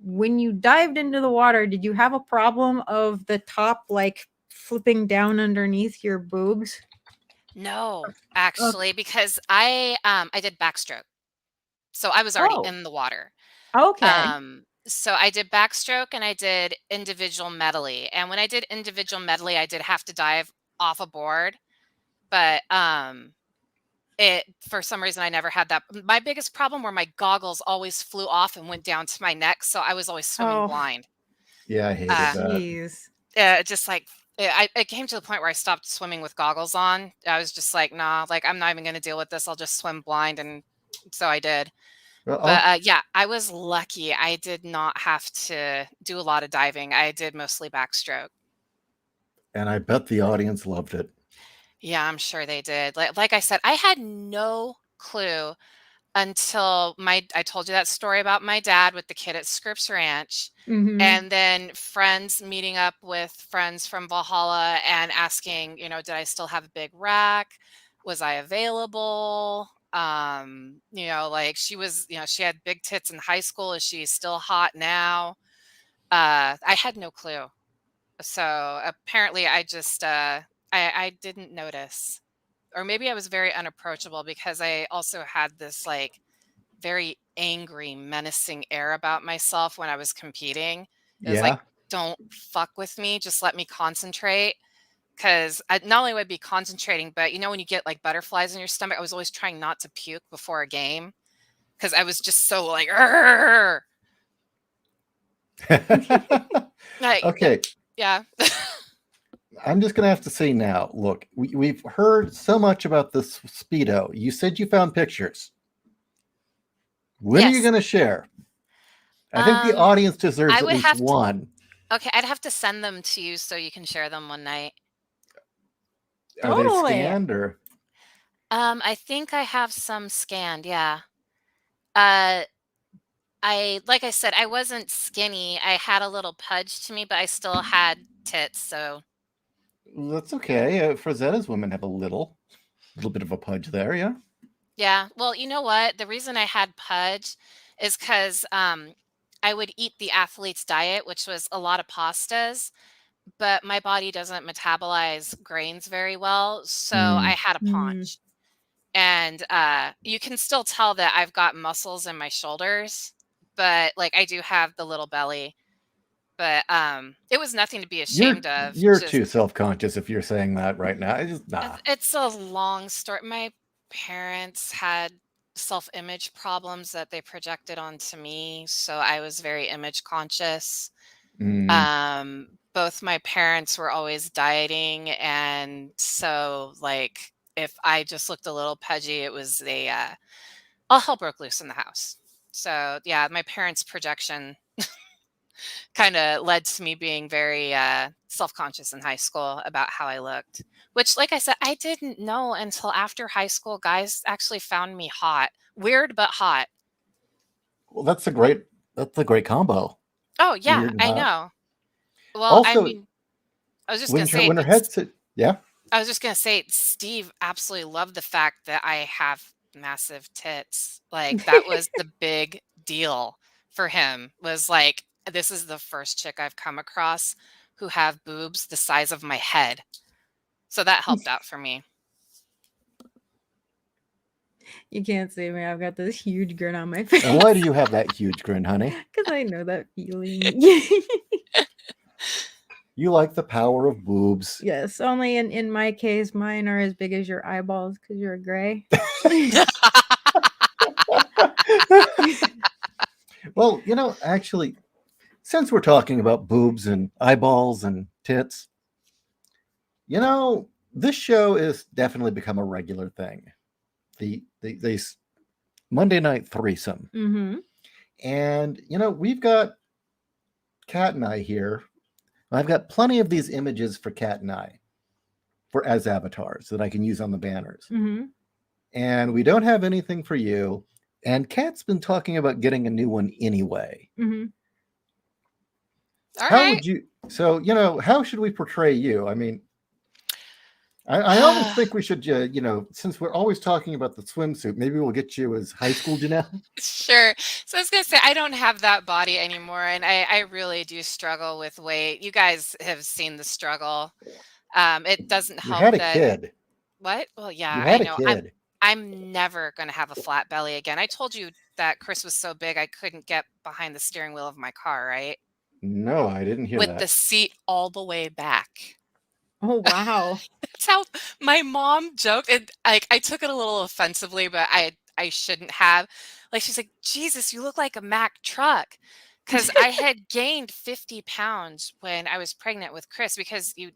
When you dived into the water, did you have a problem of the top like flipping down underneath your boobs? No, actually, because I did backstroke. So I was already in the water. Okay. So I did backstroke and I did individual medley. And when I did individual medley, I did have to dive off a board. But it for some reason I never had that. My biggest problem were my goggles always flew off and went down to my neck, so I was always swimming blind. Yeah, I hated that. Jeez. Just like it came to the point where I stopped swimming with goggles on. I was just like, nah, like I'm not even going to deal with this. I'll just swim blind, and so I did. Well, But yeah, I was lucky. I did not have to do a lot of diving. I did mostly backstroke. And I bet the audience loved it. Yeah, I'm sure they did. Like I said, I had no clue until I told you that story about my dad with the kid at Scripps Ranch. Mm-hmm. And then friends meeting up with friends from Valhalla and asking, did I still have a big rack? Was I available? Like she was, she had big tits in high school. Is she still hot now? I had no clue. So apparently I just, I didn't notice. Or maybe I was very unapproachable because I also had this like very angry, menacing air about myself when I was competing. It was like, don't fuck with me. Just let me concentrate. Because not only would I be concentrating, but when you get like butterflies in your stomach, I was always trying not to puke before a game because I was just so like, like okay. Yeah. I'm just going to have to say now, look, we've heard so much about this Speedo. You said you found pictures. When are you Yes. going to share? I think the audience deserves I at would least have to, one. okay, I'd have to send them to you so you can share them one night. Are they Totally. scanned or? I think I have some scanned, yeah. Uh, like I said, I wasn't skinny. I had a little pudge to me, but I still had tits, so That's okay. Frazetta's women have a little bit of a pudge there, yeah. yeah. Well, you know what? The reason I had pudge is because I would eat the athlete's diet, which was a lot of pastas, but my body doesn't metabolize grains very well, so I Mm. had a Mm. paunch. And you can still tell that I've got muscles in my shoulders, but like I do have the little belly. But it was nothing to be You're ashamed of. you're Just too self-conscious if you're saying that right now. I just nah. it's a long story. My parents had self-image problems that they projected onto me, so I was very image conscious. Mm. Both my parents were always dieting, and so like if I just looked a little pudgy, it was all hell broke loose in the house. So yeah, my parents' projection kind of led to me being very self-conscious in high school about how I looked, which, like I said, I didn't know until after high school. Guys actually found me hot, weird but hot. Well, that's a great combo. Oh yeah, Weird and I hot. know. Well, I Also, mean, I was just gonna winter say, winter headset. Yeah. I was just gonna say, Steve absolutely loved the fact that I have massive tits. Like that was the big deal for him. Was like, this is the first chick I've come across who have boobs the size of my head. So that helped out for me. You can't see me. I've got this huge grin on my face. And why do you have that huge grin, honey? Because I know that feeling. You like the power of boobs. Yes, only in my case, mine are as big as your eyeballs because you're gray. Well, actually, since we're talking about boobs and eyeballs and tits, this show has definitely become a regular thing. The Monday night threesome. Mm-hmm. And we've got Kat and I here. I've got plenty of these images for Kat and I as avatars that I can use on the banners. Mm-hmm. And we don't have anything for you. And Kat's been talking about getting a new one anyway. Mm-hmm. All How right. would you? So how should we portray you? I mean, I almost think we should, since we're always talking about the swimsuit, maybe we'll get you as high school Janelle. Sure. So I was gonna say I don't have that body anymore, and I really do struggle with weight. You guys have seen the struggle. It doesn't You help had a that kid. what? Well, You yeah, I had a know. kid. I'm never gonna have a flat belly again. I told you that Chris was so big I couldn't get behind the steering wheel of my car, right? No, I didn't hear With the that. seat all the way back. Oh, wow. That's how my mom joked. And like I took it a little offensively, but I shouldn't have. Like she's like, Jesus, you look like a Mack truck. Because I had gained 50 pounds when I was pregnant with Chris because you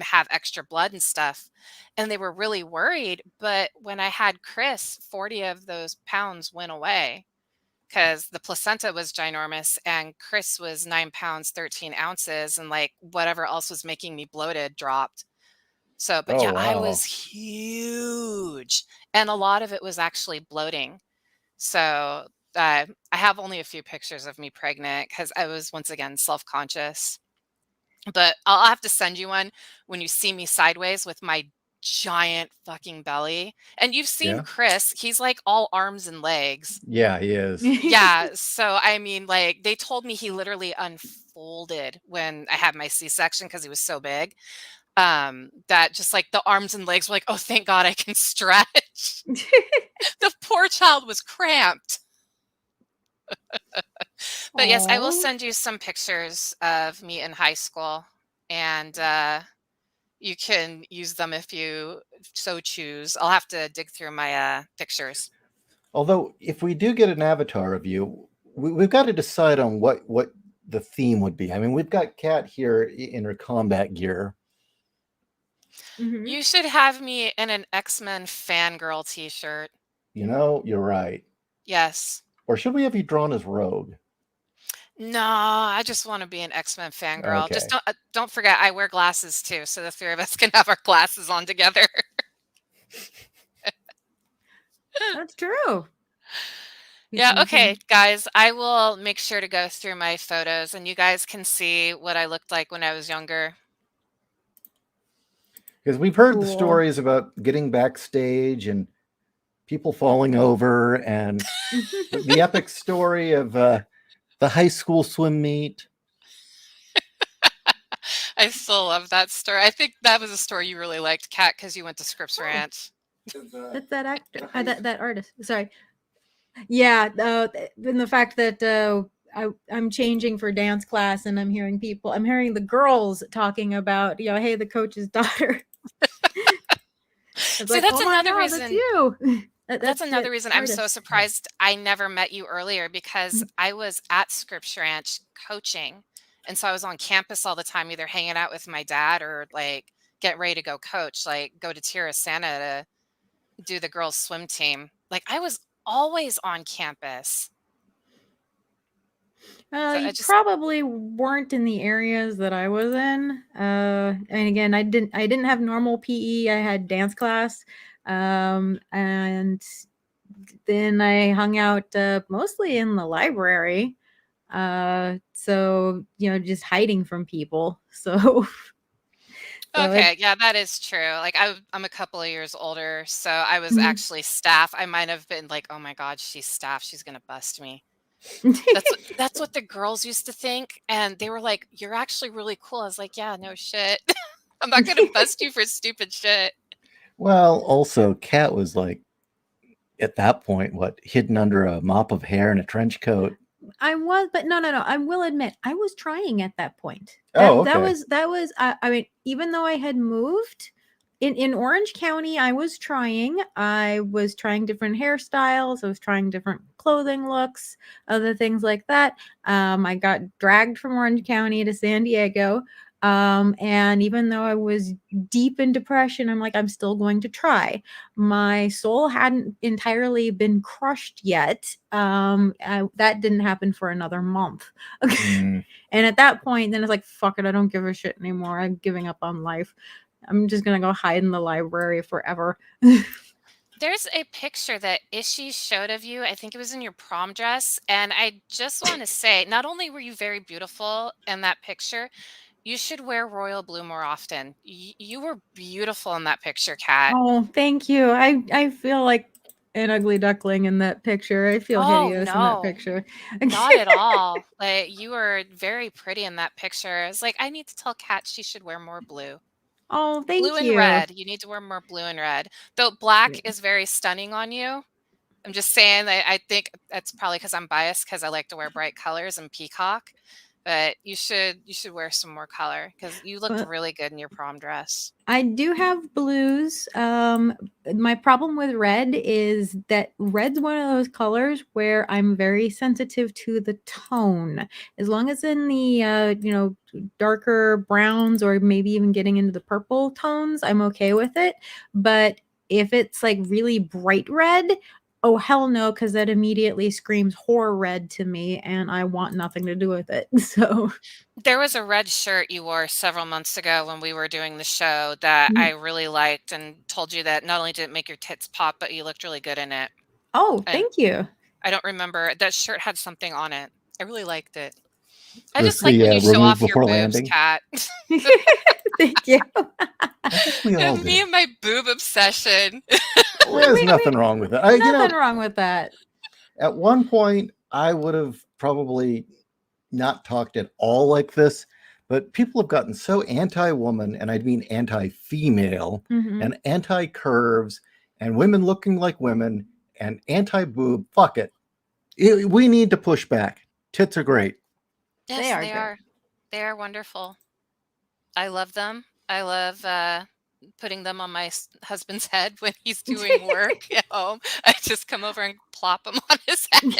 have extra blood and stuff. And they were really worried. But when I had Chris, 40 of those pounds went away because the placenta was ginormous and Chris was 9 pounds, 13 ounces, and like whatever else was making me bloated dropped. So, but Oh, yeah, I was wow. huge, and a lot of it was actually bloating. So, I have only a few pictures of me pregnant because I was once again self-conscious. But I'll have to send you one when you see me sideways with my giant fucking belly. And you've seen Yeah. Chris, he's like all arms and legs. Yeah, he is. Yeah, so I mean, like they told me he literally unfolded when I had my C-section because he was so big. That just like the arms and legs were like, oh, thank God I can stretch. The poor child was cramped. But yes, I will Aw. send you some pictures of me in high school, and you can use them if you so choose. I'll have to dig through my pictures. Although, if we do get an avatar of you, we've got to decide on what the theme would be. I mean, we've got Kat here in her combat gear. Mhm. You should have me in an X-Men fangirl t-shirt. You're right. Yes. Or should we have you drawn as Rogue? No, I just want to be an X-Men fangirl. Okay. Just don't forget I wear glasses too, so the three of us can have our glasses on together. That's true. Yeah, okay, guys, I will make sure to go through my photos and you guys can see what I looked like when I was younger. Because we've heard the Cool. stories about getting backstage and people falling over, and the epic story of the high school swim meet. I still love that story. I think that was a story you really liked, Kat, because you went to Scripps Ranch. That's that actor, that artist. Sorry. Yeah, and the fact that I'm changing for dance class, and I'm hearing the girls talking about, hey, the coach's daughter. It's See, like, that's oh my another God, reason. that's you. That's another reason I'm so artist. surprised I never met you earlier, because I was at Scripps Ranch coaching. And so I was on campus all the time, either hanging out with my dad or like getting ready to go coach, like go to Tierra Santa to do the girls' swim team. Like I was always on campus. So You probably weren't in the areas that I was in. And again, I didn't have normal PE. I had dance class. And then I hung out mostly in the library. So, just hiding from people. So okay, yeah, that is true. Like I'm a couple of years older, so I was actually staff. I might have been like, oh my God, she's staff. She's gonna bust me. That's what the girls used to think, and they were like, "You're actually really cool." I was like, "Yeah, no shit. I'm not gonna bust you for stupid shit." Well, also, Kat was like, at that point, hidden under a mop of hair and a trench coat. I was, but no. I will admit, I was trying at that point. Okay. That was. I mean, even though I had moved in Orange County, I was trying. I was trying different hairstyles. I was trying different clothing looks, other things like that. I got dragged from Orange County to San Diego. And even though I was deep in depression, I'm like, I'm still going to try. My soul hadn't entirely been crushed yet. That didn't happen for another month. And at that point, then it's like, fuck it, I don't give a shit anymore. I'm giving up on life. I'm just gonna go hide in the library forever. There's a picture that Ishi showed of you. I think it was in your prom dress, and I just want to say, not only were you very beautiful in that picture, you should wear royal blue more often. You were beautiful in that picture, Kat. Oh, thank you. I feel like an ugly duckling in that picture. I feel hideous in that picture. Not at all. Like you were very pretty in that picture. It's like I need to tell Kat she should wear more blue. Oh, thank Blue and you. red. You need to wear more blue and red. Though black is very stunning on you. I'm just saying that I think that's probably because I'm biased because I like to wear bright colors and peacock. But you should wear some more color because you looked really good in your prom dress. I do have blues. My problem with red is that red's one of those colors where I'm very sensitive to the tone. As long as in the darker browns or maybe even getting into the purple tones, I'm okay with it. But if it's like really bright red, oh hell no, because that immediately screams horror red to me, and I want nothing to do with it. So there was a red shirt you wore several months ago when we were doing the show that I really liked and told you that not only did it make your tits pop, but you looked really good in it. Oh, thank you. I don't remember. That shirt had something on it. I really liked it. I just like when you show off your boobs, Kat. Thank you. Me and my boob obsession. There's nothing wrong with it. Nothing wrong with that. At one point, I would have probably not talked at all like this, but people have gotten so anti-woman, and I mean anti-female, and anti-curves, and women looking like women, and anti-boob. Fuck it. We need to push back. Tits are great. Yes, they are. They are wonderful. I love them. I love putting them on my husband's head when he's doing work at home. I just come over and plop them on his head.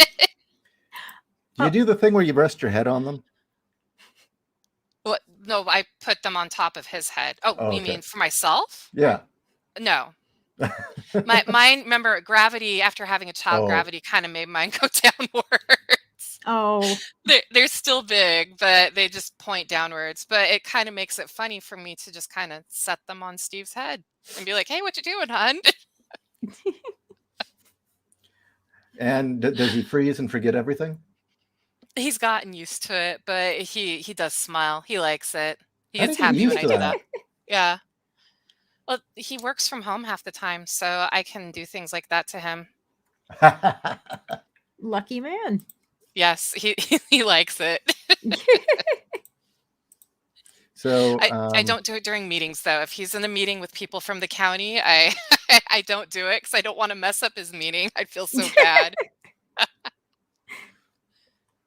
Do you do the thing where you rest your head on them? What? No, I put them on top of his head. Oh, you mean for myself? Yeah. No. Mine, remember, gravity, after having a child, Oh, gravity kind of made mine go downwards. Oh, They're still big, but they just point downwards. But it kind of makes it funny for me to just kind of set them on Steve's head and be like, "Hey, what you doing, hon?" and does he freeze and forget everything? He's gotten used to it, but he does smile. He likes it. He How do you gets get happy when used I to do that? that. Yeah. Well, he works from home half the time, so I can do things like that to him. lucky man. Yes, he likes it. So, I don't do it during meetings though. If he's in a meeting with people from the county, I I don't do it because I don't want to mess up his meeting. I'd feel so bad.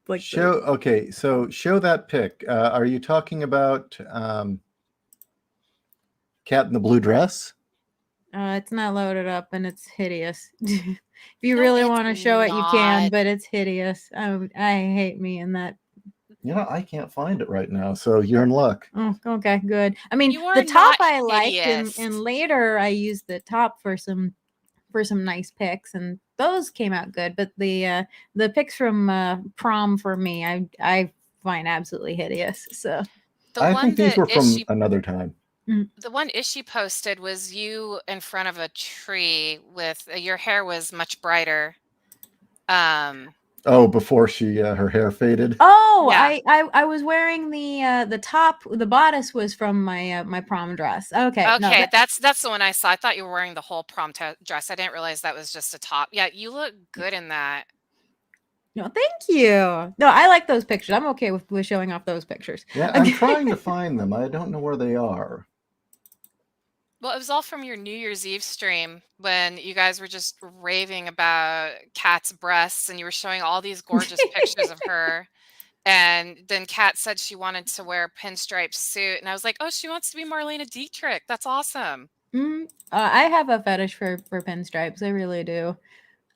Like show okay. So show that pic. Are you talking about cat in the blue dress? it's not loaded up and it's hideous. If you No, really it's want to show it, you can, not. but it's hideous. I hate me in that. I can't find it right now. So you're in luck. Oh, okay, good. I mean, You are the top not I liked, hideous. and later I used the top for some nice pics, and those came out good. But the pics from prom for me, I find absolutely hideous. So The I one think these that were from Ishi another time. the one Ishi posted was you in front of a tree with your hair was much brighter. Oh, before she her hair faded. oh, Yeah. I was wearing the top. The bodice was from my my prom dress. Okay, no, Okay, that's the one I saw. I thought you were wearing the whole prom dress. I didn't realize that was just a top. Yeah, you look good in that. no, thank you. No, I like those pictures. I'm okay with showing off those pictures. Yeah, I'm trying to find them. I don't know where they are. Well, it was all from your New Year's Eve stream when you guys were just raving about Kat's breasts and you were showing all these gorgeous pictures of her. And then Kat said she wanted to wear a pinstripe suit. And I was like, oh, she wants to be Marlena Dietrich. That's awesome. I have a fetish for pinstripes. I really do.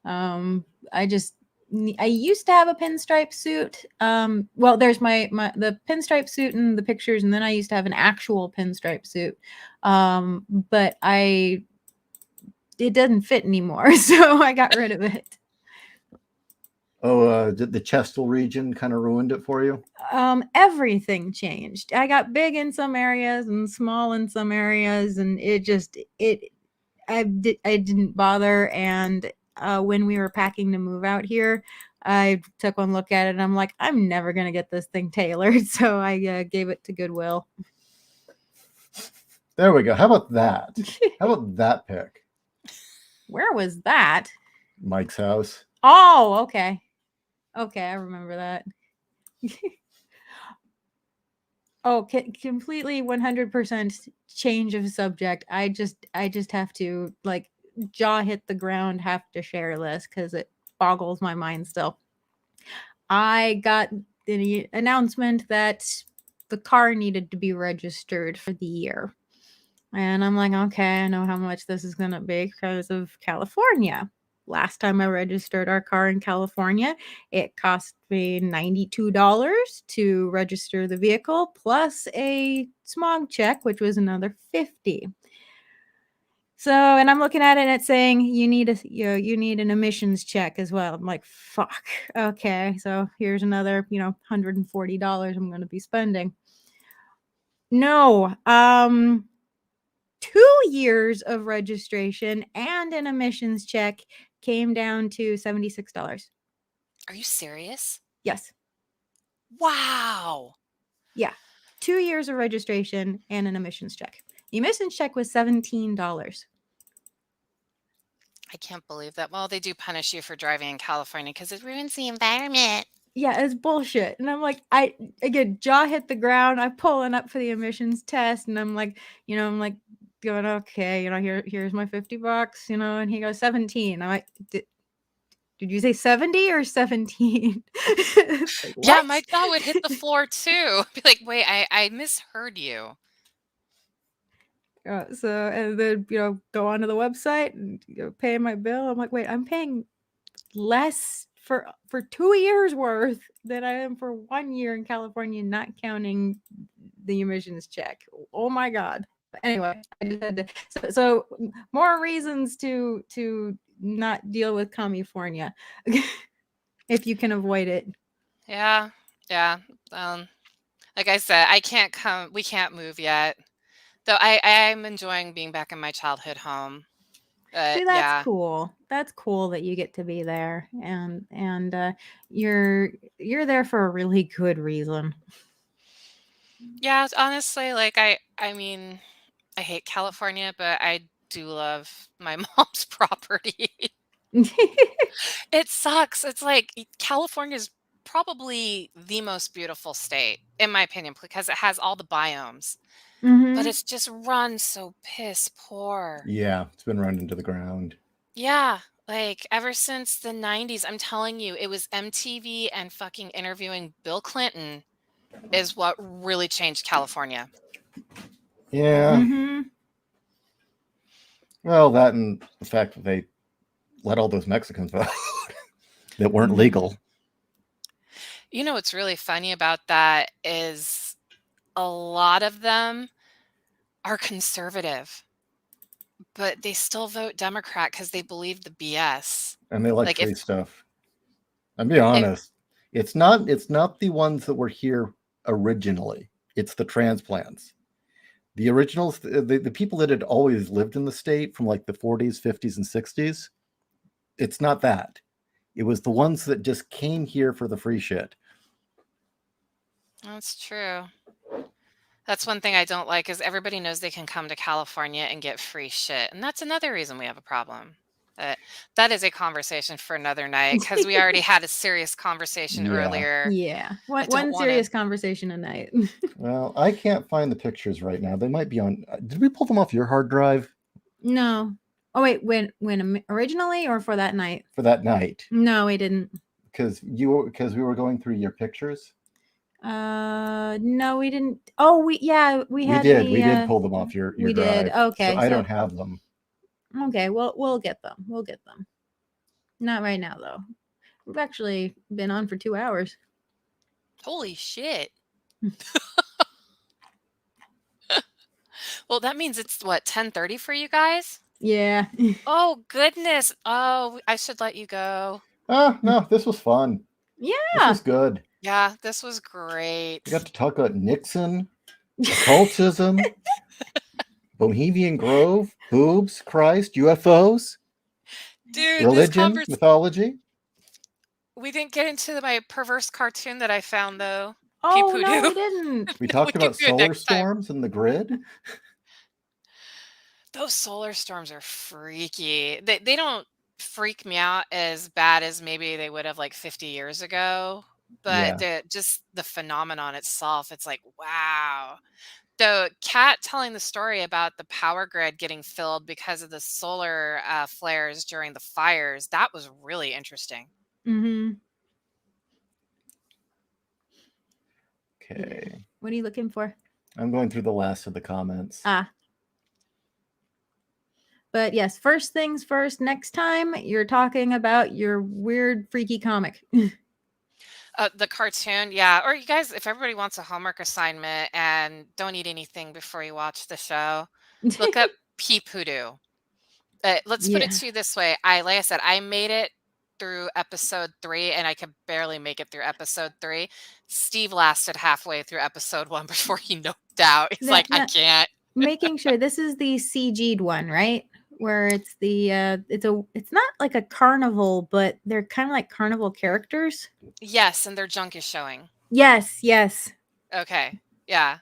I just I used to have a pinstripe suit. Well, there's the pinstripe suit in the pictures, and then I used to have an actual pinstripe suit. But it doesn't fit anymore, so I got rid of it. Oh, did the chestal region kind of ruined it for you? Everything changed. I got big in some areas and small in some areas, and I didn't bother. And when we were packing to move out here, I took one look at it and I'm like, I'm never gonna get this thing tailored. So I gave it to Goodwill. There we go. How about that? How about that pic? Where was that? Mike's house. Oh, okay. Okay, I remember that. Oh, completely 100% change of subject. I just have to like jaw hit the ground, have to share this because it boggles my mind still. I got the announcement that the car needed to be registered for the year. And I'm like, okay, I know how much this is going to be because of California. Last time I registered our car in California, it cost me $92 to register the vehicle plus a smog check, which was another $50. So, and I'm looking at it and it's saying you need you need an emissions check as well. I'm like, fuck. Okay, so here's another, $140 I'm going to be spending. No, 2 years of registration and an emissions check came down to $76. Are you serious? Yes. Wow. Yeah. 2 years of registration and an emissions check. The emissions check was $17. I can't believe that. Well, they do punish you for driving in California because it ruins the environment. Yeah, it's bullshit. And I'm like, again, jaw hit the ground. I'm pulling up for the emissions test, and I'm like, going, okay, here's my $50, and he goes 17. I'm like, did you say 70 or 17? Like, Yeah, what? my jaw would hit the floor too. Be like, wait, I misheard you. So, and then, go onto the website and pay my bill. I'm like, wait, I'm paying less for 2 years worth than I am for 1 year in California, not counting the emissions check. Oh my God. But anyway, I just had to, so more reasons to not deal with California if you can avoid it. Yeah. Yeah. Like I said, we can't move yet. Though I'm enjoying being back in my childhood home. See, But that's yeah. cool. That's cool that you get to be there, and you're there for a really good reason. Yeah, honestly, like I mean, I hate California, but I do love my mom's property. It sucks. It's like California is probably the most beautiful state, in my opinion, because it has all the biomes, but Mhm. it's just run so piss poor. Yeah, it's been run into the ground. Yeah, like ever since the 90s, I'm telling you, it was MTV and fucking interviewing Bill Clinton is what really changed California. Yeah. Mhm. Well, that and the fact that they let all those Mexicans vote that weren't legal. You know what's really funny about that is a lot of them are conservative, but they still vote Democrat because they believe the BS. And they like Like if free stuff. I'll be honest. It's not the ones that were here originally. It's the transplants. The originals, the people that had always lived in the state from like the 40s, 50s, and 60s, it's not that. It was the ones that just came here for the free shit. that's true. That's one thing I don't like is everybody knows they can come to California and get free shit. And that's another reason we have a problem. That is a conversation for another night because we already had a serious conversation Yeah. earlier. Yeah. I don't One want to. serious conversation a night. Well, I can't find the pictures right now. They might be on. Did we pull them off your hard drive No. Oh wait, when originally or for that night? for that night? No, we didn't. Because we were going through your pictures. No, we didn't. Oh, we had the We did pull them off your we drive. did. Okay, So I so don't have them. okay, we'll get them. We'll get them. Not right now though. We've actually been on for 2 hours. Holy shit. Well, that means it's what, 10:30 for you guys? Yeah. Oh, goodness. Oh, I should let you go. No, this was fun. This Yeah. was good. Yeah, this was We great. got to talk about Nixon, occultism, Bohemian Grove, boobs, Christ, UFOs, Dude, religion, mythology. we didn't get into my perverse cartoon that I found though. Oh no, Peep-hoodoo. we didn't. We We talked can about do it solar next time. storms and the grid. Those solar storms are freaky. They don't freak me out as bad as maybe they would have like 50 years ago, Yeah. but just the phenomenon itself, it's like, wow. The cat telling the story about the power grid getting filled because of the solar flares during the fires, that was really interesting. Mm-hmm. Okay. What are you looking for? I'm going through the last of the comments. But yes, first things first, next time you're talking about your weird, freaky comic. The cartoon, yeah. Or you guys, if everybody wants a homework assignment and don't eat anything before you watch the show, look up Peep Hoodoo. Let's put it Yeah. to you this way. Like I said, I made it through episode 3 and I could barely make it through episode 3. Steve lasted halfway through episode 1 before he noped out. He's like, I can't. Making sure this is the CG'd one, right? Where it's the it's not like a carnival, but they're kind of like carnival characters. Yes, and their junk is showing. Yes. Okay. Yeah.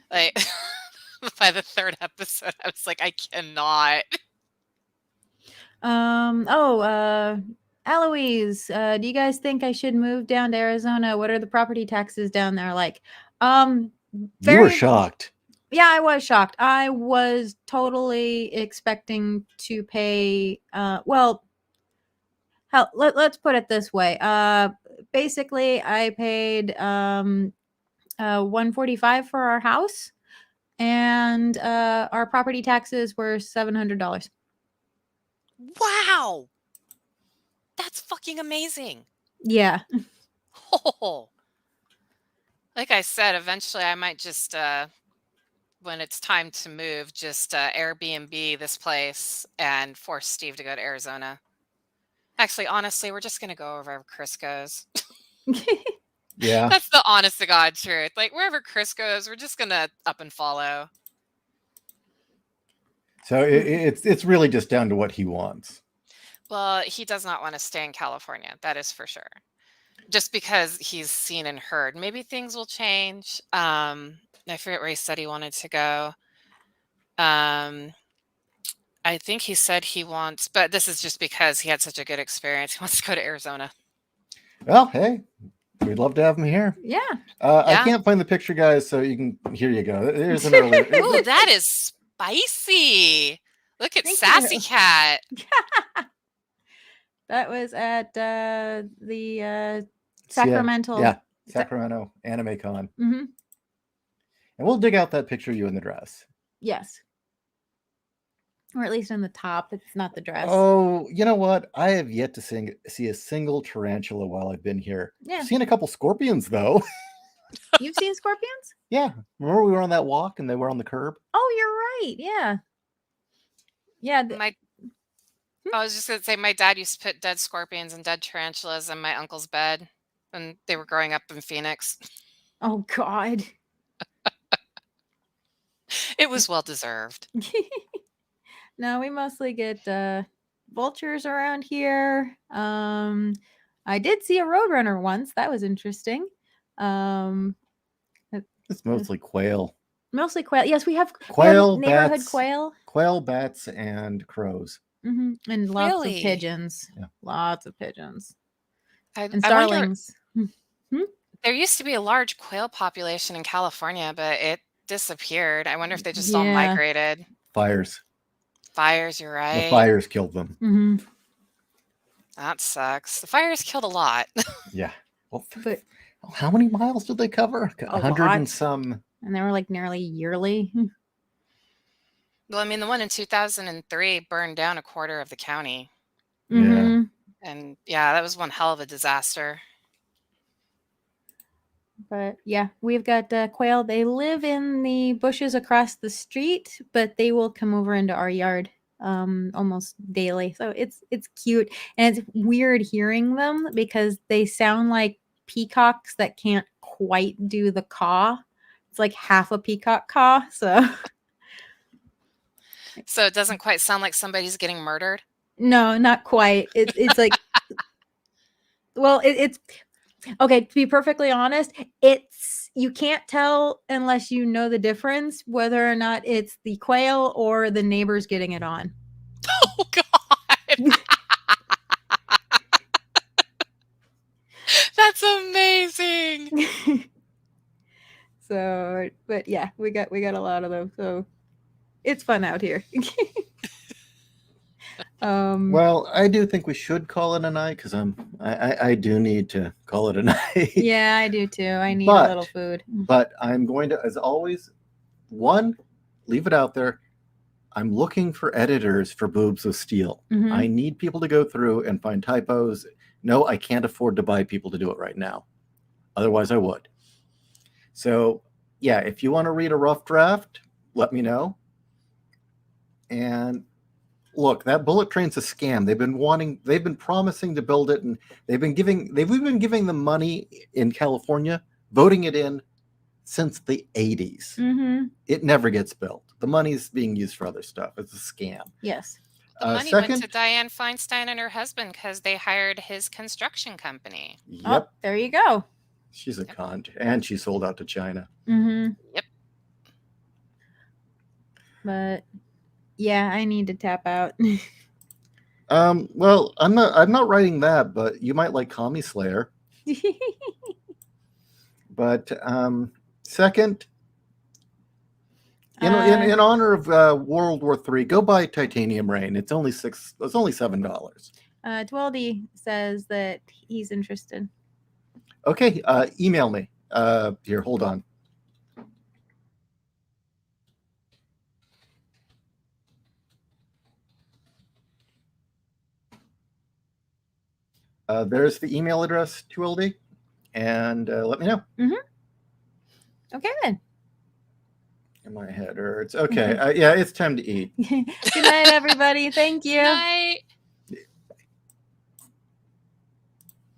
Like by the 3rd episode, I was like, I cannot. Eloise, do you guys think I should move down to Arizona? What are the property taxes down there like? You were shocked. Yeah, I was shocked. I was totally expecting to pay well, let's put it this way. Basically I paid 145 for our house, and our property taxes were $700. Wow. That's fucking amazing. Yeah. Oh. Like I said, eventually I might just when it's time to move, just Airbnb this place and force Steve to go to Arizona. Actually, honestly, we're just going to go wherever Chris goes. Yeah. That's the honest to God truth. Like, wherever Chris goes, we're just going to up and follow. So it's really just down to what he wants. Well, he does not want to stay in California. That is for sure. Just because he's seen and heard. Maybe things will change. I forget where he said he wanted to go. I think he said he wants, but this is just because he had such a good experience. He wants to go to Arizona. Well, hey, we'd love to have him here. Yeah. I Yeah. can't find the picture, guys, so you can. Here you go. There's an earlier. Ooh, that is spicy. Look at Thank Sassy you. Cat. That was at the Sacramento. Yeah, Sacramento Anime Con. Mm-hmm. And we'll dig out that picture of you in the dress. Yes. Or at least on the top. It's not the dress. Oh, you know what? I have yet to see a single tarantula while I've been here. Yeah. I've seen a couple scorpions, though. You've seen scorpions? Yeah. Remember we were on that walk and they were on the curb? Oh, you're right. Yeah. Yeah. I was just going to say, my dad used to put dead scorpions and dead tarantulas in my uncle's bed when they were growing up in Phoenix. Oh, God. It was well deserved. No, we mostly get vultures around here. I did see a roadrunner once. That was interesting. It's mostly quail. Mostly quail. Yes, we have Quail, neighborhood bats, quail. bats, and crows. Mm-hmm. And lots Really? of pigeons. Yeah. Lots of pigeons. And I wonder, starlings. there used to be a large quail population in California, but it disappeared. I wonder if they just all migrated. Fires. Fires, you're The right. fires killed them. Mm-hmm. That sucks. The fires killed a lot. Yeah. Well, But how many miles did they cover? 100 lot. and some. And they were like nearly yearly. Well, I mean, the one in 2003 burned down a quarter of the county. Mm-hmm. And yeah, that was one hell of a disaster. But yeah, we've got quail. They live in the bushes across the street, but they will come over into our yard almost daily. So it's cute, and it's weird hearing them because they sound like peacocks that can't quite do the caw. It's like half a peacock caw. So it doesn't quite sound like somebody's getting murdered. No, not quite. It's like, well, it's okay. To be perfectly honest, you can't tell unless you know the difference whether or not it's the quail or the neighbors getting it on. Oh God, that's amazing. So, but yeah, we got a lot of them. So it's fun out here. Well, I do think we should call it a night because I do need to call it a night. Yeah, I do too. I need a little food. But I'm going to, as always, leave it out there. I'm looking for editors for Boobs of Steel. Mhm. I need people to go through and find typos. No, I can't afford to buy people to do it right now. Otherwise, I would. So, yeah, if you want to read a rough draft, let me know. And look, that bullet train's a scam. They've been promising to build it, and they've been giving them money in California, voting it in since the 80s. Mm-hmm. It never gets built. The money's being used for other stuff. It's a scam. Yes. The money went to Dianne Feinstein and her husband because they hired his construction company. Yep. Oh, there you go. She's a con, and she sold out to China. Mm-hmm. Yep. But yeah, I need to tap out. Well, I'm not writing that, but you might like Kami Slayer. But second, in honor of World War III, go buy Titanium Rain. It's only $7. Tweldy says that he's interested. Okay, email me. Here, hold on. There's the email address, 2LD, and let me know. Mm-hmm. Okay, then. My head hurts. Okay, yeah, it's time to eat. Good night, everybody. Thank you. Night.